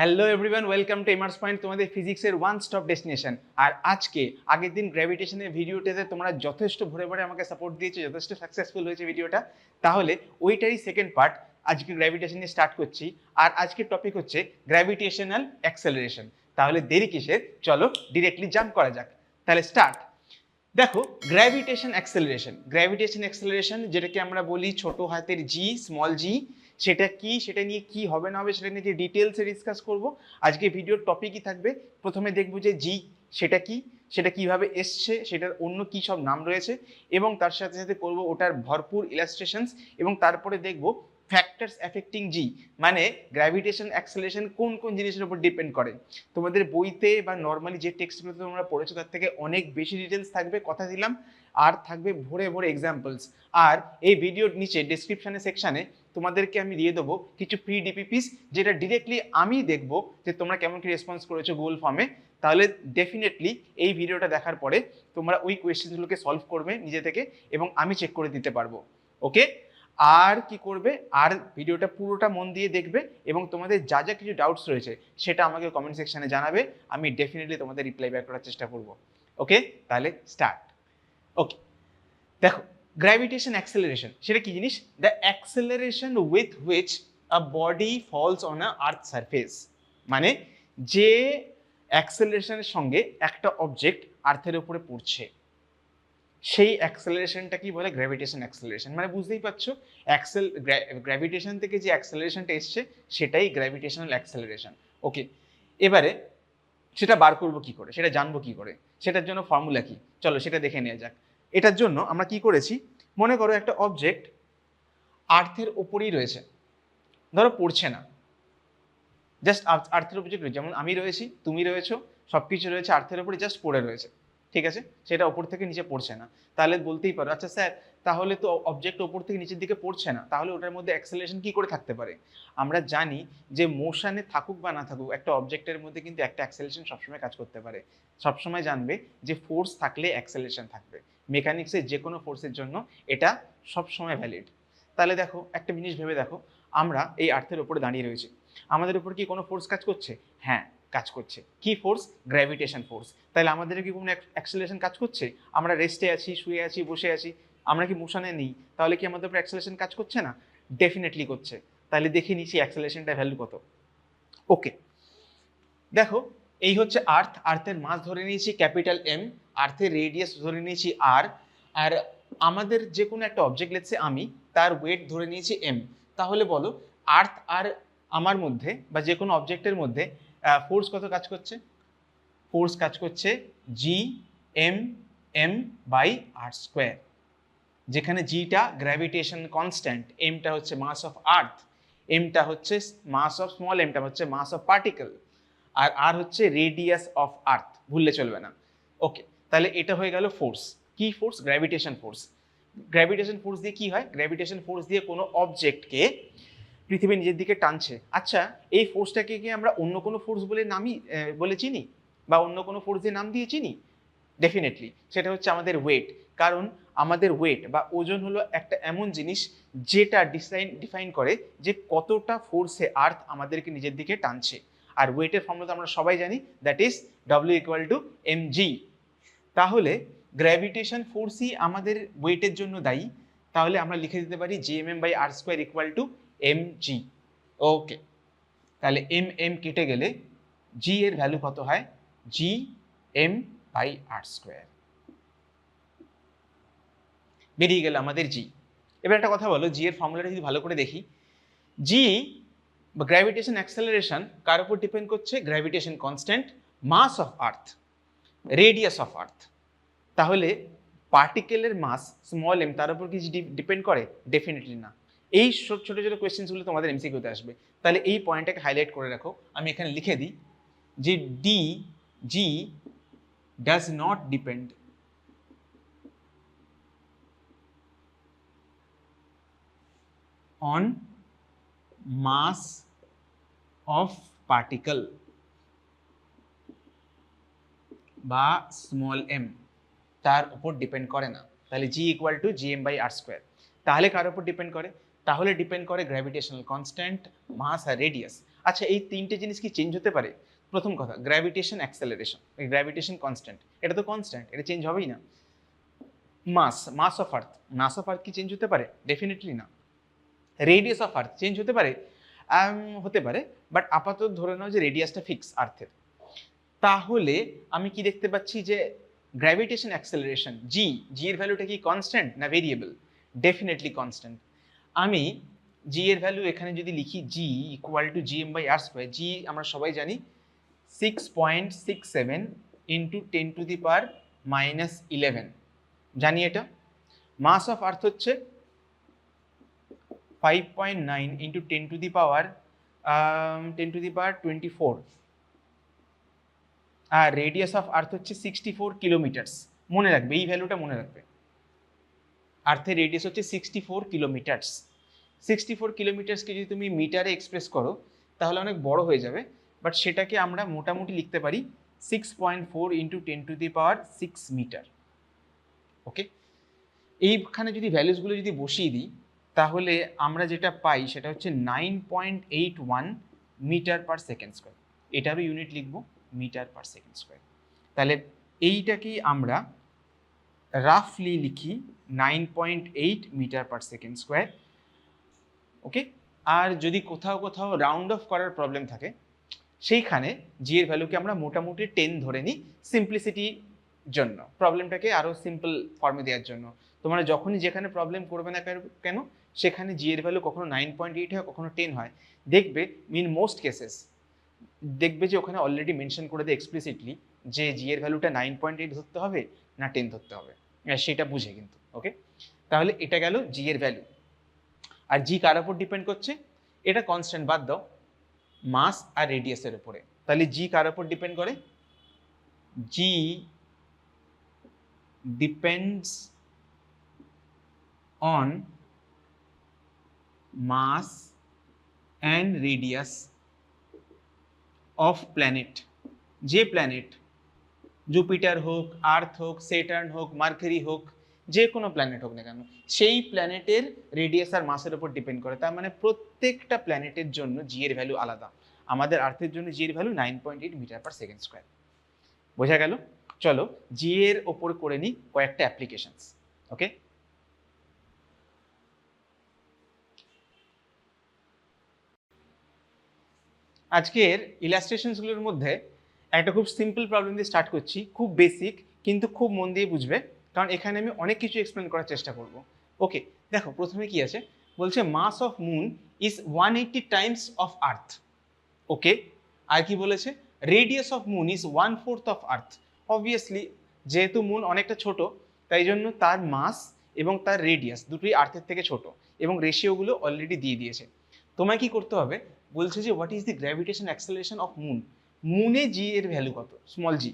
Hello everyone, welcome to এমার্স point, তোমাদের ফিজিক্সের ওয়ান স্টপ ডেস্টিনেশন। আর আজকে আগের দিন গ্র্যাভিটেশনের ভিডিওটাতে তোমরা যথেষ্ট ভরে ভরে আমাকে সাপোর্ট দিয়েছো, যথেষ্ট সাকসেসফুল হয়েছে ভিডিওটা। তাহলে ওইটারই সেকেন্ড পার্ট আজকে গ্র্যাভিটেশন নিয়ে স্টার্ট করছি। আর আজকের টপিক হচ্ছে গ্র্যাভিটেশনাল অ্যাক্সেলারেশন। তাহলে দেরি কিসের, চলো ডিরেক্টলি জাম্প করা যাক। তাহলে স্টার্ট। দেখো, গ্র্যাভিটেশন অ্যাক্সেলারেশন যেটাকে আমরা বলি ছোট হাতের জি, স্মল জি, সেটা কি, সেটা নিয়ে কি হবে না হবে সেটা নিয়ে ডিটেলসে ডিসকাস করব। আজকে ভিডিওর টপিকই থাকবে, প্রথমে দেখব যে জি সেটা কি, সেটা কিভাবে এসছে, সেটার অন্য কি সব নাম রয়েছে, এবং তার সাথে সাথে করব ওটার ভরপুর ইলাস্ট্রেশনস, এবং তারপরে দেখব ফ্যাক্টরস অ্যাফেক্টিং জি, মানে গ্র্যাভিটেশন অ্যাক্সেলারেশন কোন কোন জিনিসের উপর ডিপেন্ড করে। তোমাদের বইতে বা নর্মালি যে টেক্সটগুলোতে তোমরা পড়েছো তার থেকে অনেক বেশি ডিটেলস থাকবে, কথা দিলাম। আর থাকবে ভরে ভরে এক্সাম্পলস। আর এই ভিডিওর নিচে ডেসক্রিপশনে সেকশানে তোমাদেরকে আমি দিয়ে দেবো কিছু ফ্রি ডিপিপিস, যেটা ডিরেক্টলি আমি দেখবো যে তোমরা কেমন কি রেসপন্স করেছো গুগল ফর্মে। তাহলে ডেফিনেটলি এই ভিডিওটা দেখার পরে তোমরা ওই কোয়েশ্চেনগুলোকে সলভ করবে নিজে থেকে, এবং আমি চেক করে দিতে পারবো। ওকে, আর কি করবে, আর ভিডিওটা পুরোটা মন দিয়ে দেখবে, এবং তোমাদের যা যা কিছু ডাউটস রয়েছে সেটা আমাকে কমেন্ট সেকশনে জানাবে। আমি ডেফিনেটলি তোমাদের রিপ্লাই ব্যাক করার চেষ্টা করব। ওকে, তাহলে স্টার্ট। ওকে, দেখো, গ্র্যাভিটেশন অ্যাক্সেলারেশন সেটা কি জিনিস? The acceleration with which a body falls on a earth surface, মানে যে অ্যাক্সেলারেশনের সঙ্গে একটা অবজেক্ট আর্থের উপরে পড়ছে, সেই অ্যাক্সেলারেশনটা কি বলে? Gravitation acceleration. মানে বুঝতেই পারছো, গ্র্যাভিটেশন থেকে যে অ্যাক্সেলারেশনটা এসছে সেটাই গ্র্যাভিটেশনাল অ্যাক্সেলারেশন। ওকে, এবারে সেটা বার করবো কি করে, সেটা জানবো কি করে, সেটার জন্য ফর্মুলা কি, চলো সেটা দেখে নেওয়া যাক। এটার জন্য আমরা কি করেছি, মনে করো একটা অবজেক্ট আর্থের ওপরেই রয়েছে, ধরো পড়ছে না, জাস্ট আর্থের উপরে রয়েছে, যেমন আমি রয়েছি, তুমি রয়েছো, সবকিছু রয়েছে আর্থের উপরে, জাস্ট পড়ে রয়েছে, ঠিক আছে? সেটা ওপর থেকে নিচে পড়ছে না। তাহলে বলতেই পারো, আচ্ছা স্যার, তাহলে তো অবজেক্ট ওপর থেকে নিচের দিকে পড়ছে না, তাহলে ওটার মধ্যে অ্যাক্সেলারেশন কি করে থাকতে পারে? আমরা জানি যে মোশনে থাকুক বা না থাকুক, একটা অবজেক্টের মধ্যে কিন্তু একটা অ্যাক্সেলারেশন সবসময় কাজ করতে পারে। সবসময় জানবে যে ফোর্স থাকলে অ্যাক্সেলারেশন থাকবে, মেকানিক্সের যে কোনো ফোর্সের জন্য এটা সবসময় ভ্যালিড। তাহলে দেখো, একটা জিনিস ভেবে দেখো, আমরা এই আর্থের উপরে দাঁড়িয়ে রয়েছি, আমাদের উপর কি কোনো ফোর্স কাজ করছে? হ্যাঁ, কাজ করছে। কি ফোর্স? Gravitation force. তাহলে আমাদের কি কোনো অ্যাক্সেলারেশন কাজ করছে? আমরা রেস্টে আছি, শুয়ে আছি, বসে আছি, আমরা কি মোশনে নেই, তাহলে কি আমাদের উপর অ্যাক্সেলারেশন কাজ করছে না? ডেফিনেটলি করছে। তাহলে দেখে নিচ্ছি অ্যাক্সেলারেশনটা ভ্যালু কত। ওকে, দেখো, এই হচ্ছে আর্থ। আর্থের মাস ধরে নিয়েছি ক্যাপিটাল এম, আর্থের রেডিয়াস ধরে নিয়েছি আর, আর আমাদের যে কোনো একটা অবজেক্ট, লেটসে আমি, তার ওয়েট ধরে নিয়েছি এম। তাহলে বলো, আর্থ আর আমার মধ্যে বা যে কোনো অবজেক্টের মধ্যে ফোর্স কত কাজ করছে? ফোর্স কাজ করছে G M M by R square, যেখানে জিটা গ্র্যাভিটেশন কনস্ট্যান্ট, এমটা হচ্ছে মাস অফ আর্থ, এমটা হচ্ছে মাস অফ স্মল এমটা হচ্ছে মাস অফ পার্টিকেল, আর আর হচ্ছে রেডিয়াস অফ আর্থ, ভুললে চলবে না। ওকে, তাহলে এটা হয়ে গেল ফোর্স। কি force? Gravitation force. Gravitation force দিয়ে কি হয়? গ্র্যাভিটেশন ফোর্স দিয়ে কোনো অবজেক্টকে পৃথিবী নিজের দিকে টানছে। আচ্ছা, এই ফোর্সটাকে কি আমরা অন্য কোনো ফোর্স বলে নামই বলে চিনি, বা অন্য কোনো ফোর্স দিয়ে নাম দিয়ে চিনি? ডেফিনেটলি সেটা হচ্ছে আমাদের ওয়েট। কারণ আমাদের ওয়েট বা ওজন হলো একটা এমন জিনিস যেটা ডিফাইন করে যে কতটা ফোর্সে আর্থ আমাদেরকে নিজের দিকে টানছে। আর ওয়েটের ফর্মুলা আমরা সবাই জানি, that is W equal to M G. তাহলে গ্র্যাভিটেশন ফোর্সই আমাদের ওয়েটের জন্য দায়ী। তাহলে আমরা লিখে দিতে পারি G M M by R square equal to M G. Okay, তাহলে এম এম কেটে গেলে জি এর ভ্যালু কত হয়? G M by R square বেরিয়ে গেল আমাদের জি। এবার একটা কথা বলো, জি এর ফর্মুলাটা যদি ভালো করে দেখি, জি বা গ্র্যাভিটেশন অ্যাক্সেলারেশন কার উপর ডিপেন্ড করছে? Gravitation constant, mass of earth, radius of earth. তাহলে পার্টিকেলের মাস স্মল এম তার উপর কি ডিপেন্ড করে? ডেফিনেটলি না। এই ছোট ছোট কোয়েশ্চেন্সগুলো তোমাদের এমসিকিউতে আসবে। তাহলে এই পয়েন্টটাকে হাইলাইট করে রাখো, আমি এখানে লিখে দিই যে the g does not depend on mass of particle বা স্মল এম, তার উপর ডিপেন্ড করে না। তাহলে g equal to G M by R square. তাহলে কার উপর ডিপেন্ড করে? তাহলে ডিপেন্ড করে গ্র্যাভিটেশনাল কনস্ট্যান্ট, মাস আর রেডিয়াস। আচ্ছা, এই তিনটে জিনিস কি চেঞ্জ হতে পারে? প্রথম কথা, গ্র্যাভিটেশন অ্যাক্সেলারেশন, গ্র্যাভিটেশন কনস্ট্যান্ট, এটা তো কনস্ট্যান্ট, এটা চেঞ্জ হবেই না। মাস অফ আর্থ কি চেঞ্জ হতে পারে? ডেফিনেটলি না। রেডিয়াস অফ আর্থ চেঞ্জ হতে পারে? হতে পারে, বাট আপাতত ধরে নাও যে রেডিয়াসটা ফিক্স আর্থের। তাহলে আমি কি দেখতে পাচ্ছি যে গ্র্যাভিটেশন অ্যাক্সেলারেশন জি এর ভ্যালুটা কি কনস্ট্যান্ট না ভেরিয়েবল? Definitely constant. আমি জি এর ভ্যালু এখানে যদি লিখি জি ইকুয়াল টু gm/r², জি আমরা সবাই জানি 6.67 ইন্টু 10⁻⁻11, জানি এটা। মাস অফ আর্থ হচ্ছে 5.9 ইন্টু 10⁻24, আর রেডিয়াস অফ আর্থ হচ্ছে 64 কিলোমিটার্স। মনে রাখবে, এই ভ্যালুটা মনে রাখবে। আর্থের রেডিয়াস হচ্ছে 64 কিলোমিটার্স। 64 কিলোমিটার্সকে যদি তুমি মিটারে এক্সপ্রেস করো তাহলে অনেক বড় হয়ে যাবে, বাট সেটাকে আমরা মোটামুটি লিখতে পারি 6.4 ইন্টু 10⁻6 মিটার। ওকে, এইখানে যদি ভ্যালুসগুলো যদি বসিয়ে দিই তাহলে আমরা যেটা পাই সেটা হচ্ছে 9.81 মিটার পার সেকেন্ড স্কোয়ার। এটারও ইউনিট লিখব মিটার পার সেকেন্ড স্কোয়ার। তাহলে এইটাকেই আমরা রাফলি লিখি 9.8 মিটার পার সেকেন্ড স্কোয়ার। ওকে, আর যদি কোথাও রাউন্ড অফ করার প্রবলেম থাকে সেইখানে জি এর ভ্যালুকে আমরা মোটামুটি 10 ধরে নিই সিম্পলিসিটির জন্য, প্রবলেমটাকে আরও সিম্পল ফর্মে দেওয়ার জন্য। তোমরা যখনই যেখানে প্রবলেম করবে না কেন সেখানে জি এর ভ্যালু কখনো 9.8 হয়, কখনো 10 হয়। দেখবে ইন মোস্ট কেসেস দেখবে যে ওখানে অলরেডি মেনশন করে দেয় এক্সপ্লিসিটলি যে জি এর ভ্যালুটা 9.8 ধরতে হবে না 10 ধরতে হবে, সেটা বুঝে কিন্তু। ওকে, তাহলে এটা গেল জি এর ভ্যালু। আর জি কার উপর ডিপেন্ড করছে? এটা কনস্ট্যান্ট, বাদ দাও, মাস আর রেডিয়াসের উপরে। তাহলে জি কার উপর ডিপেন্ড করে? G depends on mass and radius of planet. যে প্ল্যানেট, জুপিটার হোক, আর্থ হোক, সেটার্ন হোক, মার্কারি হোক, যে কোনো প্ল্যানেট হোক না কেন, সেই প্ল্যানেটের রেডিয়াস আর মাসের উপর ডিপেন্ড করে। তার মানে প্রত্যেকটা প্ল্যানেটের জন্য জি এর ভ্যালু আলাদা। আমাদের আর্থের জন্য জি এর value 9.8 metre per second square. বোঝা গেল? চলো জি এর ওপর করে নিই কয়েকটা অ্যাপ্লিকেশনস। ওকে, আজকের ইলাস্ট্রেশনসগুলোর মধ্যে একটা খুব সিম্পল প্রবলেম দিয়ে স্টার্ট করছি, খুব বেসিক, কিন্তু খুব মন দিয়ে বুঝবে, কারণ এখানে আমি অনেক কিছু এক্সপ্লেন করার চেষ্টা করব। ওকে, দেখো প্রথমে কি আছে, বলছে mass of moon is 180 times of earth. Okay, আর কি বলেছে? Radius of moon is 1/4 of earth. Obviously যেহেতু মুন অনেকটা ছোট, তাই জন্য তার মাস এবং তার রেডিয়াস দুটোই আর্থের থেকে ছোট, এবং রেশিওগুলো অলরেডি দিয়ে দিয়েছে। তোমায় কি করতে হবে? বলছে যে what is the gravitation acceleration of moon. মুনে জি এর ভ্যালু কত? স্মল জি।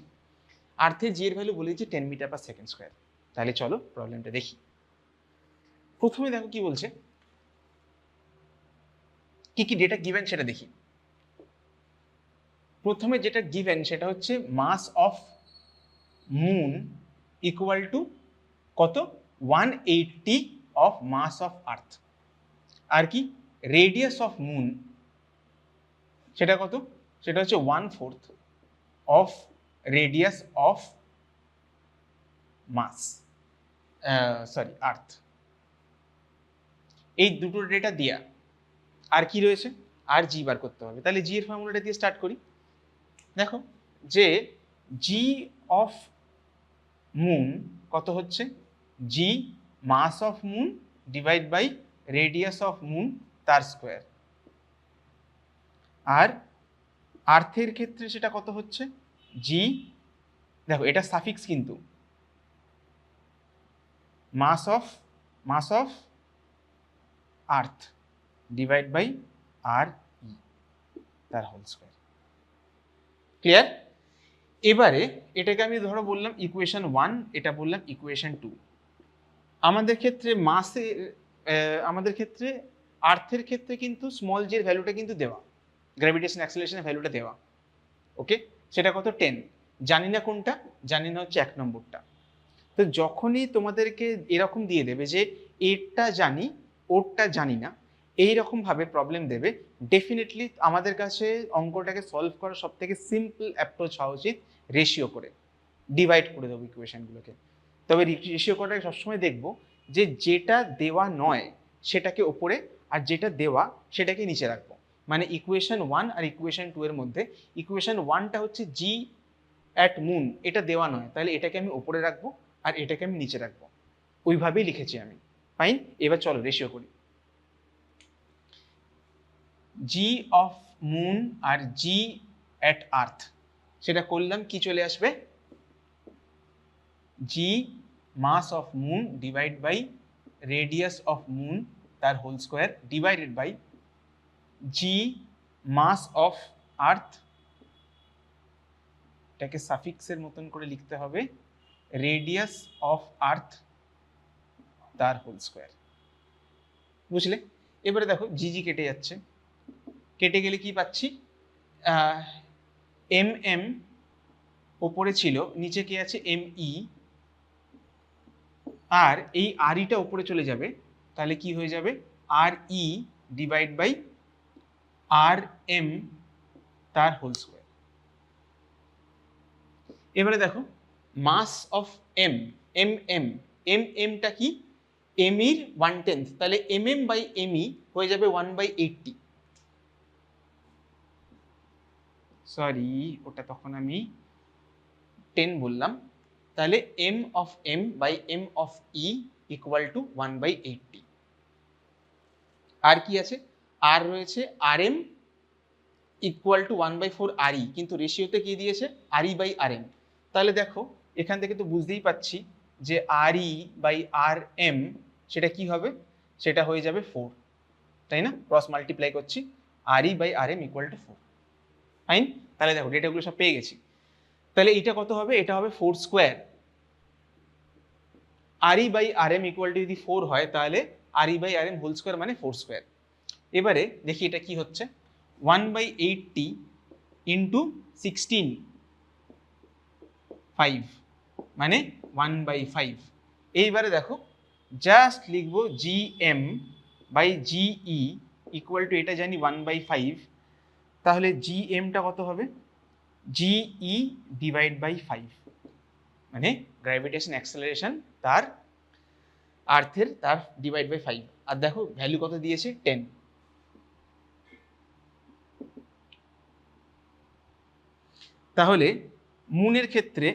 আর্থের জি এর ভ্যালু বলেছে 10 মিটার পার সেকেন্ড স্কোয়ার। তাহলে চলো প্রবলেমটা দেখি। প্রথমে দেখো কি বলছে, কি কি ডেটা গিভেন সেটা দেখি। প্রথমে যেটা গিভেন সেটা হচ্ছে মাস অফ মুন ইকুয়াল টু কত? 180 অফ মাস অফ আর্থ। আর কি রেডিয়াস অফ মুন সেটা কত? সেটা হচ্ছে 1/4 of radius of mass, sorry earth. এই দুটো ডেটা দেয়া, আর কি রয়েছে? আর জি বার করতে হবে। তাহলে জি এর ফর্মুলাটা দিয়ে স্টার্ট করি। দেখো যে জি অফ মুন কত হচ্ছে? G mass of moon divide by radius of moon তার স্কোয়ার। আর আর্থের ক্ষেত্রে সেটা কত হচ্ছে? জি, দেখো এটা সাফিক্স কিন্তু, mass of earth divide by R e তার হোল স্কোয়ার। ক্লিয়ার? এবারে এটাকে আমি ধরো বললাম ইকুয়েশন 1, এটা বললাম ইকুয়েশন 2। আমাদের ক্ষেত্রে আমাদের ক্ষেত্রে আর্থের ক্ষেত্রে কিন্তু স্মল জি এর ভ্যালুটা কিন্তু দেওয়া, গ্র্যাভিটেশন অ্যাক্সেলারেশনের ভ্যালুটা দেওয়া। ওকে, সেটা কত? 10। জানি না কোনটা, জানি না হচ্ছে 1 নম্বরটা। তো যখনই তোমাদেরকে এরকম দিয়ে দেবে যে এরটা জানি ওরটা জানি না, এই রকম ভাবে প্রবলেম দেবে, ডেফিনেটলি আমাদের কাছে অঙ্কটাকে সলভ করার সব থেকে সিম্পল অ্যাপ্রোচ হওয়া উচিত রেশিও করে, ডিভাইড করে দেবো ইকুয়েশনগুলোকে। তবে রেশিও করাটাকে সবসময় দেখবো যে যেটা দেওয়া নয় সেটাকে ওপরে, আর যেটা দেওয়া সেটাকে নিচে রাখবো। মানে ইকুয়েশন 1 আর ইকুয়েশন 2 এর মধ্যে ইকুয়েশন 1টা হচ্ছে জি অ্যাট মুন, এটা দেওয়া নয়, তাহলে এটাকে আমি ওপরে রাখবো আর এটাকে আমি নিচে রাখবো, ওইভাবেই লিখেছি আমি। ফাইন, এবার চলো রেশিও করি। জি অফ মুন আর জি অ্যাট আর্থ, সেটা করলাম, কি চলে আসবে, G mass of moon divide by radius of moon তার whole square divided by G mass of earth, এটাকে সাফিক্সের মতন করে লিখতে হবে, রেডিয়াস অফ আর্থ তার হোল স্কোয়ার। বুঝলে? এবারে দেখো জি জি কেটে যাচ্ছে, কেটে গেলে কি পাচ্ছি, এম এম ওপরে ছিল, নিচে কি আছে এম ই, আর এই আর ইটা ওপরে চলে যাবে, তাহলে কি হয়ে যাবে, R e divide by R m তার হোল স্কোয়ার। এবারে দেখো mass of M, M M, M এমটা কি, এম ইর 1/10, তাহলে M M by M e হয়ে যাবে 1/80। সরি, ওটা তখন আমি 10 বললাম, তাহলে M of M by M of E equal to 1/80। আর কি আছে, আর রয়েছে R M equal to 1/4 R E, কিন্তু রেশিওতে কি দিয়েছে, আর ই বাই আর এম। তাহলে দেখো এখান থেকে তো বুঝতেই পাচ্ছি যে আর ই বাই আর এম সেটা কি হবে, সেটা হয়ে যাবে 4, তাই না? ক্রস মাল্টিপ্লাই করছি, R e by R M equal to 4। Fine, তাহলে দেখো ডেটাগুলো সব পেয়ে গেছি। তাহলে এটা কত হবে, এটা হবে 4 square. R e by R M equal to যদি 4 হয়, তাহলে R e by R m whole square মানে 4 স্কোয়ার। এবারে দেখি এটা কি হচ্ছে, 1/80 ইন্টু 16 5 মানে 1/5। এইবারে দেখো জাস্ট লিখবো G M by G E equal to, এটা জানি 1/5, তাহলে জি এমটা কত হবে, জি ই ডিভাইড বাই 5, মানে গ্র্যাভিটেশন অ্যাক্সেলারেশন তার আর্থের তার ডিভাইড বাই 5। আর দেখো ভ্যালু কত দিয়েছে, 10। তাহলে মুনের ক্ষেত্রে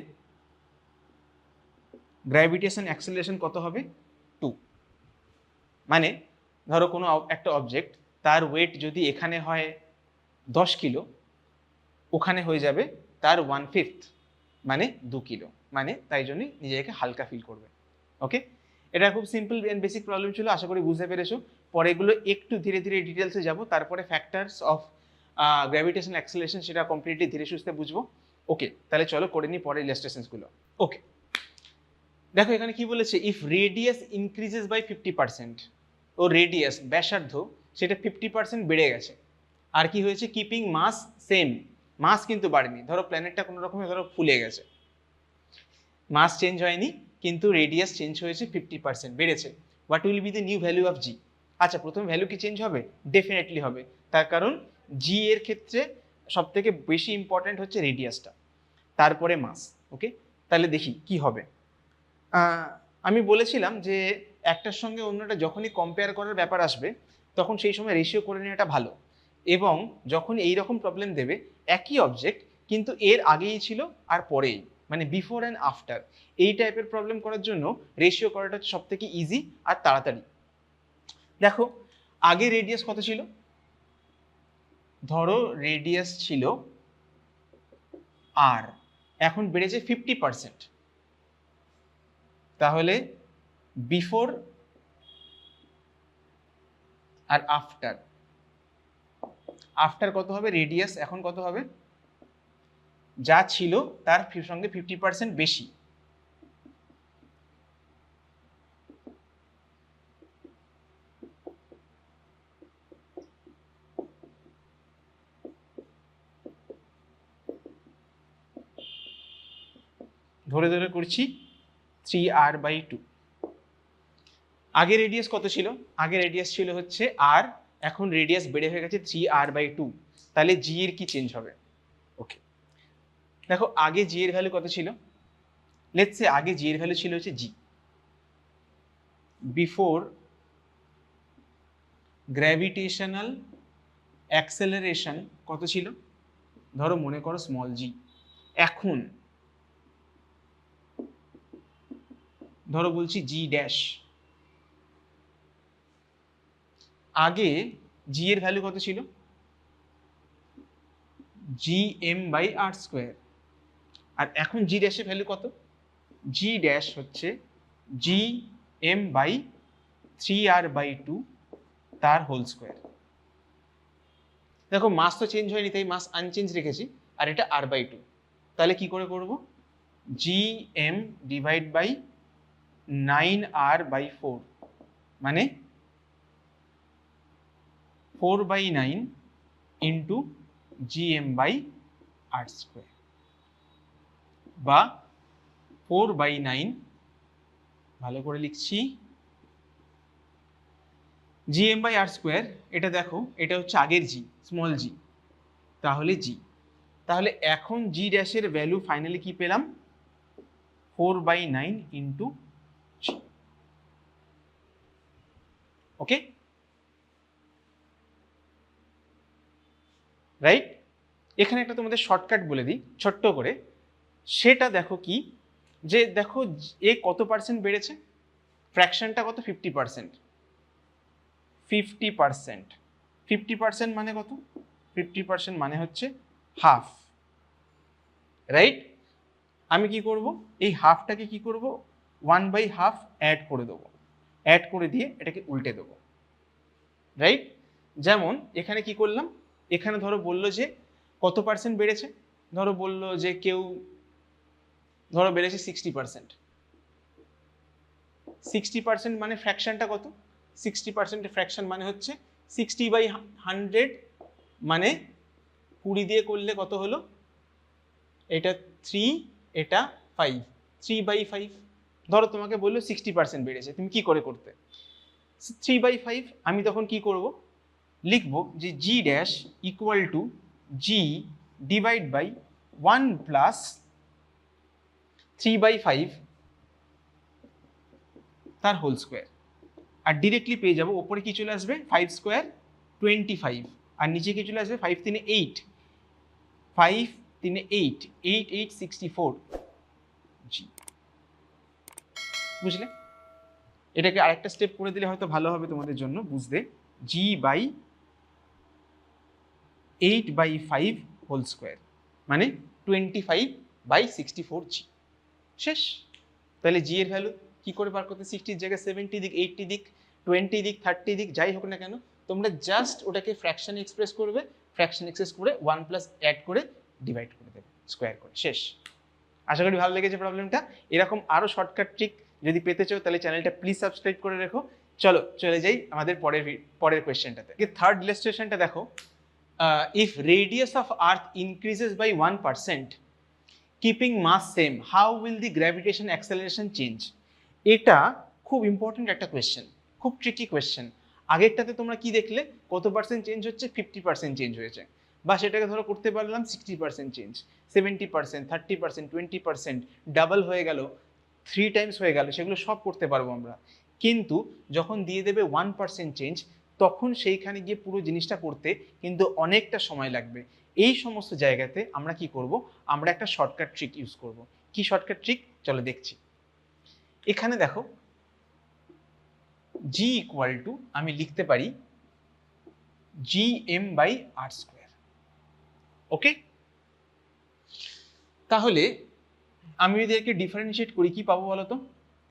গ্র্যাভিটেশন অ্যাক্সেলারেশন কত হবে, 2। মানে ধরো কোনো একটা অবজেক্ট, তার ওয়েট যদি এখানে হয় 10 কিলো, ওখানে হয়ে যাবে তার 1/5 মানে 2 কিলো, মানে তাই জন্যই নিজেকে হালকা ফিল করবে। ওকে, এটা খুব সিম্পল এন্ড বেসিক প্রবলেম ছিল, আশা করি বুঝতে পেরেছো। পরে এগুলো একটু ধীরে ধীরে ডিটেলসে যাব, তারপরে ফ্যাক্টরস অফ গ্র্যাভিটেশন অ্যাক্সেলারেশন সেটা কমপ্লিটলি ধীরে সুস্থে বুঝবো। ওকে, তাহলে চলো করে নিই পরের ইলাস্ট্রেশনসগুলো। ওকে, দেখো এখানে কি বলেছে, ইফ রেডিয়াস ইনক্রিজেস বাই 50%, ও রেডিয়াস ব্যাসার্ধ সেটা 50% বেড়ে গেছে, আর কি হয়েছে, কিপিং মাস সেম, মাস কিন্তু বাড়েনি, ধরো প্ল্যানেটটা কোনো রকমে ধরো ফুলে গেছে, মাস চেঞ্জ হয়নি কিন্তু রেডিয়াস চেঞ্জ হয়েছে, 50% বেড়েছে, what will be the new value of g. আচ্ছা, প্রথমে ভ্যালু কি চেঞ্জ হবে, ডেফিনেটলি হবে, তার কারণ জি এর ক্ষেত্রে সব থেকে বেশি ইম্পর্টেন্ট হচ্ছে রেডিয়াসটা, তারপরে মাস। ওকে, তাহলে দেখি কি হবে। আমি বলেছিলাম যে একটার সঙ্গে অন্যটা যখনই কম্পেয়ার করার ব্যাপার আসবে, তখন সেই সময় রেশিও করে নেওয়াটা ভালো, এবং যখন এই রকম প্রবলেম দেবে, একই অবজেক্ট কিন্তু এর আগেই ছিল আর পরেই, মানে বিফোর অ্যান্ড আফটার, এই টাইপের প্রবলেম করার জন্য রেশিও করাটা হচ্ছে সব থেকে ইজি আর তাড়াতাড়ি। দেখো আগে রেডিয়াস কত ছিল, ধরো রেডিয়াস ছিল আর, এখন বেড়েছে 50%, তাহলে বিফোর আর আফটার, আফটার কত হবে, রেডিয়াস এখন কত হবে, যা ছিল তার সঙ্গে 50% বেশি, ধরে ধরে করছি 3r/2। আগে রেডিয়াস কত ছিল, আগে রেডিয়াস ছিল হচ্ছে আর, এখন রেডিয়াস বেড়ে হয়ে গেছে 3r/2, তাহলে জি এর কি চেঞ্জ হবে? ওকে, দেখো আগে জি এর ভ্যালু কত ছিল? লেটস সে আগে জি এর ভ্যালু ছিল হচ্ছে জি, বিফোর গ্র্যাভিটেশনাল অ্যাক্সেলারেশন কত ছিল? ধরো মনে করো স্মল জি। এখন ধরো বলছি জি ড্যাশ, আগে জি এর ভ্যালু কত ছিল? G M by R square. আর এখন জি ড্যাশের ভ্যালু কত? জি ড্যাশ হচ্ছে জি এম বাই 3r/2 তার হোল স্কোয়ার। দেখো মাস তো চেঞ্জ হয়নি, তাই মাস আনচেঞ্জ রেখেছি, আর এটা r/2। তাহলে কি করে করব? G M divide by 9r/4, মানে 4/9 into gm by R square, বা 4/9, ভালো করে লিখছি, gm বাই আর স্কোয়ার। এটা দেখো এটা হচ্ছে আগের জি, স্মল জি, তাহলে জি, তাহলে এখন জি ড্যাশের ভ্যালু ফাইনালি কি পেলাম? 4/9 ইন্টু জি। ওকে, রাইট? এখানে একটা তোমাদের শর্টকাট বলে দিই ছোট্ট করে, সেটা দেখো কি, যে দেখো এ কত পার্সেন্ট বেড়েছে, ফ্র্যাকশনটা কত? 50%। 50%, 50% মানে কত? 50% মানে হচ্ছে হাফ, রাইট? আমি কি করব? এই হাফটাকে কি করব? 1/2 অ্যাড করে দেবো, অ্যাড করে দিয়ে এটাকে উল্টে দেবো, রাইট? যেমন এখানে কি করলাম, এখানে ধরো বললো যে কত পার্সেন্ট বেড়েছে, ধরো বললো যে কেউ ধরো বেড়েছে 60%। 60% মানে ফ্র্যাকশনটা কত? 60% ফ্র্যাকশন মানে হচ্ছে 60/100, মানে 20 দিয়ে করলে কত হলো? এটা 3, এটা 5, 3/5। ধরো তোমাকে বললো 60% বেড়েছে, তুমি কি করে করতে? 3/5, আমি তখন কি করব? লিখবো যে g dash equal to g divide by 1 plus 3/5 তার হোল স্কোয়ার। আর ডিরেক্টলি পেয়ে যাবো, ওপরে কি চলে আসবে? 5 স্কোয়ার 25, আর নিচে কি চলে আসবে? 5 3 8, 5 3 8, 8 8 64 জি। বুঝলে? এটাকে আরেকটা স্টেপ করে দিলে হয়তো ভালো হবে তোমাদের জন্য বুঝতে। জি বাই 8/5 হোল স্কোয়ার, মানে 25/64 জি। শেষ। তাহলে জি এর ভ্যালু কি করে বার করতে? 60 জায়গায় 70 দিক, 80 দিক, 20 দিক, 30 দিক, যাই হোক না কেন, তোমরা জাস্ট ওটাকে ফ্র্যাকশন এক্সপ্রেস করবে, ফ্র্যাকশন এক্সপ্রেস করে 1 প্লাস অ্যাড করে ডিভাইড করে দেবে, স্কোয়ার করে, শেষ। আশা করি ভালো লেগেছে প্রবলেমটা। এরকম আরও শর্টকাট ট্রিক যদি পেতে চাও তাহলে চ্যানেলটা প্লিজ সাবস্ক্রাইব করে রেখো। চলো চলে যাই আমাদের পরের কোয়েশ্চেনটাতে। থার্ড ইলাস্ট্রেশনটা দেখো, if radius of earth increases by 1%, keeping mass same, how will the gravitation acceleration change? এটা খুব ইম্পর্টেন্ট একটা কোয়েশ্চেন, খুব ট্রিকি কোয়েশ্চেন। আগেরটাতে তোমরা কি দেখলে? কত পার্সেন্ট চেঞ্জ হচ্ছে? 50% চেঞ্জ হয়েছে, বা সেটাকে ধরো করতে পারলাম 60% চেঞ্জ, 70%, 30%, 20%, ডাবল হয়ে গেল, 3 টাইমস হয়ে গেল, সেগুলো সব করতে পারবো আমরা। কিন্তু যখন দিয়ে দেবে 1% চেঞ্জ, তখন সেইখানে গিয়ে পুরো জিনিসটা করতে কিন্তু অনেকটা সময় লাগবে। এই সমস্ত জায়গাতে আমরা কি করব? আমরা একটা শর্টকাট ট্রিক ইউজ করব। কি শর্টকাট ট্রিক? চলো দেখছি। এখানে দেখো জি ইকুয়াল টু আমি লিখতে পারি G M by R square. Okay, তাহলে আমি যদি একে ডিফারেন্সিয়েট করি কি পাবো বলো তো?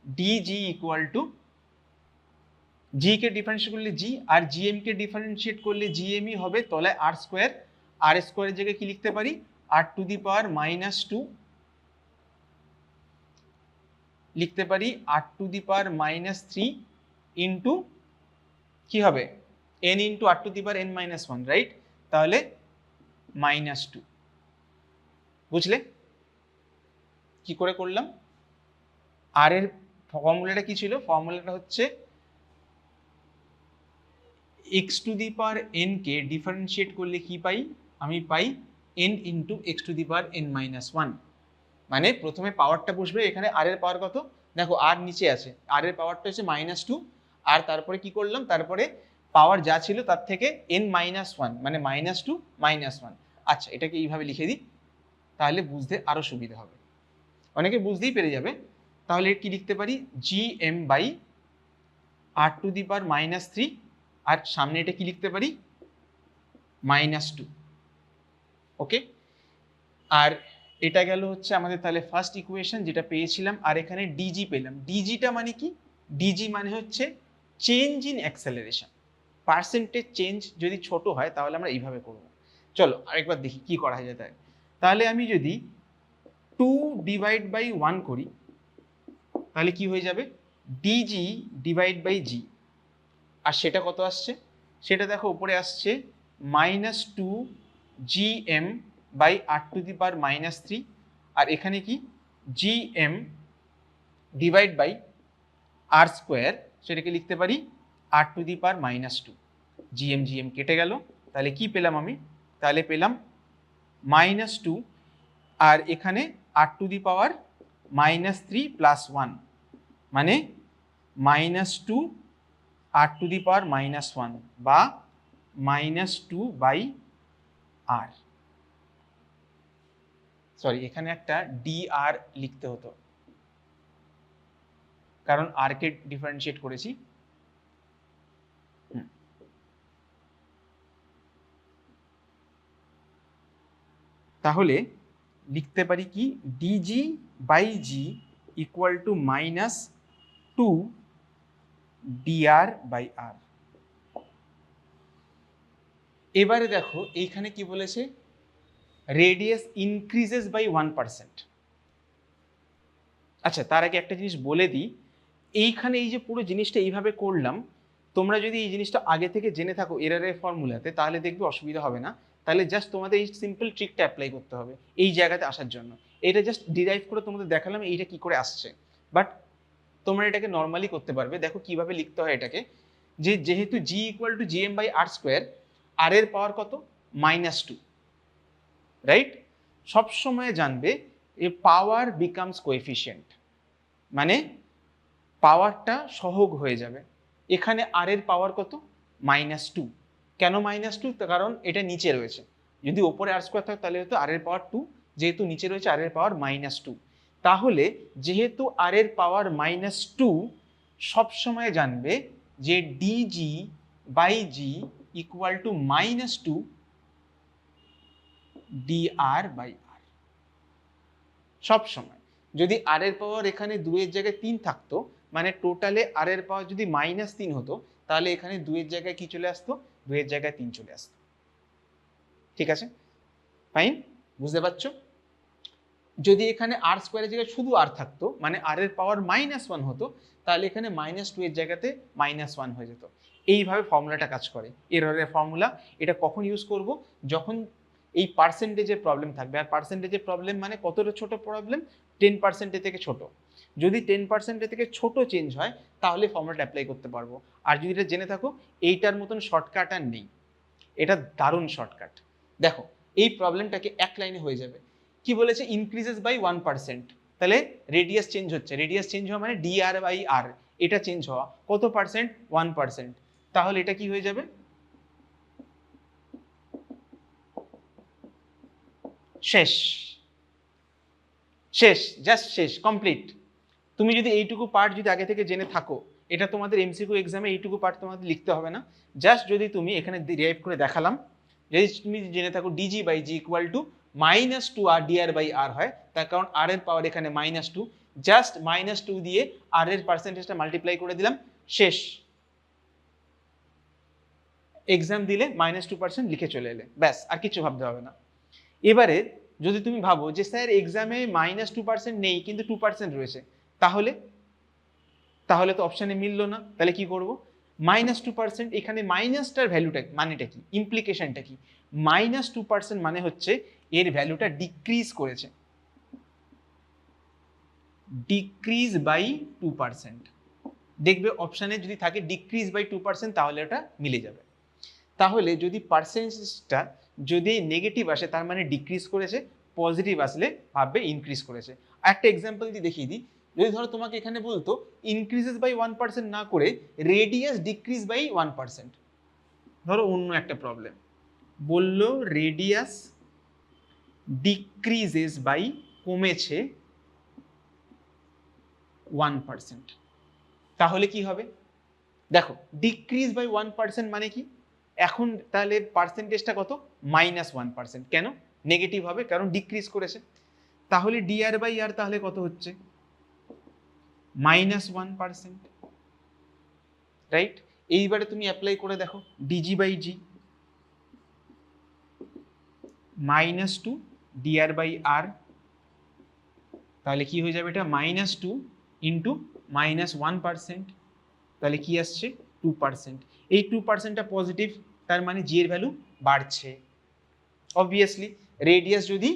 ডিজি ইকুয়াল টু, জি কে ডিফারেন্সিয়েট করলে জি, আর জিএম কে ডিফারেন্সিয়েট করলে জিএমই হবে তলায় আর স্কোয়ার। আর স্কোয়ারের জায়গায় কি লিখতে পারি? r⁻², লিখতে পারি r⁻³ ইন্টু কি হবে? n into r⁻n-1, right? তাহলে -2। বুঝলে কি করে করলাম? আর এর ফর্মুলাটা কি ছিল? ফর্মুলাটা হচ্ছে x to the power n কে ডিফারেন্সিয়েট করলে কি পাই, আমি পাই n into x to the power n minus one. মানে প্রথমে পাওয়ারটা বসবে এখানে, আর এর পাওয়ার কত, দেখো আর নিচে আছে, আর এর পাওয়ারটা হচ্ছে -2, আর তারপরে কি করলাম, তারপরে পাওয়ার যা ছিল তার থেকে n মাইনাস ওয়ান, মানে -2 -1। আচ্ছা, এটাকে এইভাবে লিখে দিই, তাহলে বুঝতে আরো সুবিধা হবে, অনেকে বুঝতেই পেরে যাবে। তাহলে কি লিখতে পারি, gm by r to the power -3, আর সামনে এটা কি লিখতে পারি, -2। ওকে, আর এটা গেল হচ্ছে আমাদের তাহলে ফার্স্ট ইকুয়েশন যেটা পেয়েছিলাম, আর এখানে ডিজি পেলাম। ডিজিটা মানে কি, ডিজি মানে হচ্ছে change in acceleration. Percentage change যদি ছোট হয় তাহলে আমরা এইভাবে করব। চলো আরেকবার দেখি কি করা যায়। তাহলে আমি যদি 2/1 করি তাহলে কি হয়ে যাবে, ডিজি ডিভাইড বাই জি, আর সেটা কত আসছে, সেটা দেখো উপরে আসছে -2 gm by r to the power -3, আর এখানে কি gm divide by r square, সেটাকে লিখতে পারি r to the power -2। gm gm কেটে গেল, তাহলে কি পেলাম আমি, তাহলে পেলাম -2, আর এখানে r to the power -3 plus 1, মানে -2 r টু দি পাওয়ার -1 বা -2/r। সরি, এখানে একটা dr লিখতে হতো কারণ r কে ডিফারেন্সিয়েট করেছি। তাহলে লিখতে পারি কি, d g by G equal to -2 dr by r। এবারে দেখো এইখানে কি বলেছে, রেডিয়াস ইনক্রিজেস বাই 1%। আচ্ছা, তার আগে একটা জিনিস বলে দিই, এইখানে এই যে পুরো জিনিসটা এইভাবে করলাম, তোমরা যদি এই জিনিসটা আগে থেকে জেনে থাকো এররের ফর্মুলাতে, তাহলে দেখবে অসুবিধা হবে না। তাহলে জাস্ট তোমাদের এই সিম্পল ট্রিকটা অ্যাপ্লাই করতে হবে এই জায়গাতে আসার জন্য। এটা জাস্ট ডিরাইভ করে তোমাদের দেখালাম এইটা কি করে আসছে, বাট তোমরা এটাকে নর্মালি করতে পারবে। দেখো কিভাবে লিখতে হয় এটাকে, যে যেহেতু g equal to GM by R square, আর এর পাওয়ার কত, -2, রাইট। সবসময় জানবে এ পাওয়ার বিকামস কোএফিশিয়েন্ট, মানে পাওয়ারটা সহগ হয়ে যাবে। এখানে আর এর পাওয়ার কত, -2। কেন -2, কারণ এটা নিচে রয়েছে। যদি ওপরে আর স্কোয়ার থাকে তাহলে হতো আর এর পাওয়ার 2, যেহেতু নিচে রয়েছে আর এর পাওয়ার -2। তাহলে যেহেতু আর এর পাওয়ার -2, সবসময় জানবে যে d g by G equal to -2 dr by r। সবসময় যদি আর এর পাওয়ার এখানে 2 এর জায়গায় 3 থাকতো, মানে টোটালে আর এর পাওয়ার যদি -3 হতো, তাহলে এখানে 2 এর জায়গায় কি চলে আসতো, 2 এর জায়গায় 3 চলে আসতো। ঠিক আছে, ফাইন, বুঝতে পারছো। যদি এখানে আর স্কোয়ারের জায়গায় শুধু আর থাকতো, মানে আর এর পাওয়ার -1 হতো, তাহলে এখানে -2 এর জায়গাতে -1 হয়ে যেত। এইভাবে ফর্মুলাটা কাজ করে, এররের ফর্মুলা। এটা কখন ইউজ করব, যখন এই পার্সেন্টেজের প্রবলেম থাকবে। আর পার্সেন্টেজের প্রবলেম মানে কতটা ছোট প্রবলেম, 10% থেকে ছোট। যদি 10% থেকে ছোট চেঞ্জ হয় তাহলে ফর্মুলাটা অ্যাপ্লাই করতে পারবো। আর যদি এটা জেনে থাকো, এইটার মতন শর্টকাট আর নেই, এটা দারুণ শর্টকাট। দেখো এই প্রবলেমটাকে এক লাইনে হয়ে যাবে। কি বলেছে, ইনক্রিজেস বাই 1%, তাহলে রেডিয়াস চেঞ্জ হচ্ছে, রেডিয়াস চেঞ্জ হওয়া মানে dr বাই r, এটা চেঞ্জ হওয়া কত পার্সেন্ট, 1%। তাহলে এটা কি হয়ে যাবে, শেষ, শেষ, জাস্ট শেষ, কমপ্লিট। তুমি যদি এইটুকু পার্ট যদি আগে থেকে জেনে থাকো, এটা তোমাদের এমসিকিউ এক্সামে এইটুকু পার্ট তোমাদের লিখতে হবে না। জাস্ট যদি তুমি এখানে ডিরাইভ করে দেখালাম, যদি তুমি জেনে থাকো d g by G equal to -2 R dr by r হয়, তার কারণ আর এর পাওয়ার এখানে -2, জাস্ট -2 দিয়ে আর এর পার্সেন্টেজটা মাল্টিপ্লাই করে দিলাম, শেষ। এক্সাম দিলে -2% লিখে চলে এলে, ব্যাস, আর কিছু ভাবতে হবে না। এবারে যদি তুমি ভাবো যে স্যার এক্সামে -2% নেই কিন্তু 2% রয়েছে, তাহলে তাহলে তো অপশানে মিললো না, তাহলে কি করব, -2%, এখানে মাইনাসটার ভ্যালুটা মানেটা কি, ইমপ্লিকেশনটা কি, -2% মানে হচ্ছে এর ভ্যালুটা ডিক্রিজ করেছে, ডিক্রিজ বাই 2%। দেখবে অপশানে যদি থাকে ডিক্রিজ বাই 2% তাহলে ওটা মিলে যাবে। তাহলে যদি পার্সেন্টেজটা যদি নেগেটিভ আসে তার মানে ডিক্রিজ করেছে, পজিটিভ আসলে ভাববে ইনক্রিজ করেছে। একটা এক্সাম্পল দিয়ে দেখিয়ে দিই, যদি ধরো তোমাকে এখানে বলতো ইনক্রিজেস বাই 1% না করে রেডিয়াস ডিক্রিজ বাই 1%, ধরো অন্য একটা প্রবলেম বললো রেডিয়াস ডিক্রিজেস বাই কমেছে 1%, তাহলে কি হবে? দেখো ডিক্রিজ বাই 1% মানে কি, এখন তাহলে পার্সেন্টেজটা কত? -1%। কেন নেগেটিভ হবে? কারণ ডিক্রিজ করেছে। তাহলে ডিআর বাই আর তাহলে কত হচ্ছে? -1%, রাইট? এইবারে তুমি অ্যাপ্লাই করে দেখো dg by g -2 dR by R, তাহলে কি হয়ে যাবে? এটা -2 ইন্টু -1%, তাহলে কি আসছে? 2%। এই 2%টা পজিটিভ, তার মানে জি এর ভ্যালু বাড়ছে। অবভিয়াসলি রেডিয়াস যদি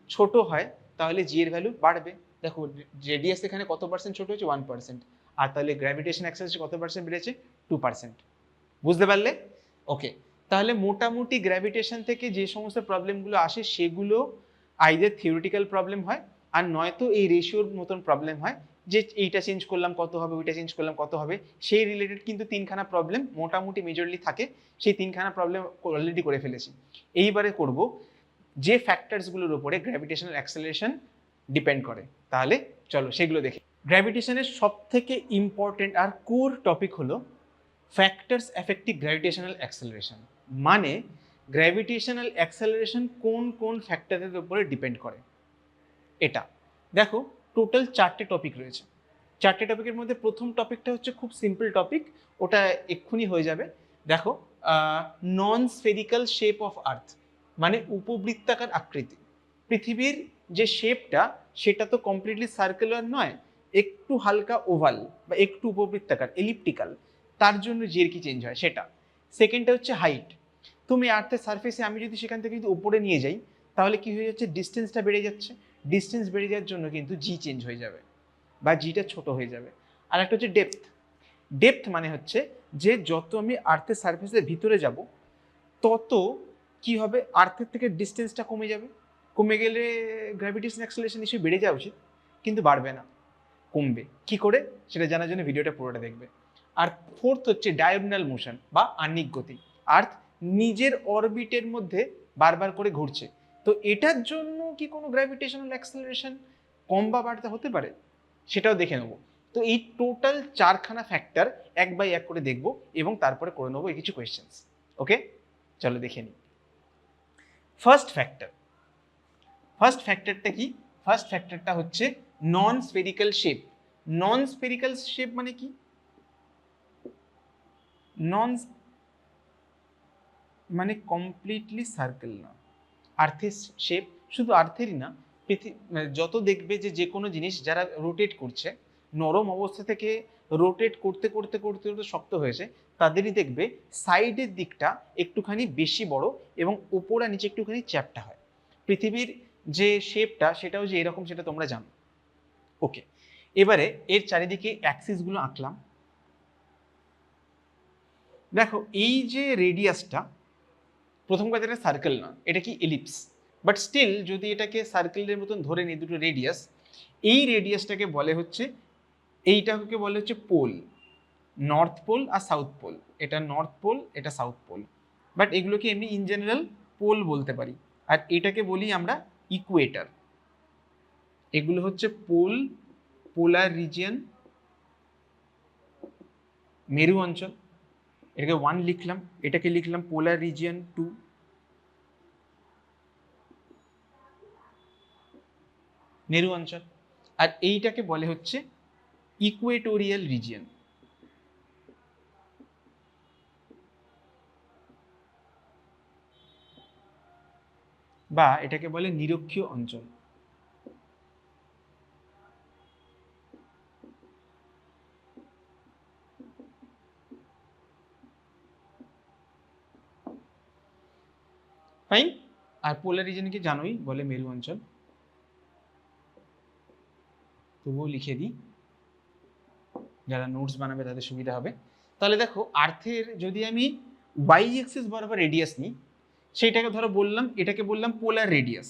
ছোট হয় তাহলে জি এর ভ্যালু বাড়বে। দেখো রেডিয়াস এখানে কত পার্সেন্ট ছোট হয়েছে? 1%, আর তাহলে গ্র্যাভিটেশন অ্যাক্সেলারেশন কত পার্সেন্ট বেড়েছে? 2%। বুঝতে পারলে? ওকে, তাহলে মোটামুটি গ্র্যাভিটেশন থেকে যে সমস্ত প্রবলেমগুলো আসে সেগুলো আইদার থিওরিটিক্যাল প্রবলেম হয়, আর নয়তো এই রেশিওর মতন প্রবলেম হয়, যে এইটা চেঞ্জ করলাম কত হবে, ওইটা চেঞ্জ করলাম কত হবে, সেই রিলেটেড কিন্তু তিনখানা প্রবলেম মোটামুটি মেজরলি থাকে। সেই তিনখানা প্রবলেম অলরেডি করে ফেলেছি। এইবারে করব যে ফ্যাক্টরসগুলোর উপরে গ্র্যাভিটেশনাল অ্যাক্সেলারেশন ডিপেন্ড করে। তাহলে চলো সেগুলো দেখি। গ্র্যাভিটেশনের সব থেকে ইম্পর্টেন্ট আর কোর টপিক হলো ফ্যাক্টরস অ্যাফেক্টিং গ্র্যাভিটেশনাল অ্যাক্সেলারেশন, মানে গ্র্যাভিটেশনাল অ্যাক্সেলারেশন কোন কোন ফ্যাক্টরের উপরে ডিপেন্ড করে। এটা দেখো টোটাল 4টে টপিক রয়েছে। 4টে টপিকের মধ্যে প্রথম টপিকটা হচ্ছে খুব সিম্পল টপিক, ওটা এক্ষুনি হয়ে যাবে। দেখো নন স্ফেরিক্যাল শেপ অফ আর্থ, মানে উপবৃত্তাকার আকৃতি। পৃথিবীর যে শেপটা সেটা তো কমপ্লিটলি সার্কুলার নয়, একটু হালকা ওভাল বা একটু উপবৃত্তাকার এলিপ্টিক্যাল, তার জন্য জির কি চেঞ্জ হয় সেটা। সেকেন্ডটা হচ্ছে হাইট। তুমি আর্থের সারফেসে আমি যদি সেখান থেকে যদি উপরে নিয়ে যাই তাহলে কি হয়ে যাচ্ছে? ডিস্টেন্সটা বেড়ে যাচ্ছে। ডিস্টেন্স বেড়ে যাওয়ার জন্য কিন্তু জি চেঞ্জ হয়ে যাবে বা জিটা ছোট হয়ে যাবে। আর একটা হচ্ছে ডেপথ। ডেপথ মানে হচ্ছে যে যত আমি আর্থের সারফেসের ভিতরে যাব তত কি হবে? আর্থের থেকে ডিস্টেন্সটা কমে যাবে। কমে গেলে গ্র্যাভিটেশন অ্যাক্সেলারেশন নিশ্চয়ই বেড়ে যাওয়া উচিত, কিন্তু বাড়বে না, কমবে। কি করে সেটা জানার জন্য ভিডিওটা পুরোটা দেখবে। আর ফোর্থ হচ্ছে ডায়াগোনাল মোশন বা আহ্নিক গতি। আর্থ নিজের অরবিটের মধ্যে বারবার করে ঘুরছে, তো এটার জন্য কি কোনো গ্র্যাভিটেশনাল অ্যাক্সেলারেশন কম বা বাড়তে হতে পারে, সেটাও দেখে নেবো। তো এই টোটাল 4খানা ফ্যাক্টর এক বাই এক করে দেখবো এবং তারপরে করে নেবো কিছু কোয়েশ্চেন্স। ওকে, চলো দেখে নিই। ফার্স্ট ফ্যাক্টরটা কি? ফার্স্ট ফ্যাক্টরটা হচ্ছে নন স্ফেরিক্যাল শেপ। নন স্ফেরিক্যাল শেপ মানে কি? নন মানে কমপ্লিটলি সার্কেল না। আর্থের শেপ শুধু আর্থেরই না, যত দেখবে যে কোনো জিনিস যারা রোটেট করছে, নরম অবস্থা থেকে রোটেট করতে করতে করতে করতে শক্ত হয়েছে, তাদেরই দেখবে সাইডের দিকটা একটুখানি বেশি বড় এবং ওপর আর নিচে একটুখানি চ্যাপ্টা হয়। পৃথিবীর যে শেপটা সেটাও যে এরকম সেটা তোমরা জানো। ওকে, এবারে এর চারিদিকে অ্যাক্সিসগুলো আঁকলাম। দেখো এই যে রেডিয়াসটা, প্রথম কথা এটা সার্কেল না, এটা কি এলিপস, বাট স্টিল যদি এটাকে সার্কেলের মতন ধরে নিই দুটো রেডিয়াস, এই রেডিয়াসটাকে বলে হচ্ছে, এইটাকে বলে হচ্ছে পোল, নর্থ পোল আর সাউথ পোল। এটা নর্থ পোল, এটা সাউথ পোল, বাট এগুলোকে এমনি ইন জেনারেল পোল বলতে পারি। আর এটাকে বলি আমরা ইকুয়েটার। এগুলো হচ্ছে পোল, পোলার রিজিয়ন, মেরু অঞ্চল। এটাকে 1 লিখলাম, এটাকে লিখলাম পোলার রিজিয়ন 2, মেরু অঞ্চল। আর এইটাকে বলে হচ্ছে ইকুয়েটোরিয়াল রিজিয়ন বা এটাকে বলে নিরক্ষীয় অঞ্চল। ফাইন। আর পোলার রিজিয়নকে জানোই বলে মেরু অঞ্চল, তবুও লিখে দিই, যারা নোটস বানাবে তাদের সুবিধা হবে। তাহলে দেখো আর্থের যদি আমি ওয়াই এক্সিস বরাবর রেডিয়াস নিই, সেইটাকে ধরো বললাম, এটাকে বললাম পোলার রেডিয়াস,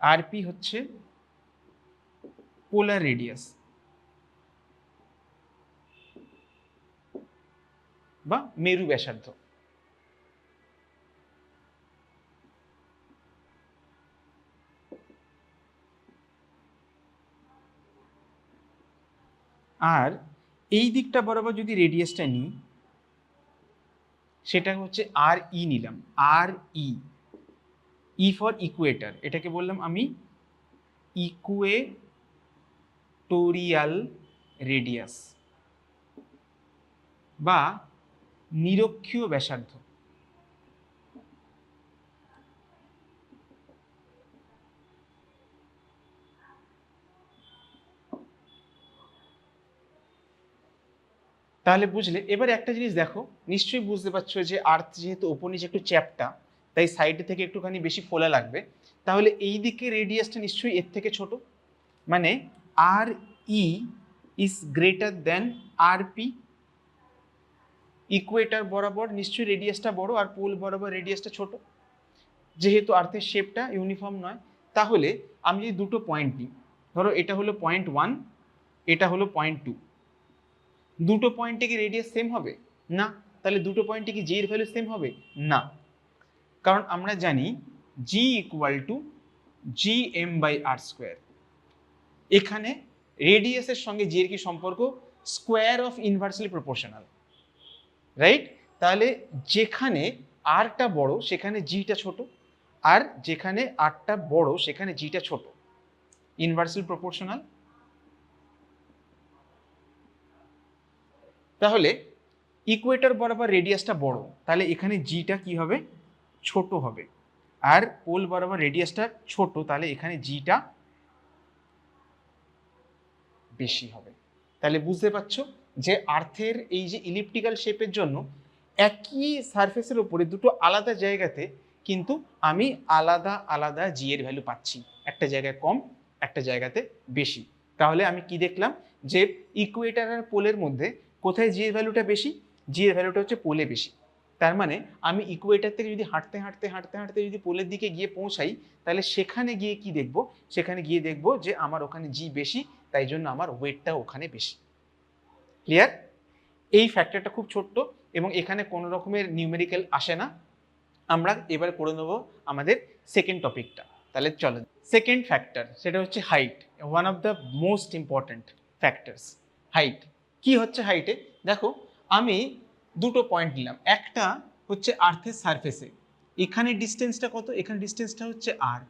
আরপি হচ্ছে পোলার রেডিয়াস বা মেরু ব্যাসার্ধ। আর এই দিকটা বরাবর যদি রেডিয়াসটা নিই, সেটা হচ্ছে আর ই নিলাম, আর ই, ই ফর ইকুয়েটার, এটাকে বললাম আমি ইকুয়েটোরিয়াল রেডিয়াস বা নিরক্ষীয় ব্যাসার্ধ। তাহলে বুঝলে। এবার একটা জিনিস দেখো, নিশ্চয়ই বুঝতে পারছো যে আর্থ যেহেতু ওপর নিচে একটু চ্যাপ্টা, তাই সাইড থেকে একটুখানি বেশি ফোলা লাগবে। তাহলে এই দিকে রেডিয়াসটা নিশ্চয়ই এর থেকে ছোট, মানে R e is greater than R p. Equator বরাবর নিশ্চয়ই রেডিয়াসটা বড় আর পোল বরাবর রেডিয়াসটা ছোট। যেহেতু আর্থের শেপটা ইউনিফর্ম নয়, তাহলে আমি যদি দুটো পয়েন্ট নিই, ধরো এটা হলো 0.1, এটা হলো 0.2, দুটো পয়েন্টে কি রেডিয়াস সেম হবে? না। তাহলে দুটো পয়েন্টে কি জি এর ভ্যালু সেম হবে? না, কারণ আমরা জানি g equal to G M by R square. এখানে রেডিয়াসের সঙ্গে জি এর কি সম্পর্ক? Square of inversely proportional, right? তাহলে যেখানে আরটা বড় সেখানে জিটা ছোট, আর যেখানে আরটা বড় সেখানে জিটা ছোট, ইনভার্সলি প্রপোর্শনাল। তাহলে ইকুয়েটর বরাবর রেডিয়াসটা বড়, তাহলে এখানে জিটা কি হবে? ছোট হবে। আর পোল বরাবর রেডিয়াসটা ছোট, তাহলে এখানে জিটা বেশি হবে। তাহলে বুঝতে পারছো যে আর্থের এই যে ইলিপ্টিক্যাল শেপের জন্য একই সারফেসের উপরে দুটো আলাদা জায়গাতে কিন্তু আমি আলাদা আলাদা জি এর ভ্যালু পাচ্ছি, একটা জায়গায় কম, একটা জায়গাতে বেশি। তাহলে আমি কি দেখলাম যে ইকুয়েটর আর পোলের মধ্যে কোথায় জি এর ভ্যালুটা বেশি? জি এর ভ্যালুটা হচ্ছে পোলে বেশি। তার মানে আমি ইকুয়েটর থেকে যদি হাঁটতে হাঁটতে হাঁটতে হাঁটতে যদি পোলের দিকে গিয়ে পৌঁছাই, তাহলে সেখানে গিয়ে কি দেখব? সেখানে গিয়ে দেখব যে আমার ওখানে জি বেশি, তাই জন্য আমার ওয়েটটা ওখানে বেশি। ক্লিয়ার? এই ফ্যাক্টরটা খুব ছোট্ট এবং এখানে কোনো রকমের নিউমেরিক্যাল আসে না। আমরা এবার করে নেব আমাদের সেকেন্ড টপিকটা। তাহলে চলো, সেকেন্ড ফ্যাক্টর সেটা হচ্ছে height, one of the most important factors. Height কি হচ্ছে? হাইটে দেখো, আমি দুটো পয়েন্ট নিলাম, একটা হচ্ছে আর্থের সারফেসে, এখানে ডিস্টেন্সটা কত? এখানে ডিস্টেন্সটা হচ্ছে আর।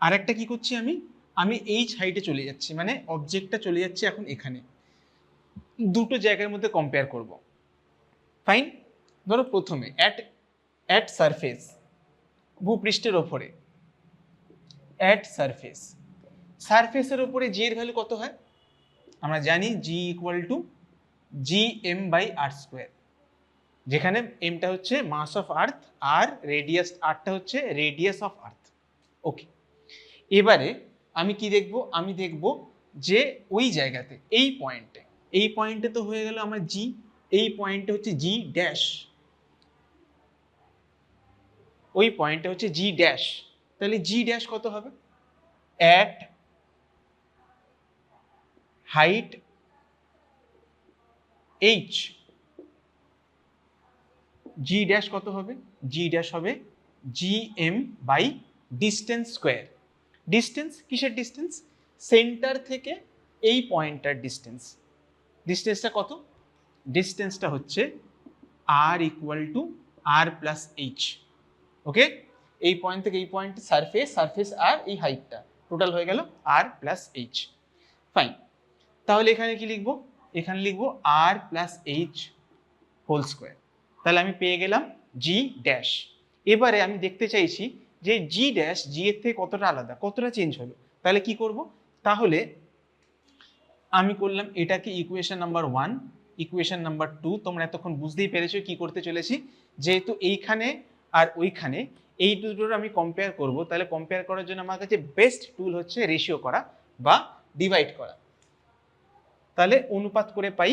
আর একটা কি করছি আমি? আমি এইচ হাইটে চলে যাচ্ছি, মানে অবজেক্টটা চলে যাচ্ছে এখন এখানে। দুটো জায়গার মধ্যে কম্পেয়ার করব। ফাইন। ধরো প্রথমে অ্যাট সারফেস, ভূপৃষ্ঠের ওপরে, অ্যাট সারফেস, সারফেসের ওপরে জি এর ভ্যালু কত হয়? আমরা জানি g equal to G M by R square, যেখানে এমটা হচ্ছে মাস অফ আর্থ আর রেডিয়াস আরটা হচ্ছে রেডিয়াস অফ আর্থ। ওকে, এবারে আমি কি দেখব? আমি দেখব যে ওই জায়গাতে এই পয়েন্টে তো হয়ে গেল আমার জি, এই পয়েন্টে হচ্ছে জি ড্যাশ, ওই পয়েন্টে হচ্ছে জি ড্যাশ। তাহলে জি ড্যাশ কত হবে? At height h, g dash কত হবে? জি ড্যাশ হবে G M by distance square. Distance কিসের ডিস্টেন্স? সেন্টার থেকে এই পয়েন্টটার ডিস্টেন্স। ডিস্টেন্সটা কত? ডিস্টেন্সটা হচ্ছে r equal to R plus h. Okay, এই পয়েন্ট থেকে এই পয়েন্ট সারফেস, সারফেস আর এই হাইটটা টোটাল হয়ে গেল আর প্লাস এইচ। ফাইন। তাহলে এখানে কি লিখবো? এখানে লিখবো আর প্লাস এইচ হোল স্কোয়ার। তাহলে আমি পেয়ে গেলাম জি ড্যাশ। এবারে আমি দেখতে চাইছি যে জি ড্যাশ জি এর থেকে কতটা আলাদা, কতটা চেঞ্জ হলো। তাহলে কি করব? তাহলে আমি করলাম এটাকে ইকুয়েশন নাম্বার 1, ইকুয়েশন নাম্বার 2। তোমরা এতক্ষণ বুঝতেই পেরেছো কি করতে চলেছি। যেহেতু এইখানে আর ওইখানে এই দুটোর আমি কম্পেয়ার করব, তাহলে কম্পেয়ার করার জন্য আমার কাছে বেস্ট টুল হচ্ছে রেশিও করা বা ডিভাইড করা। তাহলে অনুপাত করে পাই,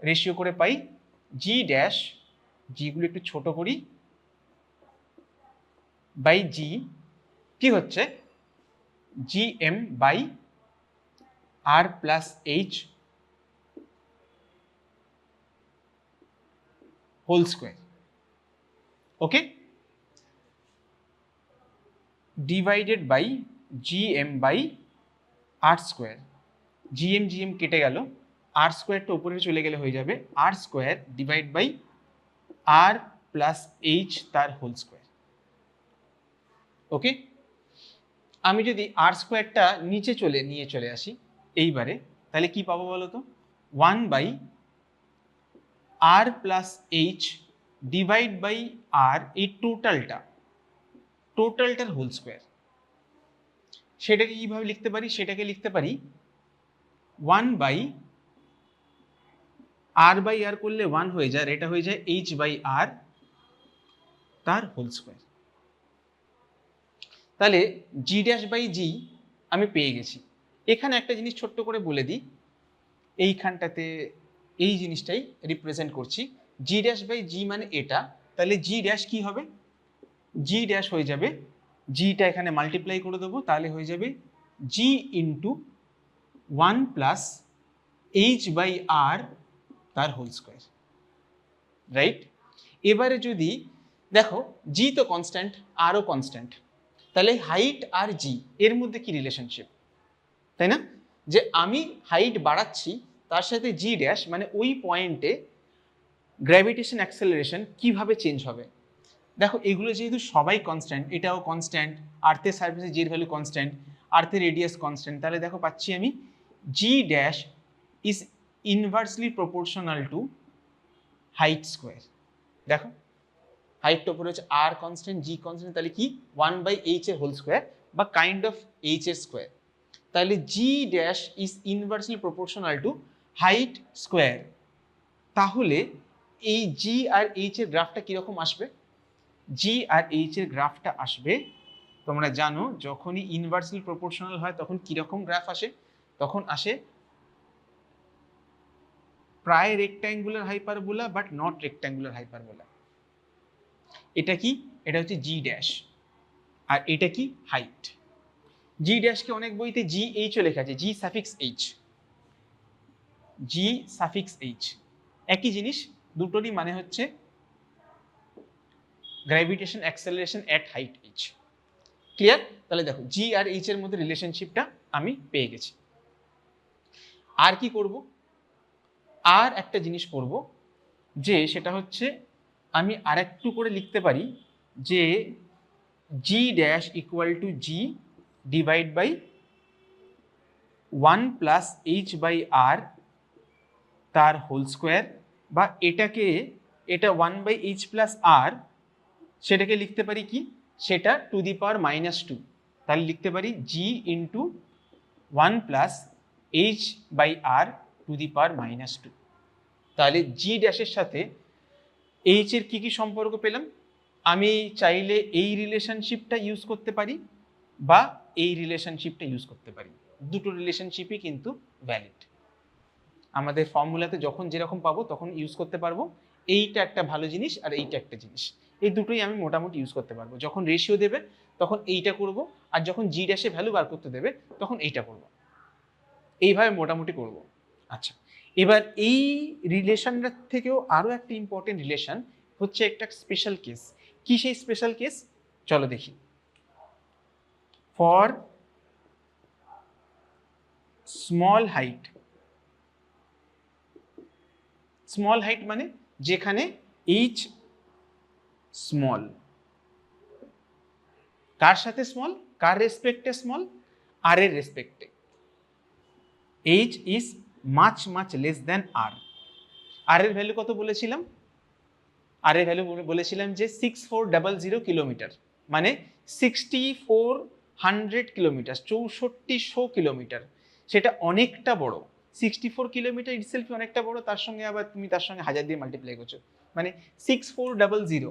রেশিও করে পাই জি ড্যাশ, জিগুলো একটু ছোট করি, বাই জি কি হচ্ছে G M by R plus h whole square, okay, divided by G M by R square, GM কেটে গেল, আর স্কোয়ারটা উপরে চলে গেলে হয়ে যাবে R square divide by R plus h তার হোল স্কোয়ার, ওকে। আমি যদি আর স্কোয়ারটা নিচে নিয়ে চলে আসি এইবারে, তাহলে কি পাবো বলো তো, 1 by R plus h divide by R, এই টোটালটার হোল স্কোয়ার। সেটাকে কিভাবে লিখতে পারি, সেটাকে লিখতে পারি 1 বাই আর বাই আর করলে 1 হয়ে যায়, এটা হয়ে যায় এইচ বাই আর তার হোল স্কোয়ার। তাহলে জি ড্যাশ বাই জি আমি পেয়ে গেছি। এখানে একটা জিনিস ছোট্ট করে বলে দিই, এইখানটাতে এই জিনিসটাই রিপ্রেজেন্ট করছি, জি ড্যাশ বাই জি মানে এটা, তাহলে জি ড্যাশ কি হবে, জি ড্যাশ হয়ে যাবে, জিটা এখানে মাল্টিপ্লাই করে দেবো, তাহলে হয়ে যাবে জি into 1 plus h by R তার হোল স্কোয়ার, রাইট। এবারে যদি দেখো জি তো কনস্ট্যান্ট, আরও কনস্ট্যান্ট, তাহলে হাইট আর জি এর মধ্যে কি রিলেশনশিপ, তাই না, যে আমি হাইট বাড়াচ্ছি তার সাথে জি ড্যাশ মানে ওই পয়েন্টে গ্র্যাভিটেশন অ্যাক্সেলারেশন কিভাবে চেঞ্জ হবে। দেখো এগুলো যেহেতু সবাই কনস্ট্যান্ট, এটাও কনস্ট্যান্ট, আর্থের সার্ফেসে জির ভ্যালু কনস্ট্যান্ট, আর্থের রেডিয়াস কনস্ট্যান্ট, তাহলে দেখো পাচ্ছি আমি g dash is inversely proportional to height square. দেখো হাইটটা উপরে হচ্ছে আর কনস্ট্যান্ট, জি কনস্ট্যান্ট, তাহলে কি 1 বাই এইচ এর হোল স্কোয়ার বা কাইন্ড অফ এইচ এর স্কোয়ার, তাহলে g dash is inversely proportional to height square. তাহলে এই জি আর এইচ এর গ্রাফটা কিরকম আসবে, জি আর এইচ এর গ্রাফটা আসবে, তোমরা জানো যখনই ইনভার্সলি প্রপোর্শনাল হয় তখন কিরকম গ্রাফ আসে, তখন আসে প্রায় rectangular hyperbola but not rectangular hyperbola. এটা কি, এটা হচ্ছে জি ড্যাশ, আর এটা কি হাইট। জি ড্যাশকে অনেক বইতে জি এইচও লেখা আছে, জি সাফিক্স এইচ, জি সাফিক্স এইচ একই জিনিস, দুটোরই মানে হচ্ছে gravitation acceleration at height H. Clear? তাহলে দেখো জি আর এইচ এর মধ্যে রিলেশনশিপটা আমি পেয়ে গেছি। আর কি করব, আর একটা জিনিস করব, যে সেটা হচ্ছে আমি আর একটু করে লিখতে পারি যে g dash equal to g divide by 1 plus h by R তার হোল স্কোয়ার, বা এটাকে এটা 1 বাই এইচ প্লাস আর সেটাকে লিখতে পারি কি, সেটা টু দি পাওয়ার -2, তাহলে লিখতে পারি g into 1 plus h by R to the power -2। তাহলে জি ড্যাশের সাথে এইচ এর কি কি সম্পর্ক পেলাম, আমি চাইলে এই রিলেশনশিপটা ইউজ করতে পারি বা এই রিলেশনশিপটা ইউজ করতে পারি, দুটো রিলেশনশিপই কিন্তু ভ্যালিড। আমাদের ফর্মুলাতে যখন যেরকম পাবো তখন ইউজ করতে পারবো, এইটা একটা ভালো জিনিস আর এইটা একটা জিনিস, এই দুটোই আমি মোটামুটি ইউজ করতে পারবো। যখন রেশিও দেবে তখন এইটা করব, আর যখন জি ড্যাশে ভ্যালু বার করতে দেবে তখন এইটা করব, এইভাবে মোটামুটি করব। আচ্ছা, এবার এই রিলেশনটার থেকেও আরও একটা ইম্পর্টেন্ট রিলেশন হচ্ছে একটা স্পেশাল কেস। কি সেই স্পেশাল কেস, চলো দেখি। For small height, small height মানে যেখানে এইচ স্মল, কার সাথে স্মল, কার রেসপেক্টে স্মল, আর এর রেসপেক্টে, h is much much less than R. R এর ভ্যালু কত বলেছিলাম, আর এর ভ্যালু বলেছিলাম যে 6400 কিলোমিটার, মানে 6400 কিলোমিটার, 6400 কিলোমিটার, সেটা অনেকটা বড়। 64 কিলোমিটার ইটসেলফই অনেকটা বড়, তার সঙ্গে আবার তুমি তার সঙ্গে 1000 দিয়ে মাল্টিপ্লাই করছো, মানে 6400,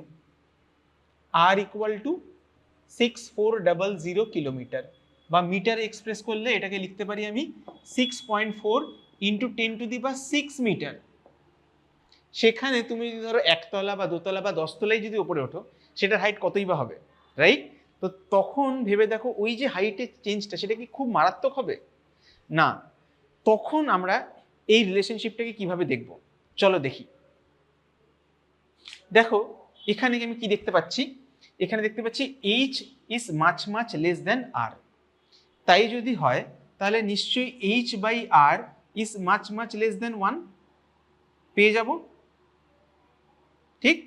আর ইকুয়াল টু 6400 কিলোমিটার, বা মিটারে এক্সপ্রেস করলে এটাকে লিখতে পারি আমি 6.4 ইন্টু 10⁶ মিটার। সেখানে তুমি যদি ধরো একতলা বা দোতলা বা 10 তলায় যদি উপরে ওঠো, সেটার হাইট কতই বা হবে, রাইট? তো তখন ভেবে দেখো ওই যে হাইটের চেঞ্জটা, সেটা কি খুব মারাত্মক হবে না? তখন আমরা এই রিলেশনশিপটাকে কিভাবে দেখব, চলো দেখি। দেখো এখানে আমি কি দেখতে পাচ্ছি, এখানে দেখতে পাচ্ছি h is much much less than R. তাই যদি হয় তাহলে নিশ্চয়ই h by R is much much less than 1 পেয়ে যাব, ঠিক?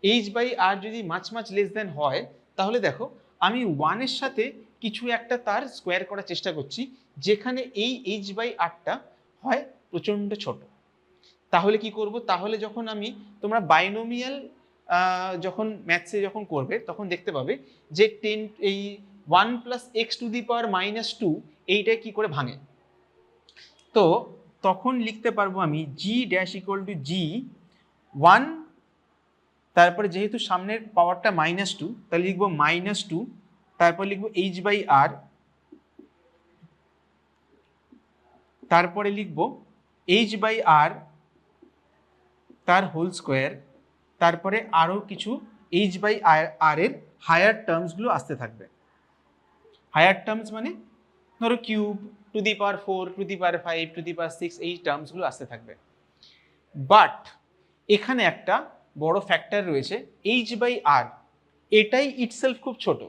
এইচ বাই আর যদি মাচ মাচ লেস দেন হয়, তাহলে দেখো আমি 1 এর সাথে কিছু একটা তার স্কোয়ার করার চেষ্টা করছি, যেখানে এই এইচ বাই আরটা হয় প্রচণ্ড ছোট। তাহলে কি করব, তাহলে যখন আমি তোমরা বাইনোমিয়াল যখন ম্যাথসে যখন করবে তখন দেখতে পাবে যে 10 এই 1 plus x to the power -2 এইটা কি করে ভাঙে। তো তখন লিখতে পারবো আমি g dash equal to g 1, তারপরে যেহেতু সামনের পাওয়ারটা -2 তাহলে লিখবো -2, তারপর লিখবো এইচ বাই আর, তারপরে লিখবো এইচ বাই আর তার হোল স্কোয়ার, তারপরে আরও কিছু এইচ বাই আর এর হায়ার টার্মসগুলো আসতে থাকবে। হায়ার টার্মস মানে ধরো cube, to the power 4, to the power 5, to the power 6, এই টার্মসগুলো আসতে থাকবে। বাট এখানে একটা বড় ফ্যাক্টর রয়েছে, এইচ বাই আর এটাই ইটসেলফ খুব ছোট।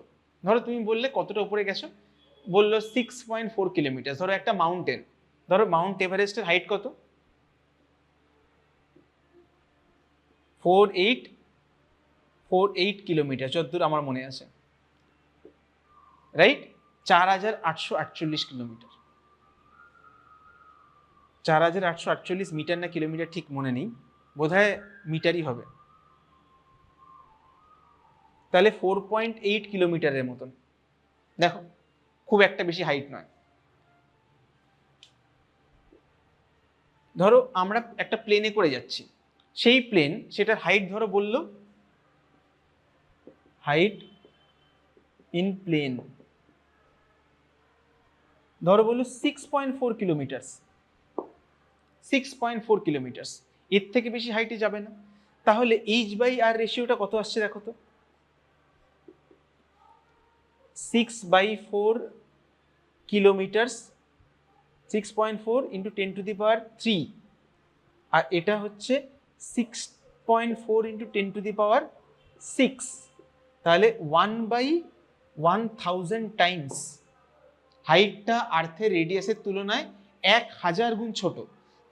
ধরো তুমি বললে কতটা উপরে গেছো, বললো 6.4 কিলোমিটার। ধরো একটা মাউন্টেন, ধরো মাউন্ট এভারেস্টের হাইট কত, 48 কিলোমিটার, যতদূর আমার মনে আছে, রাইট? 4848 কিলোমিটার, 4848 মিটার না কিলোমিটার ঠিক মনে নেই, বোধহয় মিটারই হবে। তাহলে 4.8 কিলোমিটারের মতন। দেখো খুব একটা বেশি হাইট নয়। ধরো আমরা একটা প্লেনে করে যাচ্ছি, সেই প্লেন, সেটার হাইট ধরো বললো হাইট ইন প্লেন ধরো বললো 6.4 কিলোমিটার, 6.4 কিলোমিটার, এর থেকে বেশি হাইটে যাবে না। তাহলে এইচ বাই আর রেশিওটা কত আসছে দেখো তো, 6/4 kilometre, 6.4 into 10 two the power 3, আর এটা হচ্ছে 6.4 ইন্টু 10 টু দি পাওয়ার 6, তাহলে 1/1000 টাইমস হাইটটা আর্থের রেডিয়াসের তুলনায় 1000 গুণ ছোট।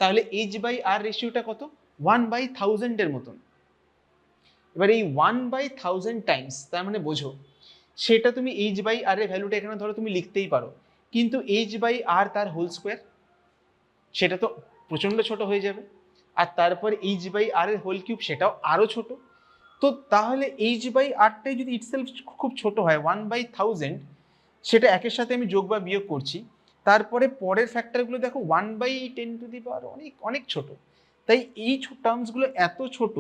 তাহলে এইচ বাই আর রেশিওটা কত, 1/1000 এর মতন। এবার এই 1/1000 টাইমস, তার মানে বোঝো সেটা তুমি এইচ বাই আর এর ভ্যালুটা এখানে ধরো তুমি লিখতেই পারো, কিন্তু এইচ বাই আর তার হোল স্কোয়ার সেটা তো প্রচণ্ড ছোট হয়ে যাবে, আর তারপর এইচ বাই আর এর হোল কিউব সেটাও আরও ছোট। তো তাহলে এইচ বাই আরটাই যদি ইটসেলফ খুব ছোট হয় 1/1000, সেটা একের সাথে আমি যোগ বা বিয়োগ করছি, তারপরে পরের ফ্যাক্টরগুলো দেখো 1/10 টু দি পাওয়ার অনেক অনেক ছোট। তাই এই টার্মসগুলো এত ছোট,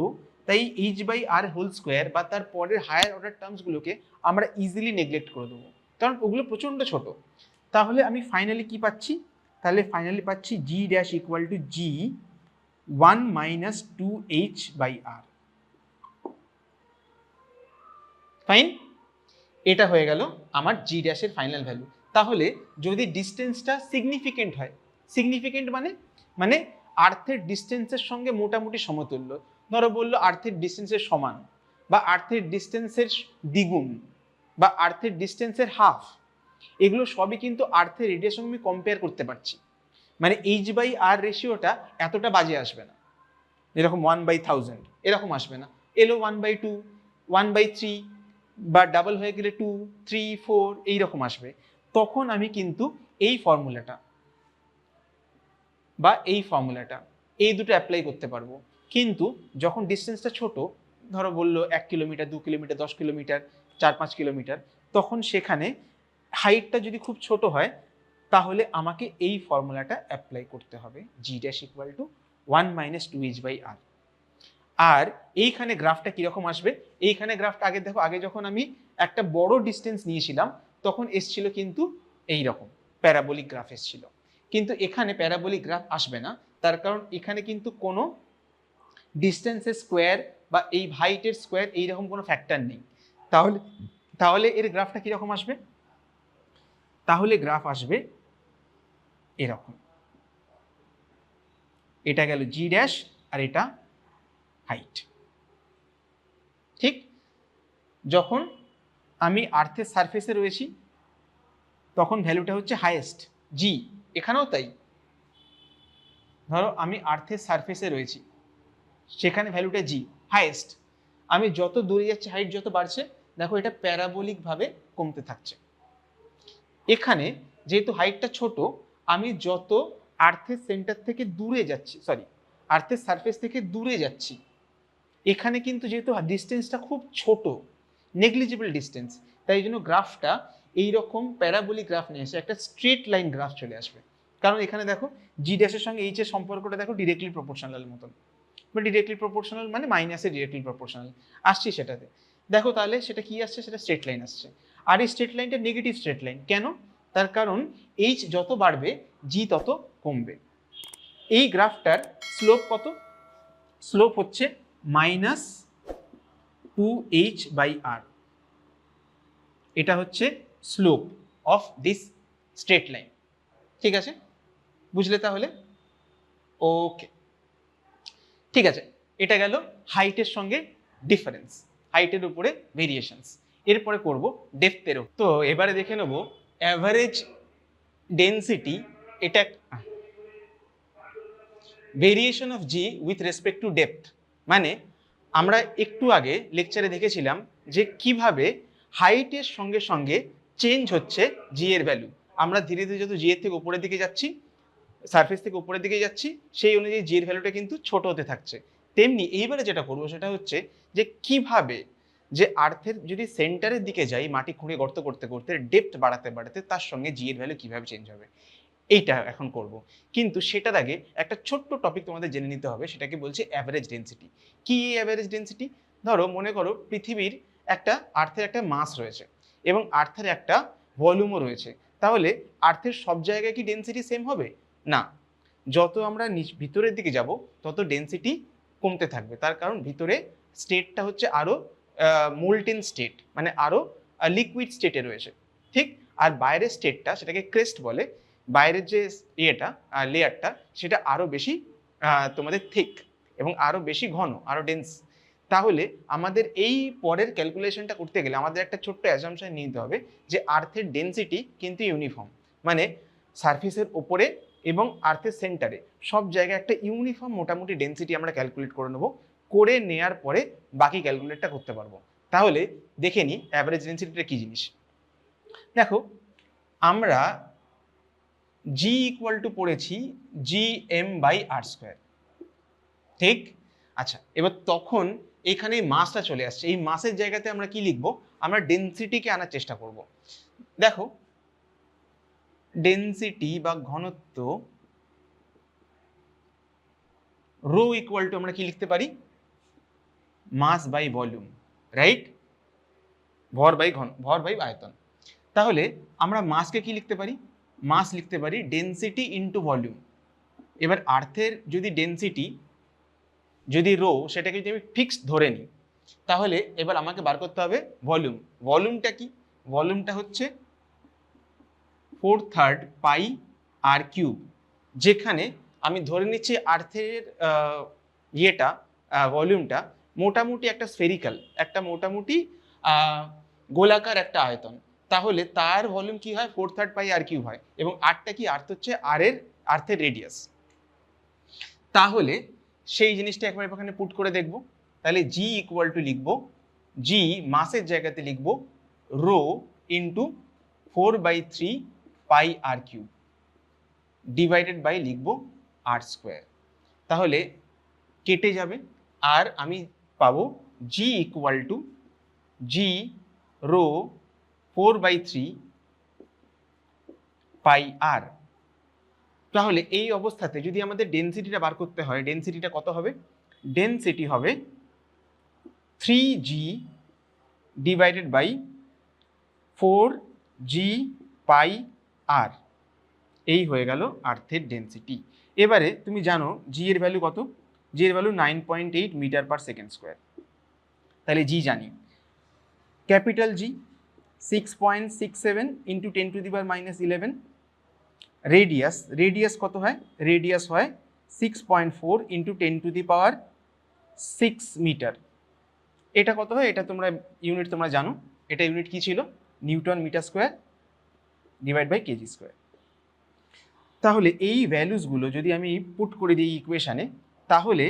তাই H by R whole square বা তার পরের হায়ার অর্ডার টার্মসগুলোকে আমরা ইজিলি নেগলেক্ট করে দেবো, কারণ ওগুলো প্রচণ্ড ছোট। তাহলে আমি ফাইনালি কি পাচ্ছি, তাহলে ফাইনালি পাচ্ছি g dash equal to g 1 minus 2h by R. Fine, এটা হয়ে গেল আমার জি ড্যাশের ফাইনাল ভ্যালু। তাহলে যদি ডিস্টেন্সটা সিগনিফিকেন্ট হয়, সিগনিফিকেন্ট মানে আর্থের ডিস্টেন্সের সঙ্গে মোটামুটি সমতুল্য, ধরো বললো আর্থের ডিস্টেন্সের সমান, বা আর্থের ডিস্টেন্সের দ্বিগুণ, বা আর্থের ডিস্টেন্সের হাফ, এগুলো সবই কিন্তু আর্থের রেডিয়াসের সঙ্গে আমি কম্পেয়ার করতে পারছি। মানে এইচ বাই আর রেশিওটা এতটা বাজে আসবে না, এরকম 1/1000 এরকম আসবে না, এলো 1/2, 1/3, বা ডাবল হয়ে গেলে 2, 3, 4 এইরকম আসবে। তখন আমি কিন্তু এই ফর্মুলাটা বা এই ফর্মুলাটা এই দুটো অ্যাপ্লাই করতে পারবো। কিন্তু যখন ডিস্টেন্সটা ছোট, ধরো বললো 1 কিলোমিটার, 2 কিলোমিটার, 10 কিলোমিটার, 4-5 কিলোমিটার, তখন সেখানে হাইটটা যদি খুব ছোট হয়, তাহলে আমাকে এই ফর্মুলাটা অ্যাপ্লাই করতে হবে, g dash equal to 1 minus 2h by R. আর এইখানে গ্রাফটা কিরকম আসবে, এইখানে গ্রাফটা আগে দেখো, আগে যখন আমি একটা বড় ডিস্টেন্স নিয়েছিলাম তখন এসছিল কিন্তু এই রকম প্যারাবোলিক গ্রাফ এসছিল, কিন্তু এখানে প্যারাবোলিক গ্রাফ আসবে না, তার কারণ এখানে কিন্তু কোনো ডিস্টেন্সের স্কোয়ার বা এই হাইটের স্কোয়ার এইরকম কোনো ফ্যাক্টর নেই। তাহলে তাহলে এর গ্রাফটা কীরকম আসবে? তাহলে গ্রাফ আসবে এরকম, এটা গেল জি ড্যাশ আর এটা হাইট। ঠিক যখন আমি আর্থের সারফেসে রয়েছি তখন ভ্যালুটা হচ্ছে হাইয়েস্ট জি, এখানেও তাই। ধরো আমি আর্থের সারফেসে রয়েছি, সেখানে ভ্যালুটা জি হাইয়েস্ট। আমি যত দূরে যাচ্ছি, হাইট যত বাড়ছে, দেখো এটা প্যারাবোলিকভাবে কমতে থাকছে। এখানে যেহেতু হাইটটা ছোট, আমি যত আর্থের সেন্টার থেকে দূরে যাচ্ছি, আর্থের সারফেস থেকে দূরে যাচ্ছি, এখানে কিন্তু যেহেতু ডিস্টেন্সটা খুব ছোট, নেগলিজিবল ডিস্টেন্স, তাই জন্য গ্রাফটা এইরকম প্যারাবোলিক গ্রাফ নিয়ে এসে একটা স্ট্রেট লাইন গ্রাফ চলে আসবে। কারণ এখানে দেখো জি ড্যাশের সঙ্গে এইচ এর সম্পর্কটা দেখো ডিরেক্টলি প্রপোর্শনাল মতন, বা ডিরেক্টলি প্রপোর্শনাল মানে মাইনাসে ডিরেক্টলি প্রপোর্শনাল আসছি সেটাতে। দেখো তাহলে সেটা কি আসছে, সেটা স্ট্রেট লাইন আসছে। আর এই স্ট্রেট লাইনটা নেগেটিভ স্ট্রেট লাইন কেন? তার কারণ এইচ যত বাড়বে জি তত কমবে। এই গ্রাফটার স্লোপ কত? স্লোপ হচ্ছে -2h/r। এটা হচ্ছে slope of this straight line. ঠিক আছে, বুঝলে তাহলে? ওকে, ঠিক আছে। এটা গেল হাইটের সঙ্গে ডিফারেন্স, হাইটের উপরে ভেরিয়েশনস। এরপরে করব ডেপথেরও। তো এবারে দেখে নেব অ্যাভারেজ ডেন্সিটি। এটা variation of g with respect two depth. মানে আমরা একটু আগে লেকচারে দেখেছিলাম যে কিভাবে হাইটের সঙ্গে সঙ্গে চেঞ্জ হচ্ছে জি এর ভ্যালু। আমরা ধীরে ধীরে যত জি এর থেকে উপরের দিকে যাচ্ছি, সারফেস থেকে উপরের দিকে যাচ্ছি, সেই অনুযায়ী জি এর ভ্যালুটা কিন্তু ছোট হতে থাকছে। তেমনি এইবারে যেটা করবো সেটা হচ্ছে যে কিভাবে যে আর্থের যদি সেন্টারের দিকে যাই, মাটি খুঁড়ে গর্ত করতে করতে ডেপথ বাড়াতে বাড়াতে তার সঙ্গে জি এর ভ্যালু কিভাবে চেঞ্জ হবে, এইটা এখন করব। কিন্তু সেটার আগে একটা ছোট্ট টপিক তোমাদের জেনে নিতে হবে, সেটাকে বলছে অ্যাভারেজ ডেন্সিটি। কি অ্যাভারেজ ডেন্সিটি? ধরো মনে করো পৃথিবীর একটা আর্থের একটা মাস রয়েছে এবং আর্থের একটা ভলিউমও রয়েছে। তাহলে আর্থের সব জায়গায় কি ডেন্সিটি সেম হবে? না, যত আমরা ভিতরের দিকে যাব তত ডেন্সিটি কমতে থাকবে। তার কারণ ভিতরে স্টেটটা হচ্ছে আরো মোল্টেন স্টেট, মানে আরো লিকুইড স্টেটে রয়েছে। ঠিক, আর বাইরের স্টেটটা, সেটাকে ক্রেস্ট বলে, বাইরের যে ইয়েটা লেয়ারটা, সেটা আরো বেশি তোমাদের থিক এবং আরো বেশি ঘন, আরো ডেন্স। তাহলে আমাদের এই পরের ক্যালকুলেশনটা করতে গেলে আমাদের একটা ছোট্ট অ্যাজাম্পশন নিতে হবে যে আর্থের ডেন্সিটি কিন্তু ইউনিফর্ম, মানে সারফেসের ওপরে এবং আর্থের সেন্টারে সব জায়গায় একটা ইউনিফর্ম মোটামুটি ডেন্সিটি আমরা ক্যালকুলেট করে নেব। করে নেয়ার পরে বাকি ক্যালকুলেটটা করতে পারবো। তাহলে দেখে নিই অ্যাভারেজ ডেন্সিটিটা কি জিনিস। দেখো আমরা জি ইকুয়াল টু পড়েছি gm/r²। ঠিক, আচ্ছা, এবার তখন এখানে মাসটা চলে আসছে। এই মাসের জায়গাতে আমরা কি লিখবো? আমরা ডেন্সিটিকে আনার চেষ্টা করব। দেখো ডেন্সিটি বা ঘনত্ব রো ইকুয়াল টু আমরা কি লিখতে পারি? মাস বাই ভলিউম, রাইট? ভর বাই আয়তন। তাহলে আমরা মাসকে কি লিখতে পারি? মাস লিখতে পারি ডেন্সিটি ইন্টু ভলিউম। এবার আর্থের যদি ডেন্সিটি, যদি রো, সেটাকে যদি আমি ফিক্সড ধরে নিই, তাহলে এবার আমাকে বার করতে হবে ভলিউম। ভলিউমটা কি? ভলিউমটা হচ্ছে 4/3 পাই আর কিউব। যেখানে আমি ধরে নিচ্ছি আর্থের ইয়েটা, ভলিউমটা মোটামুটি একটা স্ফেরিক্যাল, একটা মোটামুটি গোলাকার একটা আয়তন। তাহলে তার ভলিউম কি হয়? 4/3 পাই আর কিউব হয়। এবং আর্থটা কি? আর্থ হচ্ছে আর্থের রেডিয়াস। তাহলে সেই জিনিসটা একবার এখানে পুট করে দেখব। তাহলে জি ইকুয়াল টু লিখবো, জি মাসের জায়গাতে লিখবো rho into 4/3 pi R cube divided by লিখবো r²। তাহলে কেটে যাবে আর আমি পাবো G equal to G rho 4/3 pi R. তাহলে এই অবস্থাতে যদি আমাদের ডেন্সিটিটা বার করতে হয়, ডেন্সিটিটা কত হবে? ডেন্সিটি হবে 3g ডিভাইডেড বাই 4g পাই আর। এই হয়ে গেল আর্থের ডেন্সিটি। এবারে তুমি জানো জি এর ভ্যালু কত? জি এর value 9.8 metre per second square. তাহলে জি জানি। ক্যাপিটাল জি 6.67 ইন্টু 10⁻⁻11। রেডিয়াস কত হয়? রেডিয়াস হয় 6.4 ইন্টু 10⁻6 মিটার। এটা কত হয়? এটা তোমরা ইউনিট তোমরা জানো, এটা ইউনিট কি ছিল? Newton metre square divide by KG square. তাহলে এই ভ্যালুসগুলো যদি আমি পুট করে দিই ইকুয়েশানে, তাহলে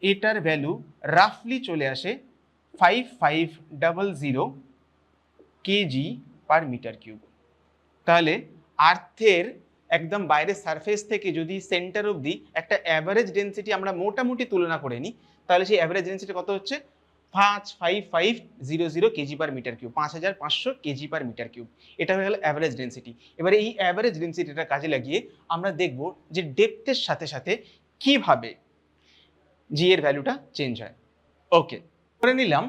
এটার ভ্যালু রাফলি চলে আসে 5500 কেজি পার মিটার কিউব। তাহলে আর্থের একদম বাইরের সারফেস থেকে যদি সেন্টার অবধি একটা অ্যাভারেজ ডেন্সিটি আমরা মোটামুটি তুলনা করে নিই, তাহলে সেই অ্যাভারেজ ডেন্সিটি কত হচ্ছে? 55500 KG per metre cube, 5500 KG per metre cube. এটা হয়ে গেল অ্যাভারেজ ডেন্সিটি। এবারে এই অ্যাভারেজ ডেন্সিটিটা কাজে লাগিয়ে আমরা দেখব যে ডেপথের সাথে সাথে কিভাবে জি এর ভ্যালুটা চেঞ্জ হয়। ওকে, করে নিলাম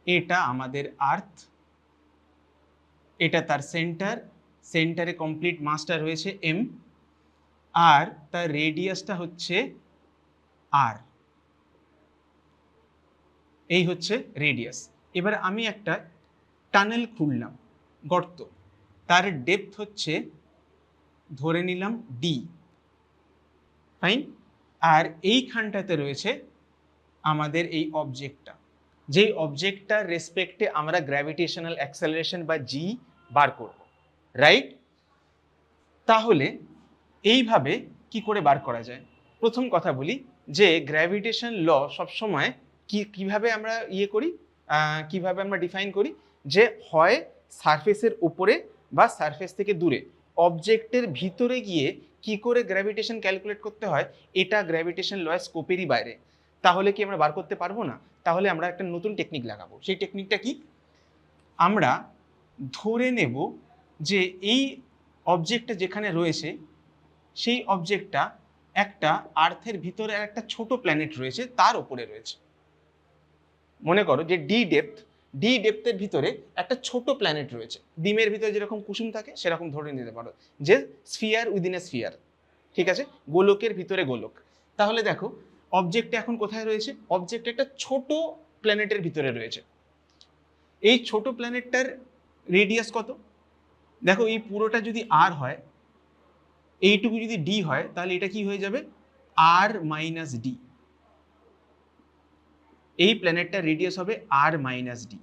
এটা আমাদের আর্থ, এটা তার সেন্টারে কমপ্লিট মাসটা রয়েছে এম, আর তার রেডিয়াসটা হচ্ছে আর। এই হচ্ছে রেডিয়াস। এবার আমি একটা টানেল খুললাম, গর্ত, তার ডেপথ হচ্ছে ধরে নিলাম ডি, ফাইন। আর এইখানটাতে রয়েছে আমাদের এই অবজেক্টটা, যেই অবজেক্টটার রেসপেক্টে আমরা গ্র্যাভিটেশনাল অ্যাক্সেলারেশন বা জি বার করব, রাইট? তাহলে এইভাবে কি করে বার করা যায়? প্রথম কথা বলি যে গ্র্যাভিটেশন ল সবসময় কিভাবে আমরা করি, কিভাবে আমরা ডিফাইন করি, যে হয় সারফেসের উপরে বা সারফেস থেকে দূরে অবজেক্টের ভিতরে গিয়ে কি করে গ্র্যাভিটেশন ক্যালকুলেট করতে হয়, এটা গ্র্যাভিটেশন লয়ের স্কোপেরই বাইরে। তাহলে কি আমরা বার করতে পারবো না? তাহলে আমরা একটা নতুন টেকনিক লাগাবো। সেই টেকনিকটা কি? আমরা ধরে নেব যে এই অবজেক্টটা যেখানে রয়েছে সেই অবজেক্টটা একটা আর্থের ভিতরে একটা ছোট প্ল্যানেট রয়েছে, তার উপরে রয়েছে। মনে করো যে ডি ডেপথের ভিতরে একটা ছোট প্ল্যানেট রয়েছে, ডিমের ভিতরে যেরকম কুসুম থাকে সেরকম ধরে নিতে পারো, যে স্ফিয়ার উইদিন এ স্ফিয়ার, ঠিক আছে, গোলকের ভিতরে গোলক। তাহলে দেখো অবজেক্ট এখন কোথায় রয়েছে? অবজেক্ট একটা ছোট প্ল্যানেটের ভিতরে রয়েছে। এই ছোট প্ল্যানেটটার রেডিয়াস কত? দেখো এই পুরোটা যদি আর হয়, এইটুকু যদি ডি হয়, তাহলে এটা কি হয়ে যাবে? আর মাইনাস ডি। এই প্ল্যানেটটার রেডিয়াস হবে আর মাইনাস ডি।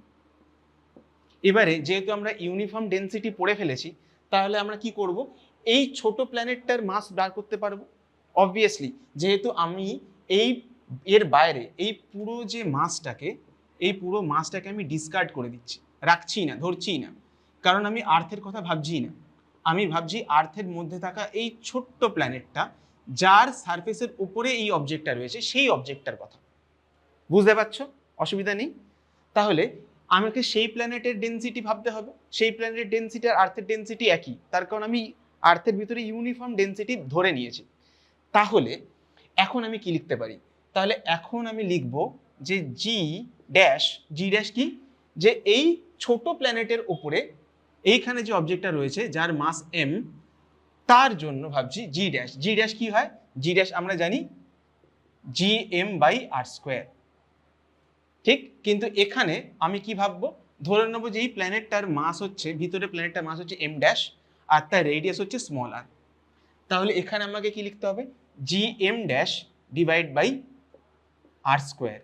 এবারে যেহেতু আমরা ইউনিফর্ম ডেন্সিটি পড়ে ফেলেছি, তাহলে আমরা কি করব? এই ছোট প্ল্যানেটটার মাস বার করতে পারবো অবভিয়াসলি, যেহেতু আমি এর বাইরে এই পুরো মাসটাকে আমি ডিসকার্ড করে দিচ্ছি, রাখছি না, ধরছি না, কারণ আমি আর্থের কথা ভাবছি না। আমি ভাবছি আর্থের মধ্যে থাকা এই ছোট্ট প্ল্যানেটটা, যার সারফেসের উপরে এই অবজেক্টটা রয়েছে, সেই অবজেক্টটার কথা। বুঝতে পারছো? অসুবিধা নেই। তাহলে আমাকে সেই প্ল্যানেটের ডেন্সিটি ভাবতে হবে। সেই প্ল্যানেটের ডেন্সিটি আর আর্থের ডেন্সিটি একই, তার কারণ আমি আর্থের ভিতরে ইউনিফর্ম ডেন্সিটি ধরে নিয়েছি। তাহলে এখন আমি কি লিখতে পারি? তাহলে এখন আমি লিখব যে জি ড্যাশ কি, যে এই ছোট প্ল্যানেটের উপরে এইখানে যে অবজেক্টটা রয়েছে যার মাস এম, তার জন্য ভাবছি জি ড্যাশ কি হয়? জি ড্যাশ আমরা জানি G M by R square, ঠিক। কিন্তু এখানে আমি কি ভাববো? ধরে নেবো যে এই প্ল্যানেটটার মাস হচ্ছে, ভিতরে প্ল্যানেটটার মাস হচ্ছে এম ড্যাশ, আর তার রেডিয়াস হচ্ছে স্মল আর। তাহলে এখানে আমাকে কি লিখতে হবে? G M dash divide by R square,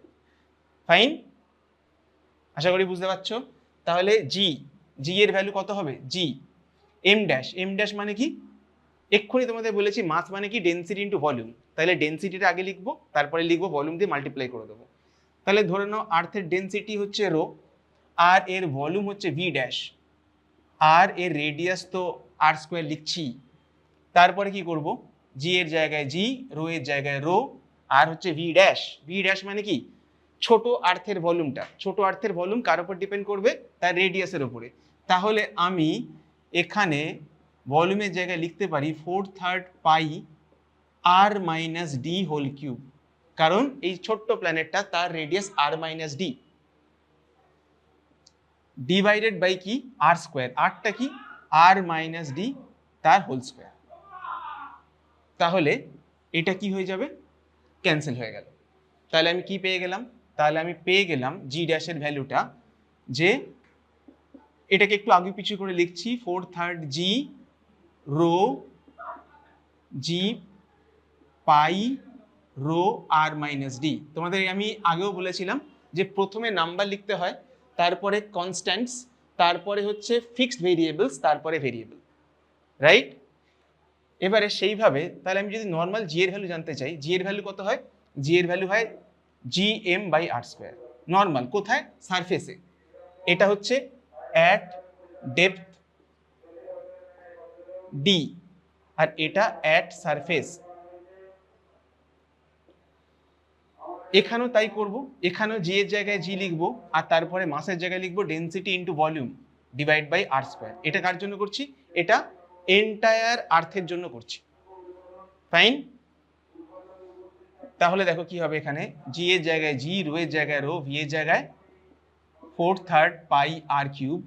fine. আশা করি বুঝতে পারছো। তাহলে জি এর ভ্যালু কত হবে? জি এম ড্যাশ মানে কি? এক্ষুনি তোমাদের বলেছি মাস মানে কি? Density into volume. তাহলে ডেন্সিটিটা আগে লিখবো, তারপরে লিখবো ভলিউম দিয়ে মাল্টিপ্লাই করে দেবো। তাহলে ধরে নাও আর্থের ডেন্সিটি হচ্ছে রো, আর এর ভলিউম হচ্ছে ভি ড্যাশ, আর এর রেডিয়াস তো আর স্কোয়ার লিখছি। তারপরে কি করব? জি এর জায়গায় জি, রো এর জায়গায় রো, আর হচ্ছে ভি ড্যাশ মানে কি? ছোট আর্থের ভলিউমটা। ছোট আর্থের ভলিউম কার উপর ডিপেন্ড করবে? তার রেডিয়াসের উপরে। তাহলে আমি এখানে ভলিউমের জায়গায় লিখতে পারি 4/3 pi R minus D whole cube, কারণ এই ছোট্ট প্ল্যানেটটা তার radius R minus D, divided by কি? R square. আরটা কি? আর মাইনাস ডি তার হোল স্কোয়ার। তাহলে এটা কি হয়ে যাবে? ক্যান্সেল হয়ে গেল। তাহলে আমি কি পেয়ে গেলাম? তাহলে আমি পেয়ে গেলাম জি ড্যাশের ভ্যালুটা, যে এটাকে একটু আগে পিছু করে লিখছি, 4/3 জি রো জি পাই রো আর মাইনাস ডি। তোমাদের আমি আগেও বলেছিলাম যে প্রথমে নাম্বার লিখতে হয়, তারপরে কনস্ট্যান্টস, তারপরে হচ্ছে ফিক্সড ভেরিয়েবলস, তারপরে ভেরিয়েবল, রাইট? এবারে সেইভাবে তাহলে আমি যদি নর্মাল জি এর ভ্যালু জানতে চাই, জি এর ভ্যালু কত হয়? জি এর ভ্যালু হয় G M by R square. Normal কোথায়? সারফেসে। এটা হচ্ছে অ্যাট ডেপথ ডি, আর এটা অ্যাট সারফেস। এখানেও তাই করব, এখানেও জি এর জায়গায় জি লিখবো, আর তারপরে মাসের জায়গায় লিখবো density into volume divide by R square. এটা কার জন্য করছি? এটা এন্টায়ার আর্থের জন্য করছি। ফাইন। তাহলে দেখো কি হবে, এখানে জি এর জায়গায় জি, রো এর জায়গায় রো, ভি এর জায়গায় 4/3 pi R cube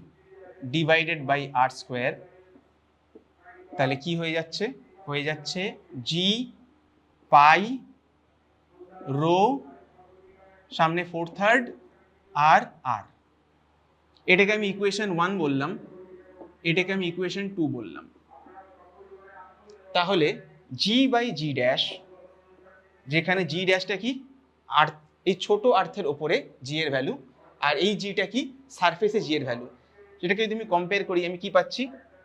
divided by R square. তাহলে কি হয়ে যাচ্ছে? হয়ে যাচ্ছে জি পাই রো, সামনে 4/3 আর আর। এটাকে আমি ইকুয়েশন 1 বললাম, এটাকে আমি ইকুয়েশন 2 বললাম। তাহলে জি বাই জি ড্যাশ, যেখানে জি ড্যাশটা কি? আর্থ, এই ছোট আর্থের ওপরে জি এর ভ্যালু, আর এই জিটা কি? সারফেসে জি এর ভ্যালু। যেটাকে যদি আমি কম্পেয়ার করি, আমি কি পাচ্ছি?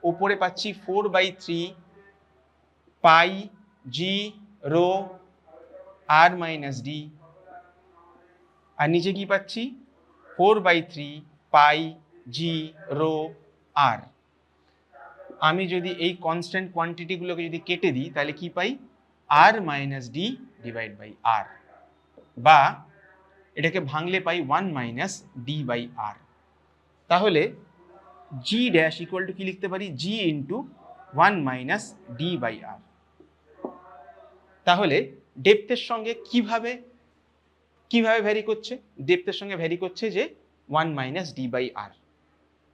ওপরে পাচ্ছি 4/3 পাই জি রো আর মাইনাস ডি, আর নিচে কি পাচ্ছি? 4/3 পাই জি রো আর। আমি যদি এই কনস্ট্যান্ট কোয়ান্টিটিগুলোকে যদি কেটে দিই, তাহলে কি পাই? R minus D divide by আর, বা এটাকে ভাঙলে পাই 1 মাইনাস ডি বাই আর। তাহলে জি ড্যাশ ইকুয়াল টু কি লিখতে পারি? G into 1 minus D by R. তাহলে ডেপথের সঙ্গে কিভাবে ভ্যারি করছে? ডেপথের সঙ্গে ভ্যারি করছে যে 1 minus D by R.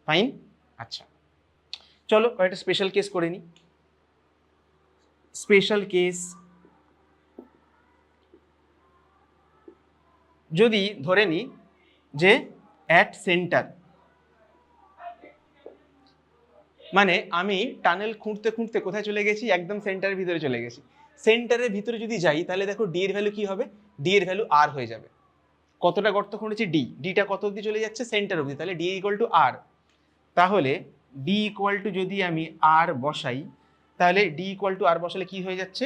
Fine. আচ্ছা, চলো একটা স্পেশাল কেস করে নিই। স্পেশাল কেস, যদি ধরে নিই যে অ্যাট সেন্টার, মানে আমি টানেল খুঁড়তে খুঁড়তে কোথায় চলে গেছি? একদম সেন্টারের ভিতরে চলে গেছি। সেন্টারের ভিতরে যদি যাই, তাহলে দেখো ডি এর ভ্যালু কি হবে? ডি এর ভ্যালু আর হয়ে যাবে। কতটা গর্ত খুঁড়েছি? ডি, ডিটা কত অবধি চলে যাচ্ছে? সেন্টার অবধি। তাহলে ডি ইকুয়াল টু আর। তাহলে ডি ইকুয়াল টু যদি আমি আর বসাই, তাহলে ডি ইকুয়াল টু আর বসালে কি হয়ে যাচ্ছে?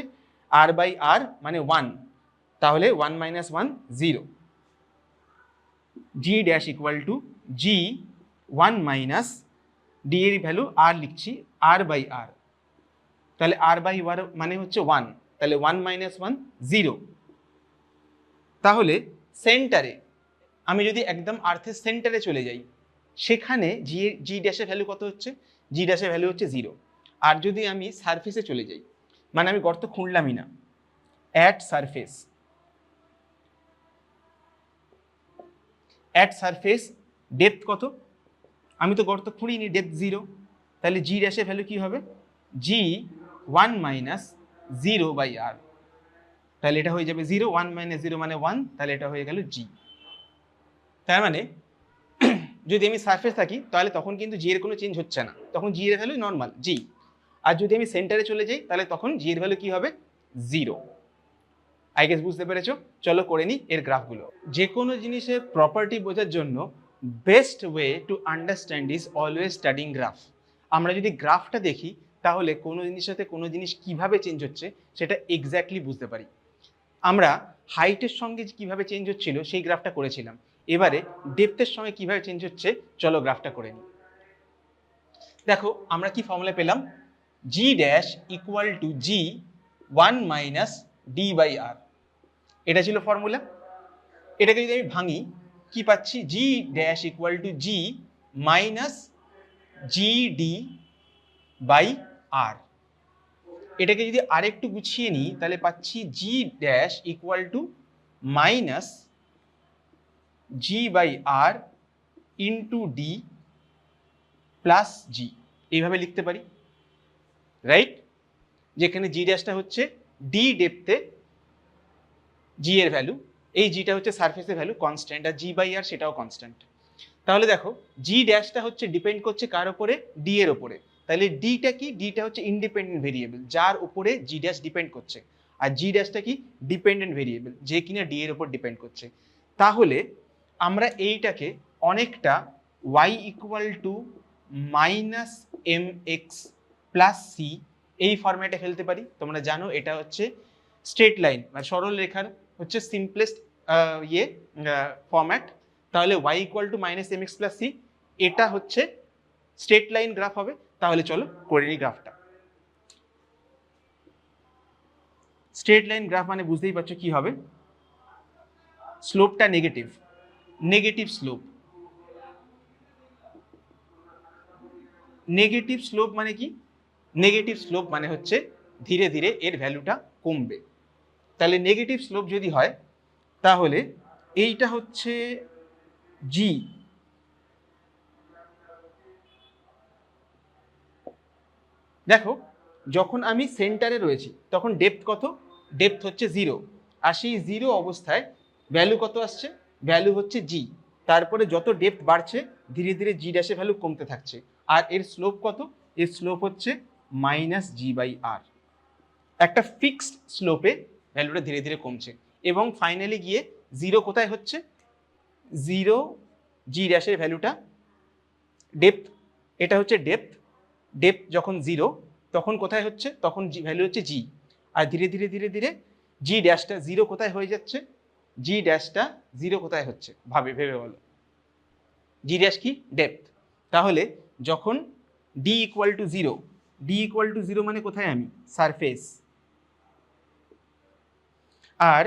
আর বাই আর মানে 1, তাহলে 1 minus 1 0। G dash equal to g 1 minus D এর ভ্যালু আর লিখছি, আর বাই আর। তাহলে আর বাই আর মানে হচ্ছে 1, তাহলে 1 মাইনাস 1 0। তাহলে সেন্টারে আমি যদি একদম আর্থের সেন্টারে চলে যাই, সেখানে জি ড্যাশের ভ্যালু কত হচ্ছে? জি ড্যাশের ভ্যালু হচ্ছে 0। আর যদি আমি সারফেসে চলে যাই, মানে আমি গর্ত খুঁড়লামই না, at surface, at surface depth কত? আমি তো গর্ত খুঁড়িনি, ডেপথ 0। তাহলে জি ড্যাশের ভ্যালু কি হবে? G 1 minus 0 by R. তাহলে এটা হয়ে যাবে 0, 1 মাইনাস 0 মানে 1, তাহলে এটা হয়ে গেল জি। তার মানে যদি আমি সারফেস থাকি, তাহলে তখন কিন্তু জি এর কোনো চেঞ্জ হচ্ছে না, তখন জি এর ভ্যালু নর্মাল জি। আর যদি আমি সেন্টারে চলে যাই, তাহলে তখন জি এর ভ্যালু কি হবে? 0। আই গেস বুঝতে পেরেছো? চলো করে নিই এর গ্রাফগুলো। যে কোনো জিনিসের প্রপার্টি বোঝার জন্য best way to understand is always studying graph. আমরা যদি গ্রাফটা দেখি, তাহলে কোনো জিনিসের সাথে কোনো জিনিস কিভাবে চেঞ্জ হচ্ছে সেটা এক্স্যাক্টলি বুঝতে পারি। আমরা হাইটের সঙ্গে কিভাবে চেঞ্জ হচ্ছিল সেই গ্রাফটা করেছিলাম, এবারে ডেপথের সঙ্গে কিভাবে চেঞ্জ হচ্ছে চলো গ্রাফটা করে নিই। দেখো আমরা কি ফর্মুলা পেলাম? G dash equal to g 1 minus D by R, এটা ছিল ফর্মুলা। এটাকে যদি আমি ভাঙি, কি পাচ্ছি? G dash equal to g minus g d by R. এটাকে যদি আরেকটু গুছিয়ে নিই, তাহলে পাচ্ছি g dash equal to minus g by R into d plus g, এইভাবে লিখতে পারি, রাইট? যেখানে জি ড্যাশটা হচ্ছে ডি ডেপথে জি এর ভ্যালু, এই জিটা হচ্ছে সারফেসের ভ্যালু কনস্ট্যান্ট, আর জি বাই আর সেটাও কনস্ট্যান্ট। তাহলে দেখো জি ড্যাশটা হচ্ছে ডিপেন্ড করছে কার উপরে, ডি এর উপরে। তাহলে ডিটা কি, ডিটা হচ্ছে ইন্ডিপেন্ডেন্ট ভেরিয়েবল যার উপরে জি ড্যাশ ডিপেন্ড করছে, আর জি ড্যাশটা কি ডিপেন্ডেন্ট ভেরিয়েবল যে কিনা ডি এর উপর ডিপেন্ড করছে। তাহলে আমরা এইটাকে অনেকটা y equal to minus M X plus C এই ফরম্যাটে ফেলতে পারি। তোমরা জানো এটা হচ্ছে স্ট্রেট লাইন মানে সরল রেখার হচ্ছে সিম্পলেস্ট ফরম্যাট। তাহলে y equal to minus M X plus C এটা হচ্ছে স্ট্রেট লাইন গ্রাফ হবে। তাহলে চলো করে নিই গ্রাফটা। স্ট্রেট লাইন গ্রাফ মানে বুঝতেই পারছো কি হবে, স্লোপটা negative, negative slope. Negative slope মানে কি, নেগেটিভ স্লোপ মানে হচ্ছে ধীরে ধীরে এর ভ্যালুটা কমবে। তাহলে নেগেটিভ স্লোপ যদি হয় তাহলে এইটা হচ্ছে জি, দেখো যখন আমি সেন্টারে রয়েছি তখন ডেপথ কত, ডেপথ হচ্ছে 0, আর সেই 0 অবস্থায় ভ্যালু কত আসছে, ভ্যালু হচ্ছে জি। তারপরে যত ডেপথ বাড়ছে ধীরে ধীরে জি ড্যাশের ভ্যালু কমতে থাকছে, আর এর স্লোপ কত, এর স্লোপ হচ্ছে মাইনাস জি বাই আর। একটা ফিক্সড স্লোপে ভ্যালুটা ধীরে ধীরে কমছে এবং ফাইনালি গিয়ে 0 কোথায় হচ্ছে, 0 জি ড্যাশের ভ্যালুটা ডেপথ, এটা হচ্ছে ডেপথ, ডেপথ যখন 0 তখন কোথায় হচ্ছে, তখন ভ্যালু হচ্ছে জি। আর ধীরে ধীরে ধীরে ধীরে জি ড্যাশটা 0 কোথায় হয়ে যাচ্ছে, জি ড্যাশটা 0 কোথায় হচ্ছে, ভেবে বলো। জি ড্যাশ কি, ডেপথ। তাহলে যখন D equal to 0, D equal to 0 মানে কোথায় আমি, সারফেস। আর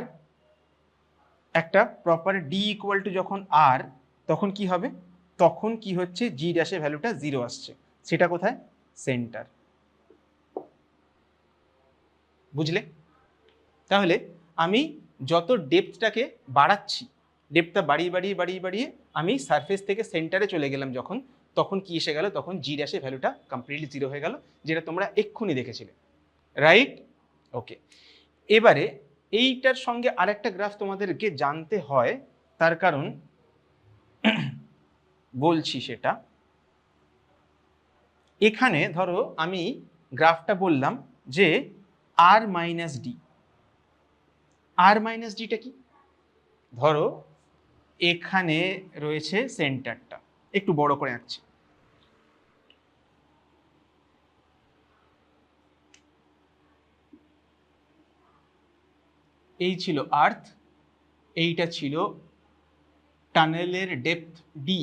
একটা প্রপার ডি ইকুয়াল টু যখন আর, তখন কি হবে, তখন কি হচ্ছে জি ড্যাশের ভ্যালুটা 0 আসছে, সেটা কোথায়, সেন্টার। বুঝলে? তাহলে আমি যত ডেপথটাকে বাড়াচ্ছি, ডেপথটা বাড়িয়ে বাড়িয়ে বাড়িয়ে বাড়িয়ে আমি সারফেস থেকে সেন্টারে চলে গেলাম যখন, তখন কি এসে গেল, তখন জি ড্যাশের ভ্যালুটা কমপ্লিটলি 0 হয়ে গেল, যেটা তোমরা এক্ষুনি দেখেছিলে, রাইট? ওকে, এবারে এইটার সঙ্গে আরেকটা গ্রাফ তোমাদেরকে জানতে হয়, তার কারণ বলছি সেটা। এখানে ধরো আমি গ্রাফটা বললাম যে আর মাইনাস ডি, আর মাইনাস ডিটা কি, ধরো এখানে রয়েছে সেন্টারটা, একটু বড় করে আঁকছি। এই ছিল আর্থ, এইটা ছিল টানেলের ডেপথ ডি,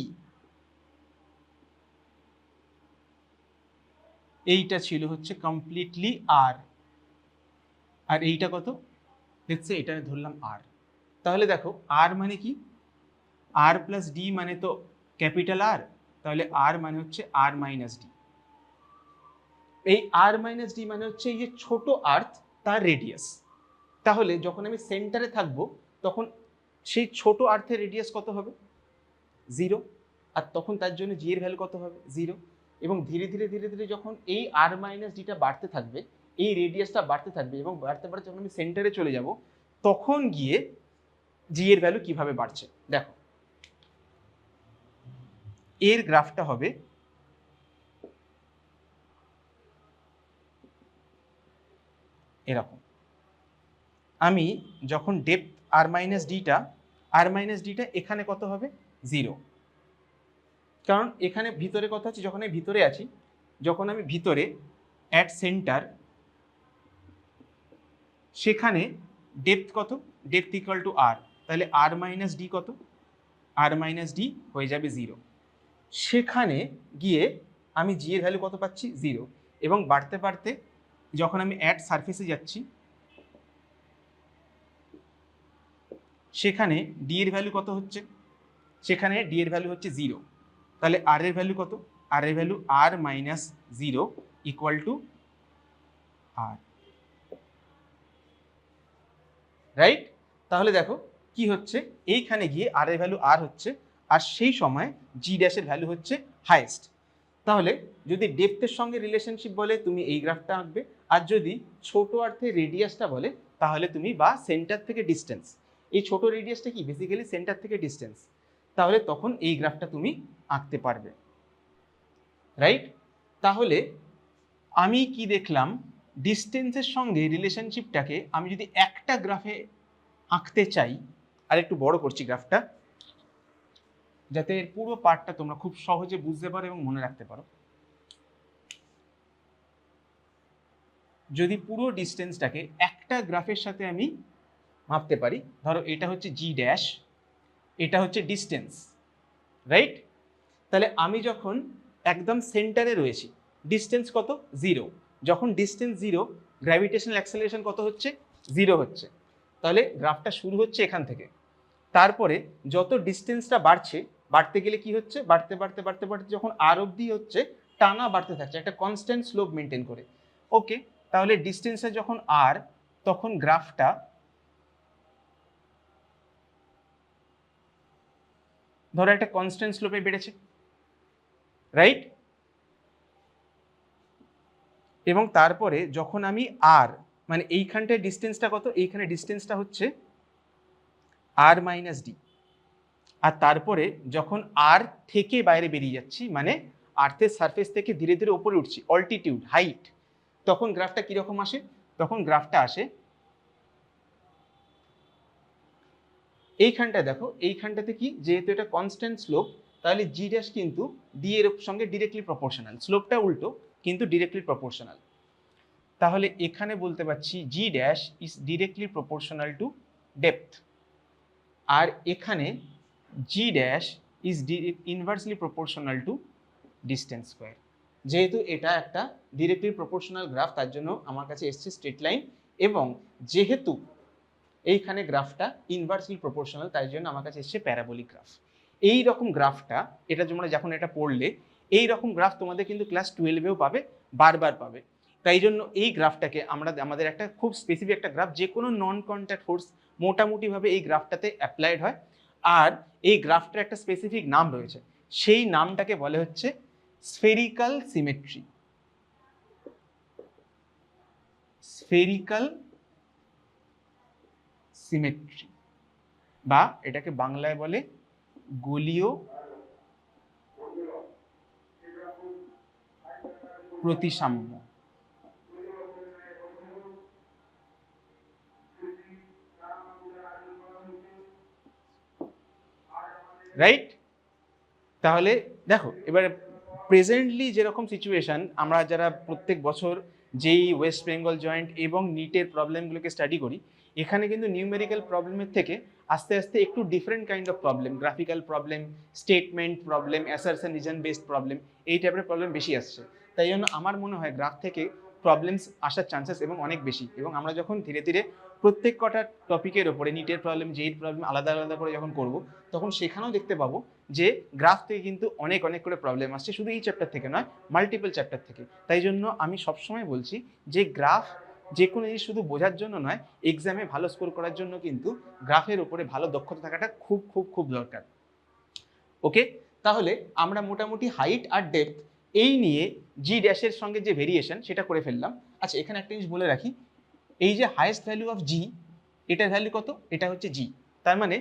এইটা ছিল হচ্ছে কমপ্লিটলি আর, আর এইটা কত, দেখছে এটা ধরলাম আর। তাহলে দেখো আর মানে কি, আর প্লাস ডি মানে তো ক্যাপিটাল আর, তাহলে আর মানে হচ্ছে আর মাইনাস ডি। এই আর মাইনাস ডি মানে হচ্ছে এই যে ছোট আর্থ তার রেডিয়াস। তাহলে যখন আমি সেন্টারে থাকবো তখন সেই ছোট আর্থের রেডিয়াস কত হবে, 0, আর তখন তার জন্য জি এর ভ্যালু কত হবে, 0। এবং ধীরে ধীরে ধীরে ধীরে যখন এই আর মাইনাস ডিটা বাড়তে থাকবে, এই রেডিয়াসটা বাড়তে থাকবে এবং বাড়তে বাড়তে যখন আমি সেন্টারে চলে যাব, তখন গিয়ে জি এর ভ্যালু কিভাবে বাড়ছে দেখো। এর গ্রাফটা হবে এরকম। আমি যখন ডেপথ আর মাইনাস ডিটা এখানে কত হবে, 0, কারণ এখানে ভিতরে কথা হচ্ছে, যখন আমি ভিতরে আছি, যখন আমি ভিতরে অ্যাট সেন্টার, সেখানে ডেপথ কত, ডেপথ ইকুয়াল টু আর, তাহলে আর মাইনাস ডি কত, আর মাইনাস ডি হয়ে যাবে 0। সেখানে গিয়ে আমি জি এর ভ্যালু কত পাচ্ছি, 0, এবং বাড়তে বাড়তে যখন আমি অ্যাট সারফেসে যাচ্ছি, সেখানে ডি এর ভ্যালু কত হচ্ছে, সেখানে ডি এর ভ্যালু হচ্ছে 0, তাহলে আর এর ভ্যালু কত, আর এর value R minus 0 equal to R, right? তাহলে দেখো কি হচ্ছে, এইখানে গিয়ে আর এর ভ্যালু আর হচ্ছে, আর সেই সময় জি ড্যাশের ভ্যালু হচ্ছে হাইয়েস্ট। তাহলে যদি ডেপথের সঙ্গে রিলেশনশিপ বলে তুমি এই গ্রাফটা আঁকবে, আর যদি ছোট আর্থে রেডিয়াসটা বলে তাহলে তুমি, বা সেন্টার থেকে ডিস্টেন্স, এই ছোট রেডিয়াসটা কি বেসিক্যালি সেন্টার থেকে ডিস্টেন্স, তাহলে তখন এই গ্রাফটা তুমি আঁকতে পারবে, রাইট? তাহলে আমি কি দেখলাম, ডিস্টেন্সের সঙ্গে রিলেশনশিপটাকে আমি যদি একটা গ্রাফে আঁকতে চাই, আর একটু বড় করছি গ্রাফটা যাতে এর পুরো পার্টটা তোমরা খুব সহজে বুঝতে পারো এবং মনে রাখতে পারো। যদি পুরো ডিস্টেন্সটাকে একটা গ্রাফের সাথে আমি মাপতে পারি, ধরো এটা হচ্ছে জি ড্যাশ, এটা হচ্ছে ডিস্টেন্স, রাইট? তাহলে আমি যখন একদম সেন্টারে রয়েছি, ডিস্টেন্স কত? 0। যখন ডিস্টেন্স 0, গ্র্যাভিটেশনাল অ্যাক্সেলারেশন কত হচ্ছে? 0 হচ্ছে। তাহলে গ্রাফটা শুরু হচ্ছে এখান থেকে, তারপরে যত ডিস্টেন্সটা বাড়ছে, বাড়তে গেলে কি হচ্ছে, বাড়তে বাড়তে বাড়তে বাড়তে যখন আর অবধি হচ্ছে, টানা বাড়তে থাকছে একটা কনস্ট্যান্ট স্লোপ মেনটেন করে। ওকে, তাহলে ডিস্টেন্সে যখন আর, তখন গ্রাফটা ধরো একটা কনস্ট্যান্ট স্লোপে বেড়েছে, রাইট? এবং তারপরে যখন আমি আর, মানে এইখানটায় ডিস্টেন্সটা কত, এইখানে ডিস্টেন্সটা হচ্ছে আর মাইনাস ডি, আর তারপরে যখন আর থেকে বাইরে বেরিয়ে যাচ্ছি, মানে আর্থের সারফেস থেকে ধীরে ধীরে উপরে উঠছি, অল্টিটিউড, হাইট, তখন গ্রাফটা কিরকম আসে? তখন গ্রাফটা আসে এইখানটা, দেখো এইখানটাতে কি, যেহেতু এটা কনস্ট্যান্ট স্লোপ, তাহলে জি ড্যাশ কিন্তু ডি এর সঙ্গে ডিরেক্টলি প্রপোর্শনাল, স্লোপটা উল্টো কিন্তু ডিরেক্টলি প্রপোর্শনাল। তাহলে এখানে বলতে পারছি g dash is directly proportional to depth, আর এখানে g dash is inversely proportional to distance square. যেহেতু এটা একটা ডিরেক্টলি প্রপোর্শনাল গ্রাফ, তার জন্য আমার কাছে এসছে স্ট্রেট লাইন, এবং যেহেতু এইখানে গ্রাফটা ইনভার্সলি প্রপোর্শনাল, তাই জন্য আমার কাছে এসছে প্যারাবোলিক গ্রাফ। এই রকম গ্রাফটা, এটা তোমরা যখন এটা পড়লে, এই রকম গ্রাফ তোমাদের কিন্তু ক্লাস 12-এও পাবে, বারবার পাবে। তাই জন্য এই গ্রাফটাকে আমরা, আমাদের একটা খুব স্পেসিফিক একটা গ্রাফ, যে কোনো নন কন্ট্যাক্ট ফোর্স মোটামুটিভাবে এই গ্রাফটাতে অ্যাপ্লাইড হয়, আর এই গ্রাফটার একটা স্পেসিফিক নাম রয়েছে, সেই নামটাকে বলে হচ্ছে স্ফেরিক্যাল সিমেট্রি। স্ফেরিক্যাল সিমেট্রি, বা এটাকে বাংলায় বলে গোলীয় প্রতিসাম্য, রাইট? তাহলে দেখো এবারে প্রেজেন্টলি যেরকম সিচুয়েশন, আমরা যারা প্রত্যেক বছর যেই ওয়েস্ট বেঙ্গল জয়েন্ট এবং নিটের প্রবলেমগুলোকে স্টাডি করি, এখানে কিন্তু নিউমেরিক্যাল প্রবলেমের থেকে আস্তে আস্তে একটু different kind of problem, graphical problem, statement problem, assertion reason based problem, এই টাইপের প্রবলেম বেশি আসছে। তাই জন্য আমার মনে হয় গ্রাফ থেকে প্রবলেমস আসার চান্সেস এবং অনেক বেশি। এবং আমরা যখন ধীরে ধীরে প্রত্যেক কটা টপিকের ওপরে, নিটের প্রবলেম, জেইর প্রবলেম আলাদা আলাদা করে যখন করব, তখন সেখানেও দেখতে পাবো যে গ্রাফ থেকে কিন্তু অনেক অনেক করে প্রবলেম আসছে, শুধু এই চ্যাপ্টার থেকে নয়, মাল্টিপল চ্যাপ্টার থেকে। তাই জন্য আমি সবসময় বলছি যে গ্রাফ যে কোনো জিনিস শুধু বোঝার জন্য নয়, এক্সামে ভালো স্কোর করার জন্য কিন্তু গ্রাফের উপরে ভালো দক্ষতা থাকাটা খুব খুব খুব দরকার। ওকে, তাহলে আমরা মোটামুটি হাইট আর ডেপথ এই নিয়ে জি ড্যাশের সঙ্গে যে ভেরিয়েশন সেটা করে ফেললাম। আচ্ছা, এখানে একটা জিনিস বলে রাখি, এই যে হাইয়েস্ট ভ্যালু অফ জি, এটার ভ্যালু কত? এটা হচ্ছে জি। তার মানে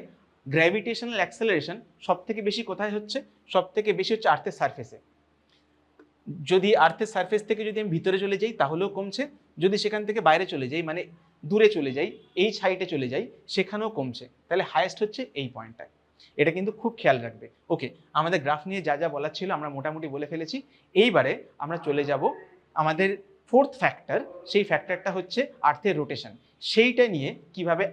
গ্র্যাভিটেশনাল অ্যাক্সেলারেশন সব থেকে বেশি কোথায় হচ্ছে? সব থেকে বেশি হচ্ছে আর্থের সারফেসে। যদি আর্থের সারফেস থেকে যদি আমি ভিতরে চলে যাই তাহলেও কমছে, যদি সেখান থেকে বাইরে চলে যাই, মানে দূরে চলে যাই, এই সাইডে চলে যাই, সেখানেও কমছে। তাহলে হাইয়েস্ট হচ্ছে এই পয়েন্টটায়, এটা কিন্তু খুব খেয়াল রাখবে। ওকে, আমাদের গ্রাফ নিয়ে যা যা বলার ছিল আমরা মোটামুটি বলে ফেলেছি। এইবারে আমরা চলে যাব আমাদের ফোর্থ ফ্যাক্টর, সেই ফ্যাক্টরটা হচ্ছে আর্থের রোটেশন। সেইটা নিয়ে কিভাবে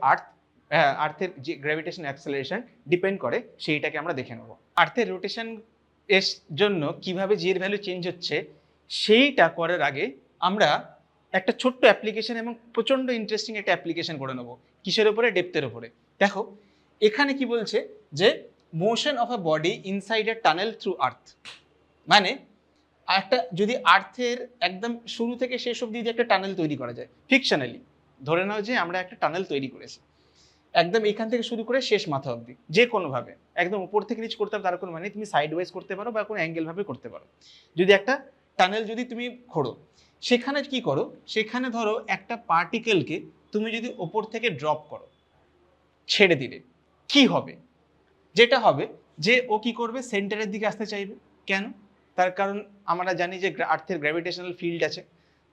আর্থের যে গ্র্যাভিটেশন অ্যাক্সেলারেশন ডিপেন্ড করে সেইটাকে আমরা দেখে নেব। আর্থের রোটেশন এর জন্য কিভাবে জি এর ভ্যালু চেঞ্জ হচ্ছে সেইটা করার আগে আমরা একটা ছোট্ট অ্যাপ্লিকেশন এবং প্রচণ্ড ইন্টারেস্টিং একটা অ্যাপ্লিকেশন করে নেবো। কিসের উপরে? ডেপথের উপরে। দেখো এখানে কি বলছে যে motion of a body inside a tunnel through earth, মানে একটা যদি আর্থের একদম শুরু থেকে শেষ অবধি যদি একটা টানেল তৈরি করা যায় ফিকশনালি, ধরে নাও যে আমরা একটা টানেল তৈরি করেছি একদম এখান থেকে শুরু করে শেষ মাথা অবধি, যে কোনোভাবে, একদম উপর থেকে নিচ করতে হবে তার কোনো মানে, তুমি সাইড ওয়াইজ করতে পারো বা কোনো অ্যাঙ্গেল ভাবে করতে পারো। যদি একটা টানেল যদি তুমি খোঁড়ো, সেখানে কি করো, সেখানে ধরো একটা পার্টিকেলকে তুমি যদি ওপর থেকে ড্রপ করো, ছেড়ে দিলে কি হবে? যেটা হবে যে ও কি করবে, সেন্টারের দিকে আসতে চাইবে। কেন? তার কারণ আমরা জানি যে আর্থের গ্র্যাভিটেশনাল ফিল্ড আছে,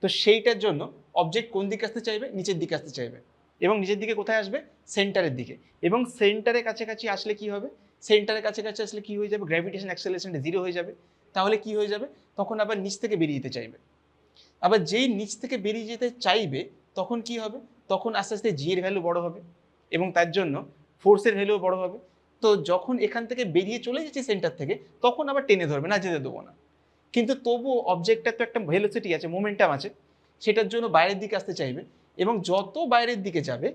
তো সেইটার জন্য অবজেক্ট কোন দিকে আসতে চাইবে, নিচের দিকে আসতে চাইবে। এবং নিচের দিকে কোথায় আসবে? সেন্টারের দিকে। এবং সেন্টারের কাছাকাছি আসলে কি হবে? সেন্টারের কাছাকাছি আসলে কি হয়ে যাবে? গ্র্যাভিটেশন অ্যাক্সেলারেশনটা 0 হয়ে যাবে। তাহলে কি হয়ে যাবে? তখন আবার নিচ থেকে বেরিয়ে যেতে চাইবে। আবার যেই নিচ থেকে বেরিয়ে যেতে চাইবে তখন কি হবে? তখন আস্তে আস্তে জি এর ভ্যালু বড় হবে এবং তার জন্য ফোর্সের ভ্যালুও বড় হবে। তো যখন এখান থেকে বেরিয়ে চলে যাচ্ছে সেন্টার থেকে, তখন আবার টেনে ধরবে, না যেতে দেবো না। কিন্তু তবুও অবজেক্টটার তো একটা ভেলোসিটি আছে, মোমেন্টাম আছে, সেটার জন্য বাইরের দিকে আসতে চাইবে। এবং যত বাইরের দিকে যাবে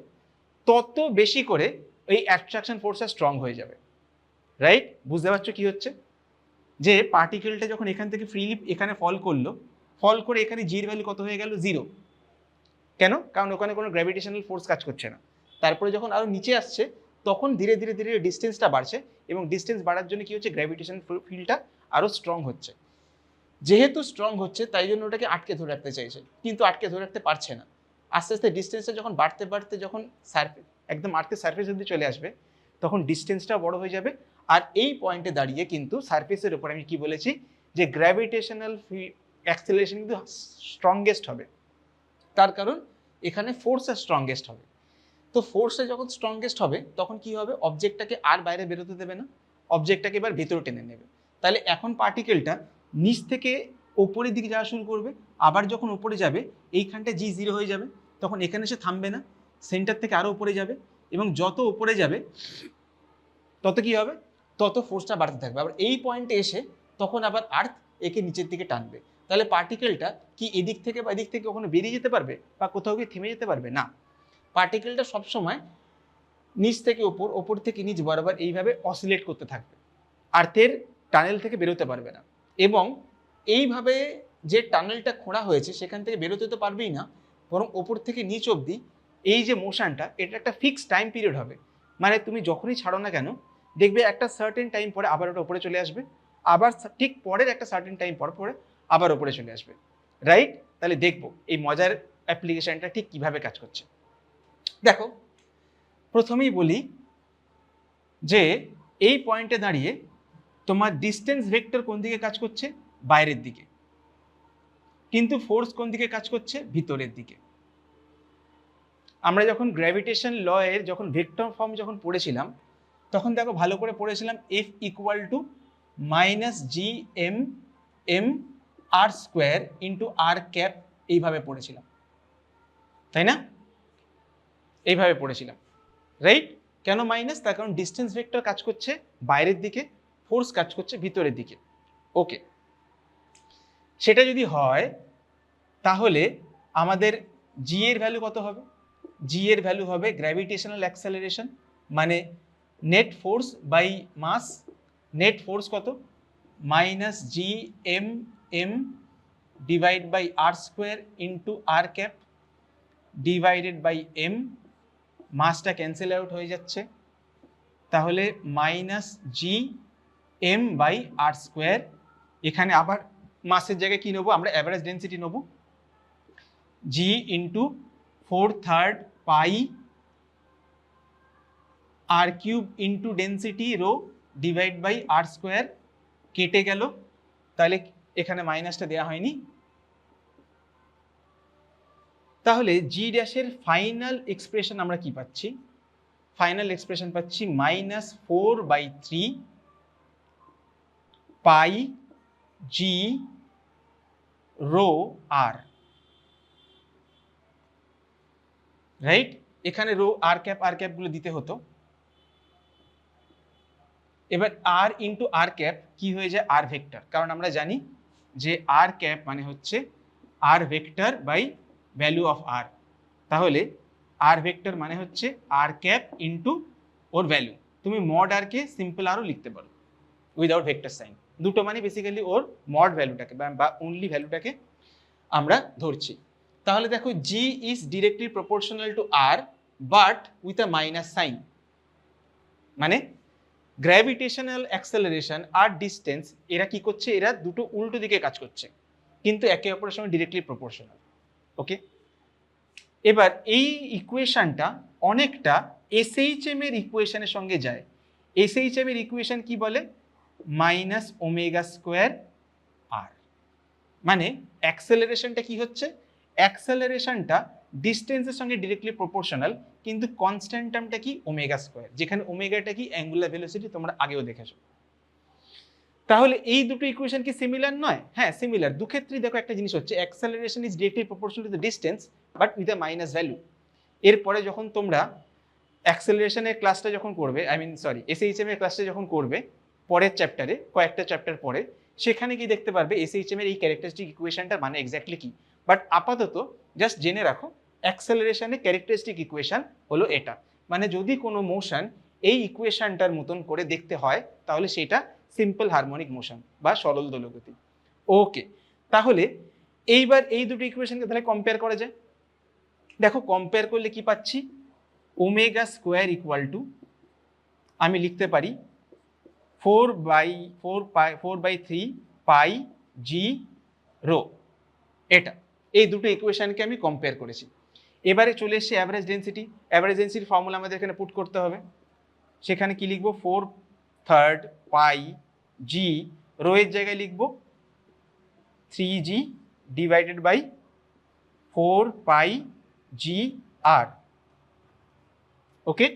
তত বেশি করে এই অ্যাট্রাকশন ফোর্সটা স্ট্রং হয়ে যাবে। রাইট? বুঝতে পারছো কি হচ্ছে? যে পার্টিকেলটা যখন এখান থেকে ফ্রিলি এখানে ফল করলো, ফল করে এখানে জির ভ্যালু কত হয়ে গেল? 0। কেন? কারণ ওখানে কোনো গ্র্যাভিটেশনাল ফোর্স কাজ করছে না। তারপরে যখন আরো নিচে আসছে তখন ধীরে ধীরে ধীরে ডিস্টেন্সটা বাড়ছে এবং ডিস্টেন্স বাড়ার জন্য কি হচ্ছে? গ্র্যাভিটেশন ফিল্ডটা আরো স্ট্রং হচ্ছে। যেহেতু স্ট্রং হচ্ছে তাই জন্য ওটাকে আটকে ধরে রাখতে চাইছে, কিন্তু আটকে ধরে রাখতে পারছে না। আস্তে আস্তে ডিস্টেন্সটা যখন বাড়তে বাড়তে যখন সারফেস একদম আর্থের সারফেস অব্দি চলে আসবে, তখন ডিস্টেন্সটা বড় হয়ে যাবে। আর এই পয়েন্টে দাঁড়িয়ে কিন্তু সারফেসের উপর আমি কি বলেছি, যে গ্র্যাভিটেশনাল অ্যাক্সেলারেশন কিন্তু স্ট্রংগেস্ট হবে। তার কারণ এখানে ফোর্সটা স্ট্রংগেস্ট হবে। তো ফোর্সটা যখন স্ট্রংগেস্ট হবে তখন কি হবে? অবজেক্টটাকে আর বাইরে বেরোতে দেবে না, অবজেক্টটাকে এবার ভেতরে টেনে নেবে। তাহলে এখন পার্টিকেলটা নিচ থেকে ওপরের দিকে যাওয়া শুরু করবে। আবার যখন ওপরে যাবে এইখানটা জি 0 হয়ে যাবে, তখন এখানে এসে থামবে না, সেন্টার থেকে আরও উপরে যাবে এবং যত উপরে যাবে তত কি হবে? তত ফোর্সটা বাড়তে থাকবে। আবার এই পয়েন্টে এসে তখন আবার আর্থ একে নিচের দিকে টানবে। তাহলে পার্টিকেলটা কি এদিক থেকে বা এদিক থেকে কখনো বেরিয়ে যেতে পারবে বা কোথাও গিয়ে থেমে যেতে পারবে না। পার্টিকেলটা সবসময় নিচ থেকে ওপর, ওপর থেকে নিচ বরাবর এইভাবে অসিলেট করতে থাকবে, আর্থের টানেল থেকে বেরোতে পারবে না। এবং এইভাবে যে টানেলটা খোঁড়া হয়েছে সেখান থেকে বেরোতে তো পারবেই না, বরং ওপর থেকে নিচ অবধি এই যে মোশনটা, এটা একটা ফিক্সড টাইম পিরিয়ড হবে। মানে তুমি যখনই ছাড়ো না কেন দেখবে একটা সার্টেন টাইম পরে আবার ওটা উপরে চলে আসবে, আবার ঠিক পরের একটা সার্টেন টাইম পর পরে আবার উপরে চলে আসবে। রাইট? তাহলে দেখবো এই মজার অ্যাপ্লিকেশনটা ঠিক কিভাবে কাজ করছে। দেখো, প্রথমেই বলি যে এই পয়েন্টে দাঁড়িয়ে তোমার ডিস্টেন্স ভেক্টর কোন দিকে কাজ করছে? বাইরের দিকে। কিন্তু ফোর্স কোন দিকে কাজ করছে? ভিতরের দিকে। আমরা যখন গ্র্যাভিটেশন ল এর যখন ভেক্টর ফর্ম যখন পড়েছিলাম তখন দেখো ভালো করে পড়েছিলাম F = -GM_M r² এইভাবে পড়েছিলাম, তাই না? এইভাবে পড়েছিলাম। রাইট? কেন মাইনাস? তার কারণ ডিস্টেন্স ভেক্টর কাজ করছে বাইরের দিকে, ফোর্স কাজ করছে ভিতরের দিকে। ওকে, সেটা যদি হয় তাহলে আমাদের জি এর ভ্যালু কত হবে? জি এর ভ্যালু হবে গ্র্যাভিটেশনাল অ্যাক্সেলারেশন মানে net force by mass. Net force কত? -GM_M divide by r² into r² divided by m। মাসটা ক্যান্সেল আউট হয়ে যাচ্ছে, তাহলে -GM/r²। এখানে আবার মাসের জায়গায় কি নেবো আমরা? অ্যাভারেজ ডেন্সিটি নেবো, g into 4/3 pi r³ into density rho divide by r²। কেটে গেল, তাহলে এখানে মাইনাসটা দেওয়া হয়নি। তাহলে জি ড্যাশের ফাইনাল এক্সপ্রেশন আমরা কি পাচ্ছি? ফাইনাল এক্সপ্রেশন পাচ্ছি -4/3 পাই জি রো আর। রাইট? এখানে রো r³ গুলো দিতে হতো। এবার r ইন্টু r² কি হয়ে যায়? r ভেক্টর, কারণ আমরা জানি যে r³ মানে হচ্ছে r vector by value of r। তাহলে r ভেক্টর মানে হচ্ছে r³ ইন্টু ওর ভ্যালু। তুমি মড r কে সিম্পল আরও লিখতে পারো উইদাউট ভেক্টর সাইন। দুটো মানে বেসিক্যালি ওর মড ভ্যালুটাকে বা অনলি ভ্যালুটাকে আমরা ধরছি। তাহলে দেখো g is directly proportional to R but with a minus sign. মানে গ্র্যাভিটেশনাল অ্যাক্সেলারেশন আর ডিস্টেন্স এরা কি করছে? এরা দুটো উল্টো দিকে কাজ করছে, কিন্তু একে অপরের সঙ্গে ডিরেক্টলি প্রপোর্শনাল। ওকে, এবার এই ইকুয়েশনটা অনেকটা এসএইচএম এর ইকুয়েশনের সঙ্গে যায়। এসএইচএম এর ইকুয়েশন কি বলে? মাইনাস ওমেগা স্কোয়ার আর, মানে অ্যাক্সেলারেশনটা কি হচ্ছে? অ্যাক্সেলারেশনটা ডিস্টেন্সের সঙ্গে ডিরেক্টলি প্রপোর্শনাল, কিন্তু কনস্ট্যান্ট টার্মটা কি? ওমেগা স্কোয়ার, যেখানে ওমেগাটা কি? অ্যাঙ্গুলার ভেলোসিটি, তোমরা আগেও দেখেছো। তাহলে এই দুটো ইকুয়েশন কি সিমিলার নয়? হ্যাঁ সিমিলার। দুক্ষেত্রেই দেখো একটা জিনিস হচ্ছে, acceleration is directly proportional to the distance but with a minus value. এরপরে যখন তোমরা অ্যাক্সেলারেশনের ক্লাসটা যখন করবে, এসএইচএম এর ক্লাসটা যখন করবে পরের চ্যাপ্টারে, কয়েকটা চ্যাপ্টার পরে, সেখানে কি দেখতে পারবে এসএইচএম এর এই ক্যারেক্টারিস্টিক ইকুয়েশনটার মানে এক্স্যাক্টলি কি। বাট আপাতত জাস্ট জেনে রাখো, অ্যাক্সেলারেশনের ক্যারেক্টারিস্টিক ইকুয়েশন হলো এটা। মানে যদি কোনো মোশন এই ইকুয়েশনটার মতন করে দেখতে হয়, তাহলে সেটা সিম্পল হারমোনিক মোশন বা সরল দোলগতি। ওকে, তাহলে এইবার এই দুটো ইকুয়েশনকে তাহলে কম্পেয়ার করা যায়। দেখো কম্পেয়ার করলে কি পাচ্ছি? ওমেগা স্কোয়ার ইকুয়াল টু, আমি লিখতে পারি 4/3 পাই জি রো। এটা, এই দুটো ইকুয়েশনকে আমি কম্পেয়ার করেছি। এবারে চলে এসেছে অ্যাভারেজ ডেন্সিটি। অ্যাভারেজ ডেন্সিটির ফর্মুলা আমাদের এখানে পুট করতে হবে। সেখানে কি লিখবো? 4/3 পাই জি রো এর জায়গায় লিখবো 3g ডিভাইডেড বাই 4 পাই জি আর। ওকে,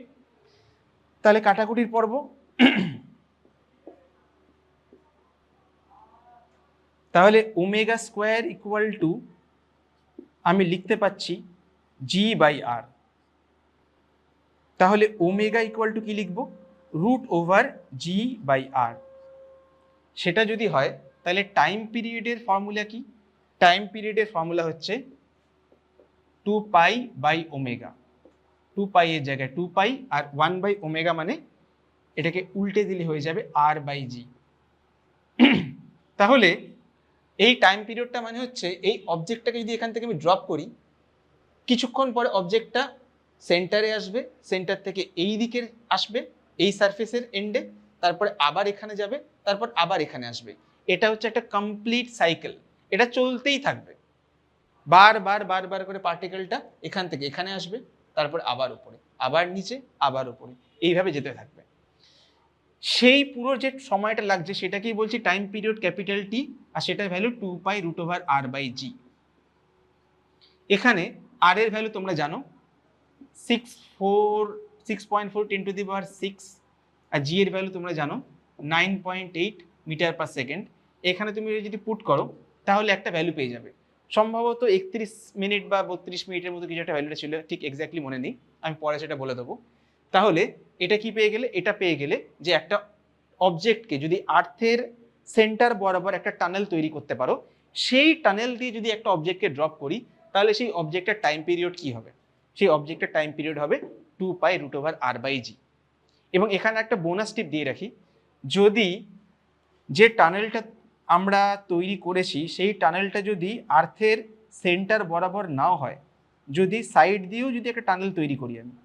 তাহলে কাটাকুটির পর্ব। তাহলে ওমেগা স্কোয়ার ইকুয়াল টু আমি লিখতে পাচ্ছি জি বাই আর। তাহলে ওমেগা ইকুয়াল টু কি লিখবো? রুট ওভার জি বাই আর। সেটা যদি হয় তাহলে টাইম পিরিয়ডের ফর্মুলা কি? টাইম পিরিয়ডের ফর্মুলা হচ্ছে 2 পাই বাই ওমেগা। 2 পাই এর জায়গায় 2 পাই আর 1 বাই ওমেগা, মানে এটাকে উল্টে দিলে হয়ে যাবে আর বাই জি। তাহলে এই টাইম পিরিয়ডটা মানে হচ্ছে, এই অবজেক্টটাকে যদি এখান থেকে আমি ড্রপ করি, কিছুক্ষণ পরে অবজেক্টটা সেন্টারে আসবে, সেন্টার থেকে এই দিকে আসবে, এই সারফেসের এন্ডে, তারপরে আবার এখানে যাবে, তারপর আবার এখানে আসবে। এটা হচ্ছে একটা কমপ্লিট সাইকেল, এটা চলতেই থাকবে। বারবার বারবার করে পার্টিকেলটা এখান থেকে এখানে আসবে, তারপর আবার উপরে, আবার নিচে, আবার উপরে, এইভাবে যেতে থাকবে। সেই পুরো যে সময়টা লাগছে সেটাকেই বলছি টাইম পিরিয়ড ক্যাপিটাল টি, আর সেটার value 2 pi root over R by g. এখানে আর এর ভ্যালু তোমরা জানো 6.4 10 টু দি পাওয়ার 6, আর জি এর ভ্যালু তোমরা জানো 9.8 মিটার পার সেকেন্ড। এখানে তুমি যদি পুট করো তাহলে একটা ভ্যালু পেয়ে যাবে, সম্ভবত 31 মিনিট বা 32 মিনিটের মতো কিছু একটা ভ্যালুটা ছিল, ঠিক এক্স্যাক্টলি মনে নেই, আমি পরে সেটা বলে দেবো। তাহলে এটা কি পেয়ে গেলে? এটা পেয়ে গেলে যে একটা অবজেক্টকে যদি আর্থের সেন্টার বরাবর একটা টানেল তৈরি করতে পারো, সেই টানেল দিয়ে যদি একটা অবজেক্টকে ড্রপ করি, তাহলে সেই অবজেক্টের টাইম পিরিয়ড কি হবে? সেই অবজেক্টের টাইম পিরিয়ড হবে 2 pi root over R by জি। এবং এখানে একটা বোনাস টিপ দিয়ে রাখি, যদি যে টানেলটা আমরা তৈরি করেছি সেই টানেলটা যদি আর্থের সেন্টার বরাবর নাও হয়, যদি সাইড দিয়েও যদি একটা টানেল তৈরি করি, আমি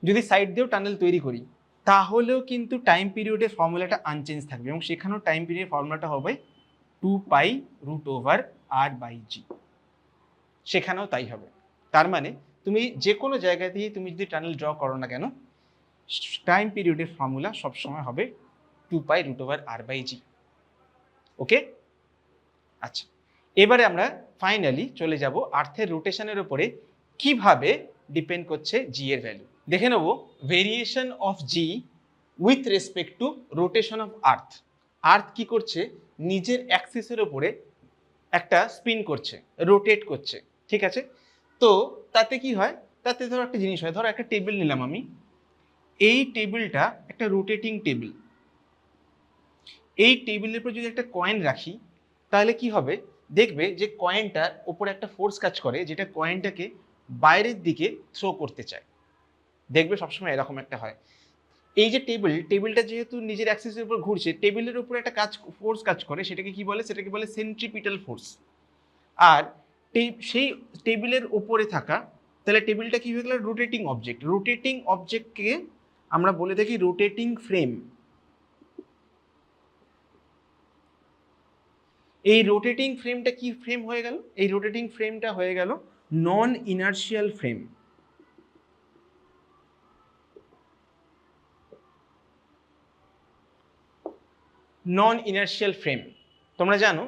যদি সাইড দিয়েও টানেল তৈরি করি, তাহলেও কিন্তু টাইম পিরিয়ডের ফর্মুলাটা আনচেঞ্জ থাকবে, এবং সেখানেও টাইম পিরিয়ড ফর্মুলাটা হবে 2 pi root over R by জি। সেখানেও তাই হবে। তার মানে তুমি যে কোনো জায়গা দিয়ে তুমি যদি টানেল ড্র করো না কেন, টাইম পিরিয়ডের ফর্মুলা সবসময় হবে 2 pi root over R by জি। ওকে, আচ্ছা, এবারে আমরা ফাইনালি চলে যাব আর্থের রোটেশনের উপরে কিভাবে ডিপেন্ড করছে জি এর ভ্যালু। দেখে নেব variation of g with respect to rotation of earth. Earth কি করছে? নিজের অ্যাক্সিসের উপরে একটা স্পিন করছে, রোটেট করছে, ঠিক আছে? তো তাতে কি হয়? তাতে ধরো একটা জিনিস হয়, ধরো একটা টেবিল নিলাম আমি, এই টেবিলটা একটা রোটেটিং টেবিল। এই টেবিলের উপর যদি একটা কয়েন রাখি, তাহলে কি হবে? দেখবে যে কয়েনটার উপরে একটা ফোর্স কাজ করে, যেটা কয়েনটাকে বাইরের দিকে থ্রো করতে চায়। দেখবে সবসময় এরকম একটা হয়। এই যে টেবিলটা যেহেতু নিজের অ্যাক্সিসের উপর ঘুরছে, টেবিলের উপরে একটা ফোর্স কাজ করে, সেটাকে কি বলে? সেটাকে বলে সেন্ট্রিপিটাল ফোর্স। আর সেই টেবিলের উপরে থাকা, তাহলে টেবিলটা কি হয়ে গেল? Rotating object. রোটেটিং অবজেক্টকে আমরা বলে থাকি রোটেটিং ফ্রেম। এই রোটেটিং ফ্রেমটা কি ফ্রেম হয়ে গেল? এই রোটেটিং ফ্রেমটা হয়ে গেল নন ইনার্শিয়াল ফ্রেম। নন ইনার্শিয়াল ফ্রেম তোমরা জানো,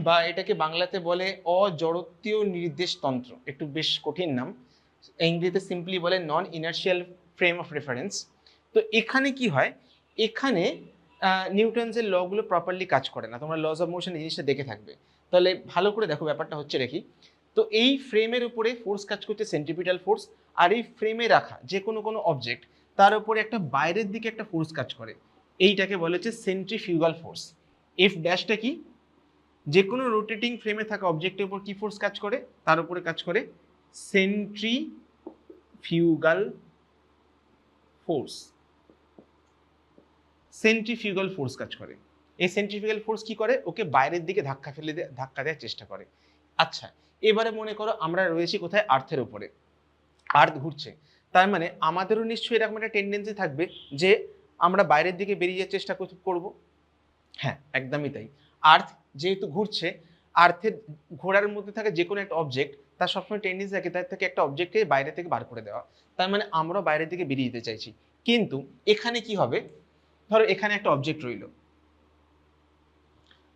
বা এটাকে বাংলাতে বলে অজড়ত্বীয় নির্দেশতন্ত্র, একটু বেশ কঠিন নাম, ইংরেজিতে সিম্পলি বলে নন ইনার্শিয়াল ফ্রেম অফ রেফারেন্স। তো এখানে কি হয়, এখানে নিউটনসের লগুলো প্রপারলি কাজ করে না। তোমরা লস অফ মোশন এই জিনিসটা দেখে থাকবে, তাহলে ভালো করে দেখো ব্যাপারটা হচ্ছে দেখি। তো এই ফ্রেমের উপরে ফোর্স কাজ করছে সেন্ট্রিপিটাল ফোর্স, আর এই ফ্রেমে রাখা যে কোনো অবজেক্ট তার উপরে একটা বাইরের দিকে একটা ফোর্স কাজ করে, এইটাকে বলে হচ্ছে সেন্ট্রিফিউগাল ফোর্স। এফ ড্যাশটা কি? যে কোনো রোটেটিং ফ্রেমে থাকা অবজেক্টের উপর কি ফোর্স কাজ করে? তার উপরে কাজ করে সেন্ট্রিফিউগাল ফোর্স। সেন্ট্রিফিউগাল ফোর্স কাজ করে। এই সেন্ট্রিফিউগাল ফোর্স কি করে? ওকে বাইরের দিকে ধাক্কা দেওয়ার চেষ্টা করে। আচ্ছা, এবারে মনে করো আমরা রয়েছি কোথায়? আর্থের উপরে। আর্থ ঘুরছে, তার মানে আমাদেরও নিশ্চয়ই এরকম একটা টেন্ডেন্সি থাকবে যে আমরা বাইরের দিকে বেরিয়ে যাওয়ার চেষ্টা করব। হ্যাঁ, একদমই তাই। আর্থ যেহেতু ঘুরছে, আর্থের ঘোরার মধ্যে থাকা যে কোনো একটা অবজেক্ট তার সবসময় টেন্ডেন্সি থাকে তার থেকে একটা অবজেক্টকে বাইরে থেকে বার করে দেওয়া। তার মানে আমরাও বাইরের দিকে বেরিয়ে যেতে চাইছি। কিন্তু এখানে কি হবে? ধরো এখানে একটা অবজেক্ট রইল,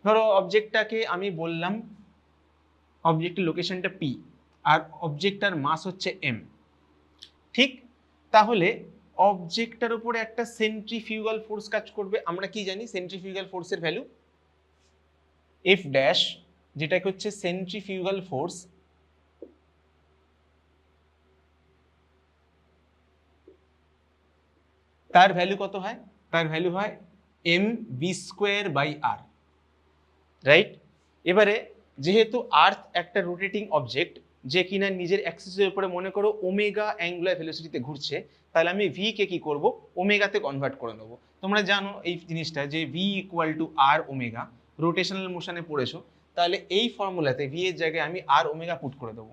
ধরো অবজেক্টটাকে আমি বললাম অবজেক্টের লোকেশনটা পি, আর অবজেক্টটার মাস হচ্ছে এম। ঠিক, তাহলে অবজেক্টটার উপরে একটা সেন্ট্রিফিউগাল ফোর্স কাজ করবে। আমরা কি জানি সেন্ট্রিফিউগাল ফোর্সের ভ্যালু? এফ ড্যাশ, যেটাকে হচ্ছে সেন্ট্রিফিউগাল ফোর্স, তার ভ্যালু কত হয়? তার ভ্যালু হয় M B square by R, right? এবারে যেহেতু আর্থ একটা রোটেটিং অবজেক্ট যে কিনা নিজের অ্যাক্সিসের উপরে মনে করো ওমেগা অ্যাঙ্গুলার ভেলোসিটিতে ঘুরছে, তাহলে আমি ভি কে কি করব? ওমেগাতে কনভার্ট করে নেবো। তোমরা জানো এই জিনিসটা যে v equal to r omega, rotational মোশনে পড়েছো, তাহলে এই ফর্মুলাতে ভি এর জায়গায় আমি আর ওমেগা পুট করে দেবো।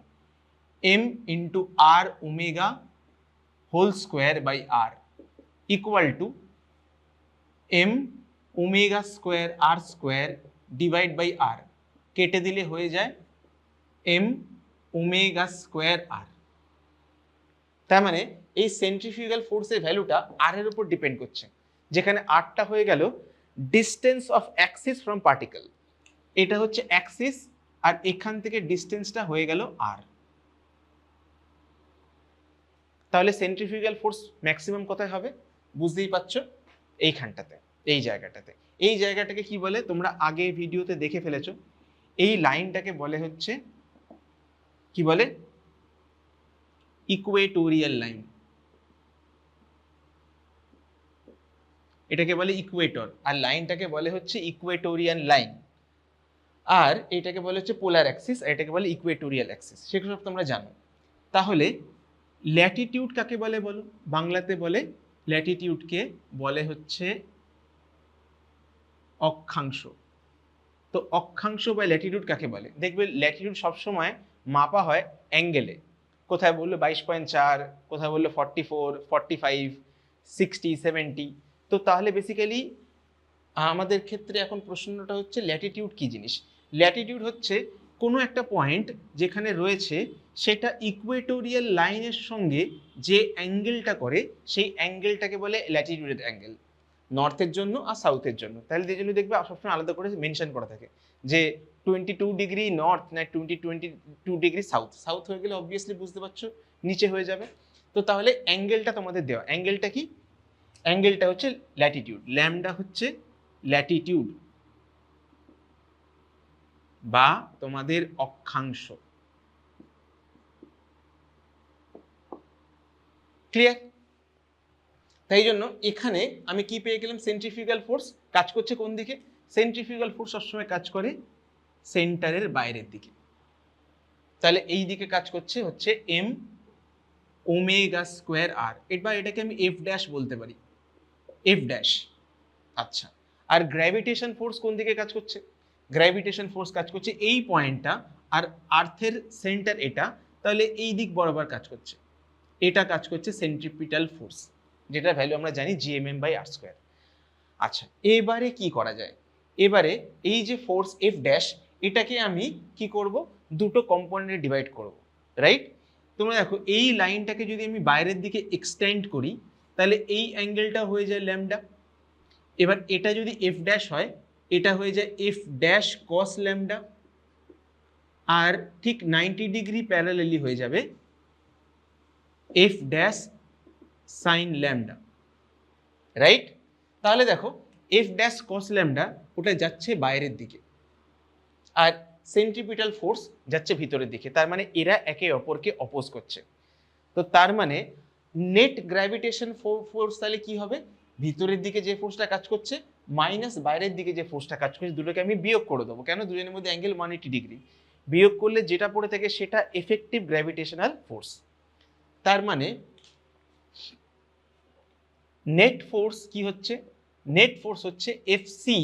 M into r omega whole square by r equal to m omega square r square divide by r, কেটে দিলে হয়ে যায় এম ওমেগা স্কোয়ার আর। তার মানে এই সেন্ট্রিফিউগাল ফোর্সের ভ্যালুটা আর এর উপর ডিপেন্ড করছে, যেখানে আরটা হয়ে গেল distance of Axis from particle. এটা হচ্ছে অ্যাক্সিস, আর এখান থেকে ডিস্টেন্সটা হয়ে গেল আর। তাহলে সেন্ট্রিফিউগাল ফোর্স ম্যাক্সিমাম কোথায় হবে? বুঝতেই পারছো, এইখানটাতে, এই জায়গাটাতে। এই জায়গাটাকে কি বলে? তোমরা আগে ভিডিওতে দেখে ফেলেছো। এই লাইনটাকে বলে হচ্ছে কি বলে? Equatorial line. এটাকে বলে ইকুয়েটর, আর লাইনটাকে বলে হচ্ছে ইকুয়েটোরিয়ান লাইন, আর এটাকে বলে হচ্ছে পোলার অ্যাক্সিস, আর এটাকে বলে ইকুয়েটোরিয়াল অ্যাক্সিস। সেগুলো সব তোমরা জানো। তাহলে ল্যাটিটিউড কাকে বলে বলো? বাংলাতে বলে ল্যাটিটিউডকে বলে হচ্ছে অক্ষাংশ। তো অক্ষাংশ বা ল্যাটিটিউড কাকে বলে? দেখবে ল্যাটিটিউড সবসময় মাপা হয় অ্যাঙ্গেলে। কোথায় বললো 22.4, কোথায় বললো 44, 45, 60, 70। তো তাহলে বেসিক্যালি আমাদের ক্ষেত্রে এখন প্রশ্নটা হচ্ছে ল্যাটিটিউড কি জিনিস? ল্যাটিটিউড হচ্ছে কোনো একটা পয়েন্ট যেখানে রয়েছে সেটা ইকুয়েটোরিয়াল লাইনের সঙ্গে যে অ্যাঙ্গেলটা করে সেই অ্যাঙ্গেলটাকে বলে ল্যাটিটিউডের অ্যাঙ্গেল, নর্থের জন্য আর সাউথের জন্য। তাহলে এই জন্য দেখবে সবসময় আলাদা করে মেনশন করা থাকে যে 22 ডিগ্রি নর্থ না 22 ডিগ্রি সাউথ। সাউথ হয়ে গেলে অবভিয়াসলি বুঝতে পারছো নিচে হয়ে যাবে। তো তাহলে অ্যাঙ্গেলটা তোমাদের দেওয়া, অ্যাঙ্গেলটা কি? অ্যাঙ্গেলটা হচ্ছে ল্যাটিটিউড, ল্যামডা হচ্ছে ল্যাটিটিউড বা তোমাদের অক্ষাংশ। ক্লিয়ার? তাই জন্য এখানে আমি কি পেয়ে গেলাম? সেন্ট্রিফিউগাল ফোর্স কাজ করছে কোন দিকে? সেন্ট্রিফিউগাল ফোর্স সবসময় কাজ করে সেন্টারের বাইরের দিকে। তাহলে এই দিকে কাজ করছে হচ্ছে এম ওমেগা স্কোয়ার আর, এবার এটাকে আমি এফ ড্যাশ বলতে পারি, এফ ড্যাশ। আচ্ছা, আর গ্র্যাভিটেশন ফোর্স কোন দিকে কাজ করছে? গ্র্যাভিটেশন ফোর্স কাজ করছে এই পয়েন্টটা, আর আর্থের সেন্টার এটা, তাহলে এই দিক বরাবর কাজ করছে। এটা কাজ করছে সেন্ট্রিপিটাল ফোর্স, যেটা ভ্যালু আমরা জানি জিএমএম বাই আর স্কোয়ার। আচ্ছা, এবারে কি করা যায়? এবারে এই যে ফোর্স এফ ড্যাশ, এটাকে আমি কি করব, দুটো কম্পোনেন্টে ডিভাইড করব, রাইট? তোমরা দেখো এই লাইনটাকে যদি আমি বাইরের দিকে এক্সটেন্ড করি তাহলে এই অ্যাঙ্গেলটা হয়ে যায় ল্যামডা। এবার এটা যদি এফ ড্যাশ হয় এটা হয়ে যায় এফ ড্যাশ কস ল্যামডা, আর ঠিক 90 ডিগ্রি প্যারালালি হয়ে যাবে F dash sign lambda, right? তাহলে দেখো এফ ড্যাশ কস ল্যামডা ওটা যাচ্ছে বাইরের দিকে আর সেন্ট্রিপিটাল ফোর্স যাচ্ছে ভিতরের দিকে, তার মানে এরা একে অপরকে অপোজ করছে। তো তার মানে নেট গ্র্যাভিটেশন ফোর্স তাহলে কি হবে, ভিতরের দিকে যে ফোর্সটা কাজ করছে মাইনাস বাইরের দিকে যে ফোর্সটা কাজ করছে, দুটোকে আমি বিয়োগ করে দেবো। কেন? দুজনের মধ্যে অ্যাঙ্গেল 180 ডিগ্রি, বিয়োগ করলে যেটা পড়ে থাকে সেটা এফেক্টিভ গ্র্যাভিটেশনাল ফোর্স। তার মানে নেট ফোর্স কি হচ্ছে, নেট ফোর্স হচ্ছে এফসি,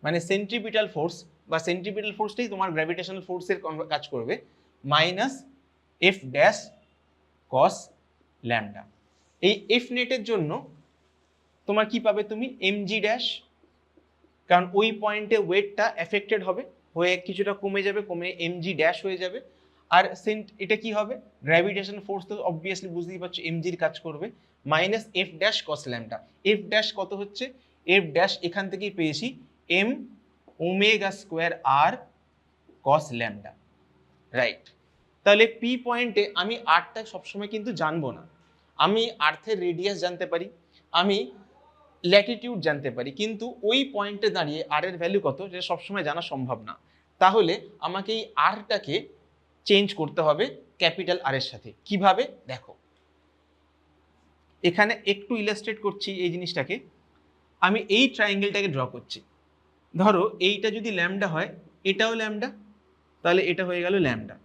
মানে সেন্ট্রিপিটাল ফোর্স বা সেন্ট্রিপিটাল ফোর্সটাই তোমার গ্র্যাভিটেশনাল ফোর্সের কাজ করবে, মাইনাস এফ ড্যাশ কস ল্যামডা। এই এফ নেটের জন্য তোমার কি পাবে তুমি, এমজি ড্যাশ, কারণ ওই পয়েন্টে ওয়েটটা এফেক্টেড হবে, হয়ে কিছুটা কমে যাবে, কমে এমজি ড্যাশ হয়ে যাবে। আর এটা কি হবে, গ্র্যাভিটেশন ফোর্স তো অবভিয়াসলি বুঝতেই পারছো এমজির কাজ করবে, মাইনাস এফ ড্যাশ কস ল্যামডা। এফ ড্যাশ কত হচ্ছে, এফ ড্যাশ এখান থেকেই পেয়েছি এম ওমেগা স্কোয়ার আর কস ল্যামডা, রাইট? তাহলে পি পয়েন্টে আমি আরটা সবসময় কিন্তু জানবো না, আমি আর্থের রেডিয়াস জানতে পারি, আমি ল্যাটিটিউড জানতে পারি, কিন্তু ওই পয়েন্টে দাঁড়িয়ে আর এর ভ্যালু কত সেটা সবসময় জানা সম্ভব না। তাহলে আমাকে এই আরটাকে চেঞ্জ করতে হবে ক্যাপিটাল আর এর সাথে। কিভাবে দেখো, এখানে একটু ইলাস্ট্রেট করছি এই জিনিসটাকে, আমি এই ট্রায়াঙ্গেলটাকে ড্র করছি। ধরো এইটা যদি ল্যামডা হয়, এটাও ল্যামডা, তাহলে এটা হয়ে গেল ল্যামডা।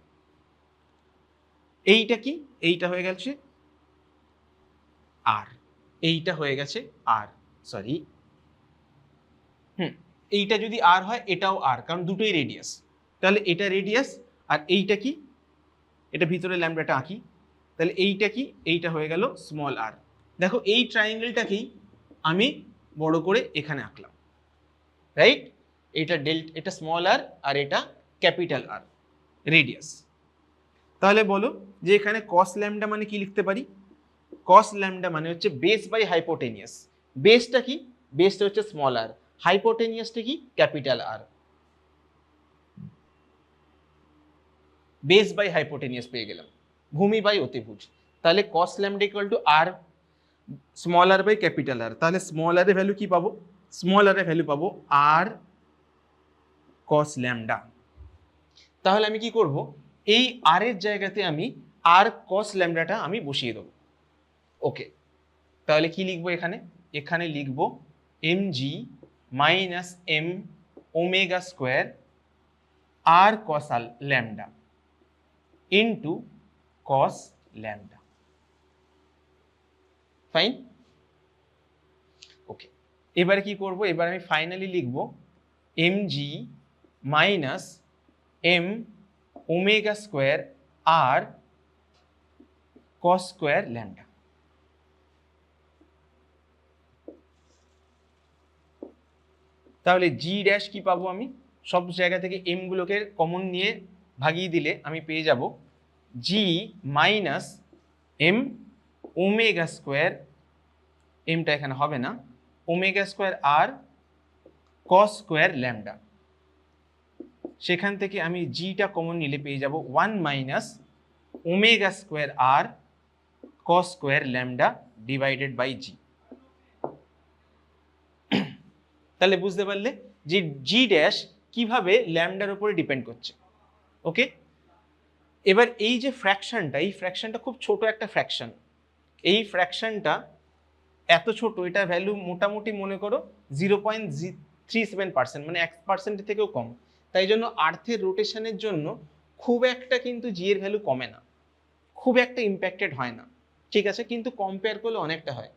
এইটা কি, এইটা হয়ে গেছে আর, এইটা হয়ে গেছে আর, সরি এইটা যদি আর হয় এটাও আর, কারণ দুটোই রেডিয়াস, তাহলে এটা রেডিয়াস আর এইটা কি, এটা ভিতরে ল্যামডাটা আঁকি, তাহলে এইটা কি, এইটা হয়ে গেল স্মল আর। দেখো এই ট্রায়াঙ্গেলটাকেই আমি বড় করে এখানে আঁকলাম, রাইট? এটা স্মল আর আর এটা ক্যাপিটাল আর, রেডিয়াস। তাহলে বলো যে এখানে কস ল্যামডা মানে কি লিখতে পারি, কস ল্যামডা মানে হচ্ছে বেস বাই হাইপোটেনিয়াস। বেসটা কি, বেসটা হচ্ছে স্মল আর, হাইপোটেনিয়াসটা কি, capital R. Base by hypotenuse পেয়ে গেলাম, ভূমি বাই অতিভুজ। তাহলে cos lambda equal to r small r by capital R. তাহলে স্মল আর এর ভ্যালু কি পাবো, স্মল আর এর ভ্যালু পাবো আর কস ল্যামডা। তাহলে আমি কি করব, এই আর এর জায়গাতে আমি আর কস ল্যামডাটা আমি বসিয়ে দেবো। ওকে, তাহলে কি লিখবো এখানে, এখানে লিখবো m g minus m omega square আর cos lambda into cos lambda. Fine, okay. এবারে কি করব, এবার আমি ফাইনালি লিখব m g minus m omega square আর কস স্কোয়ার ল্যামডা। তাহলে জি ড্যাশ কি পাবো আমি, সব জায়গা থেকে এম গুলোকে কমন নিয়ে ভাগিয়ে দিলে আমি পেয়ে যাব g minus m omega square, এমটা এখানে হবে না, ওমেগা স্কোয়ার আর কস স্কোয়ার ল্যামডা। সেখান থেকে আমি জিটা কমন নিলে পেয়ে যাব 1 minus omega square R cos square lambda divided by g. তাহলে বুঝতে পারলে যে জি ড্যাশ কিভাবে ল্যামডার উপরে ডিপেন্ড করছে। ওকে, এবার এই যে ফ্র্যাকশনটা, এই ফ্র্যাকশনটা খুব ছোট একটা ফ্র্যাকশন, এই ফ্র্যাকশনটা এত ছোট, এটা ভ্যালু মোটামুটি মনে করো 0.37%, মানে 1% থেকেও কম। তাই জন্য আর্থের রোটেশনের জন্য খুব একটা কিন্তু জি এর ভ্যালু কমে না, খুব একটা ইম্প্যাক্টেড হয় না, ঠিক আছে? কিন্তু কম্পেয়ার করলে অনেকটা হয়।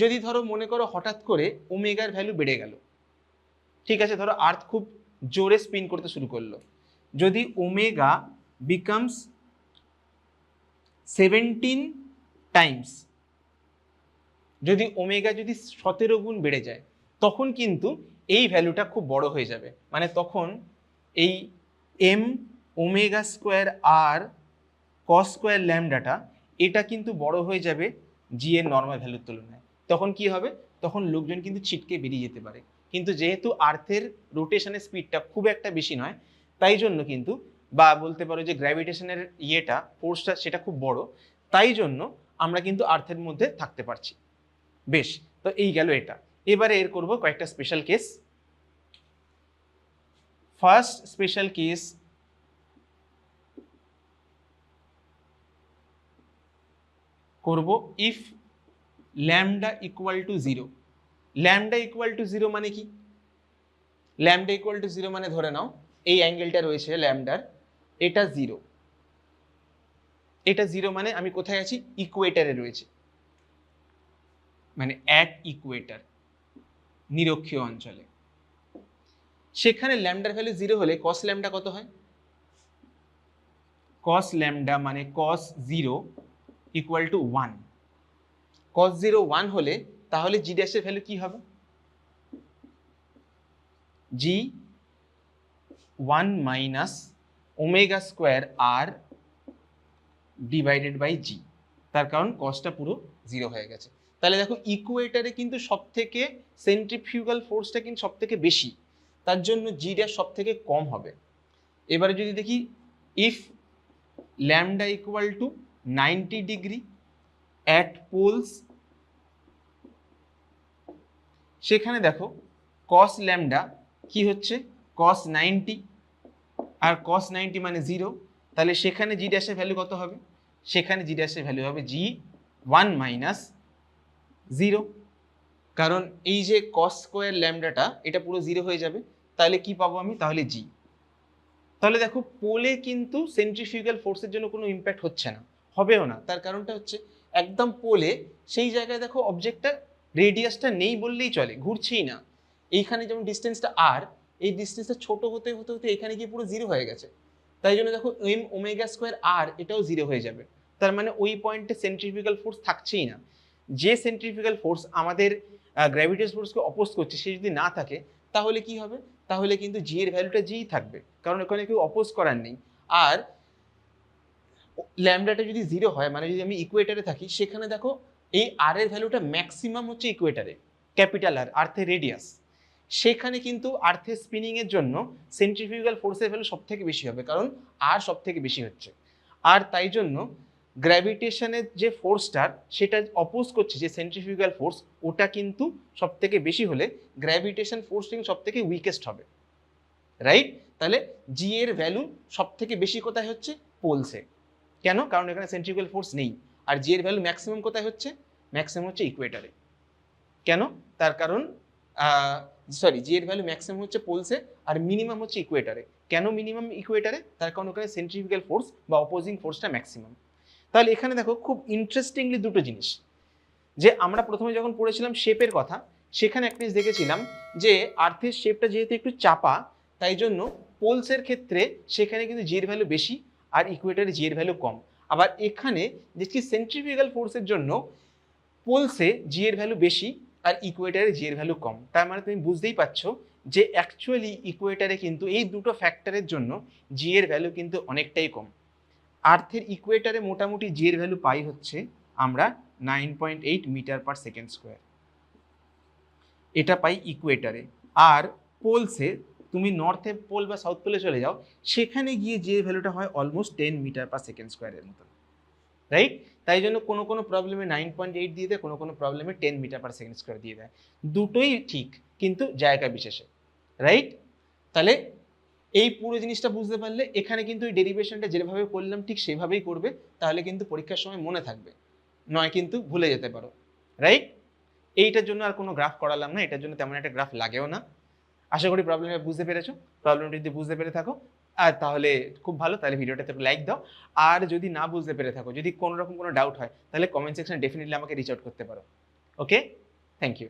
যদি ধরো মনে করো হঠাৎ করে ওমেগার ভ্যালু বেড়ে গেল, ঠিক আছে, ধরো আর্থ খুব জোরে স্পিন করতে শুরু করলো, যদি ওমেগা বিকামস 17 টাইমস, যদি ওমেগা যদি 17 গুণ বেড়ে যায়, তখন কিন্তু এই ভ্যালুটা খুব বড় হয়ে যাবে, মানে তখন এই এম ওমেগা স্কোয়ার আর কস স্কোয়ার ল্যামডাটা এটা কিন্তু বড় হয়ে যাবে জি এর নর্মাল ভ্যালুর তুলনায়। তখন কি হবে, তখন লোকজন কিন্তু ছিটকে বেরিয়ে যেতে পারে। কিন্তু যেহেতু আর্থের রোটেশনের স্পিডটা খুব একটা বেশি নয়, তাই জন্য কিন্তু, বা বলতে পারো যে গ্র্যাভিটেশনের ফোর্সটা সেটা খুব বড়, তাই জন্য আমরা কিন্তু আর্থের মধ্যে থাকতে পারছি। বেশ, তো এই গেল এটা। এবারে এর করব কয়েকটা special case. First special case, করব if lambda equal to 0। Lambda equal to 0 মানে কি? ল্যামডা ইকুয়াল টু 0 মানে ধরে নাও এই অ্যাঙ্গেলটা রয়েছে ল্যামডার, এটা 0। এটা 0 মানে আমি কোথায় আছি? ইকুয়েটারে রয়েছে, মানে অ্যাট ইকুয়েটার, নিরক্ষীয় অঞ্চলে। সেখানে ল্যামডার ভ্যালু 0 হলে কস ল্যামডা কত হয়? কস ল্যামডা মানে কস 0 ইকুয়াল টু 1। কস 0 1 হলে তাহলে জি ড্যাশের ভ্যালু কি হবে? G 1 minus omega square R divided by g, তার কারণ কসটা পুরো 0 হয়ে গেছে। তাহলে দেখো ইকুয়েটারে কিন্তু সব থেকে সেন্ট্রিফিউগাল ফোর্সটা কিন্তু সব থেকে বেশি, তার জন্য জি ড্যাশ সব থেকে কম হবে। এবারে যদি দেখি if lambda equal to 90 degree at poles, সেখানে দেখো কস ল্যামডা কি হচ্ছে? কস 90, আর কস 90 মানে 0, তাহলে সেখানে জি ড্যাশের ভ্যালু কত হবে? সেখানে জি ড্যাশের ভ্যালু হবে জি 1 মাইনাস 0, কারণ এই যে কস স্কোয়ার ল্যামডাটা এটা পুরো 0 হয়ে যাবে। তাহলে কি পাবো আমি? তাহলে জি। তাহলে দেখো পোলে কিন্তু সেন্ট্রিফিউগাল ফোর্সের জন্য কোনো ইম্প্যাক্ট হচ্ছে না, হবেও না। তার কারণটা হচ্ছে একদম পোলে সেই জায়গায় দেখো অবজেক্টটা রেডিয়াসটা নেই বললেই চলে, ঘুরছেই না। এইখানে যেমন ডিস্টেন্সটা আর, এই ডিস্টেন্সটা ছোট হতে হতে হতে এখানে গিয়ে পুরো 0 হয়ে গেছে। তাই জন্য দেখো এম ওমেগা স্কোয়ার আর এটাও 0 হয়ে যাবে। তার মানে ওই পয়েন্টে সেন্ট্রিফিউগাল ফোর্স থাকছেই না। যে সেন্ট্রিফিউগাল ফোর্স আমাদের গ্র্যাভিটেশন ফোর্সকে অপোজ করছে সে যদি না থাকে, তাহলে কি হবে? তাহলে কিন্তু জি এর ভ্যালুটা জিই থাকবে, কারণ ওখানে কেউ অপোজ করার নেই। আর ল্যামডাটা যদি 0 হয়, মানে যদি আমি ইকুয়েটারে থাকি, সেখানে দেখো এই আর এর ভ্যালুটা ম্যাক্সিমাম হচ্ছে ইকুয়েটারে, ক্যাপিটাল আর, আর্থের রেডিয়াস। সেখানে কিন্তু আর্থের স্পিনিং এর জন্য সেন্ট্রিফিউগাল ফোর্সের ভ্যালু সব থেকে বেশি হবে, কারণ আর সব থেকে বেশি হচ্ছে। আর তাই জন্য গ্র্যাভিটেশনের যে ফোর্সটার সেটা অপোজ করছে যে সেন্ট্রিফিউগাল ফোর্স, ওটা কিন্তু সব থেকে বেশি হলে গ্র্যাভিটেশন ফোর্স কিন্তু সব থেকে উইকেস্ট হবে, রাইট? তাহলে জি এর ভ্যালু সব থেকে বেশি কোথায় হচ্ছে? পোলসে। কেন? কারণ এখানে সেন্ট্রিফিউগাল ফোর্স নেই। আর জি এর ভ্যালু ম্যাক্সিমাম কোথায় হচ্ছে? ম্যাক্সিমাম হচ্ছে ইকুয়েটারে। কেন? তার কারণ জি এর ভ্যালু ম্যাক্সিমাম হচ্ছে পোলসে আর মিনিমাম হচ্ছে ইকুয়েটারে। কেন মিনিমাম ইকুয়েটারে? তার কারণ ওখানে সেন্ট্রিফিউগাল ফোর্স বা অপোজিং ফোর্সটা ম্যাক্সিমাম। তাহলে এখানে দেখো খুব ইন্টারেস্টিংলি দুটো জিনিস, যে আমরা প্রথমে যখন পড়েছিলাম শেপের কথা, সেখানে একটা জিনিস দেখেছিলাম যে আর্থের শেপটা যেহেতু একটু চাপা, তাই জন্য পোলসের ক্ষেত্রে সেখানে কিন্তু জি এর ভ্যালু বেশি আর ইকুয়েটারে জি এর ভ্যালু কম। আবার এখানে দেখছি সেন্ট্রিফিউগাল ফোর্সের জন্য পোলসে জি এর ভ্যালু বেশি আর ইকুয়েটারে জি এর ভ্যালু কম। তার মানে তুমি বুঝতেই পারছো যে অ্যাকচুয়ালি ইকুয়েটারে কিন্তু এই দুটো ফ্যাক্টরের জন্য জি এর ভ্যালু কিন্তু অনেকটাই কম। আর্থের ইকুয়েটারে মোটামুটি জি এর ভ্যালু পাই হচ্ছে আমরা 9.8 মিটার পার সেকেন্ড স্কোয়ার, এটা পাই ইকুয়েটারে। আর পোলসে তুমি নর্থে পোল বা সাউথ পোলে চলে যাও, সেখানে গিয়ে যে ভ্যালুটা হয় অলমোস্ট 10 মিটার পার সেকেন্ড স্কোয়ারের মতন, রাইট? তাই জন্য কোনো কোনো প্রবলেমে 9.8 দিয়ে দেয়, কোনো কোনো প্রবলেমে 10 মিটার পার সেকেন্ড স্কোয়ার দিয়ে দেয়। দুটোই ঠিক, কিন্তু জায়গা বিশেষে, রাইট? তাহলে এই পুরো জিনিসটা বুঝতে পারলে এখানে কিন্তু এই ডেরিভেশনটা যেভাবে করলাম ঠিক সেভাবেই করবে, তাহলে কিন্তু পরীক্ষার সময় মনে থাকবে, নয় কিন্তু ভুলে যেতে পারো, রাইট? এইটার জন্য আর কোনো গ্রাফ করালাম না, এটার জন্য তেমন একটা গ্রাফ লাগেও না। আশা করি প্রবলেমটা বুঝতে পেরেছো। প্রবলেমটা যদি বুঝতে পেরে থাকো আর তাহলে খুব ভালো, তাহলে ভিডিওটাতে লাইক দাও। আর যদি না বুঝতে পেরে থাকো, যদি কোনো রকম কোনো ডাউট হয়, তাহলে কমেন্ট সেকশনে ডেফিনেটলি আমাকে রিচ আউট করতে পারো। ওকে, থ্যাংক ইউ।